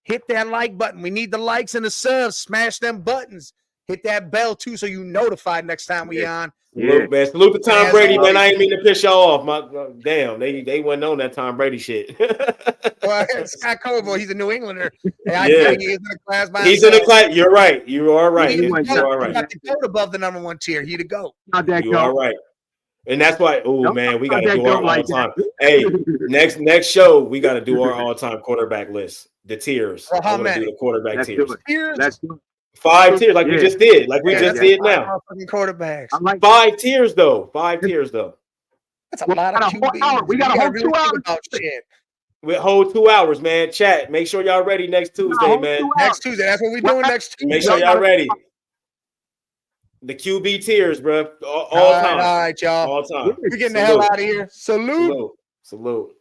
Hit that like button. We need the likes and the subs. Smash them buttons. Hit that bell too, so you notified next time we on. Salute to Tom Brady, man. I ain't mean to piss y'all off. Damn, they wasn't on that Tom Brady shit. Well, Scott Cobo, he's a New Englander. And he is in the class by He's himself. in the class. You're right. You are right. You are right. Got the goat above the number one tier. He the goat. You are right. And that's why, man, we got to do our all-time. Hey, next show, we got to do our all-time quarterback list. The tiers. Well, how many? Do the quarterback tiers. Let's do it. 5 tiers, like we just did. Like we just did now. Quarterbacks. 5 tiers, though. 5 tiers, though. That's a lot of QBs. We got a whole 2 hours. Shit. We hold 2 hours, man. Chat. Make sure y'all ready next Tuesday, man. Next Tuesday. That's what we're doing next Tuesday. Make sure y'all ready. The QB tiers, bro. All time. All right, y'all. All time. We're getting the hell out of here. Salute. Salute.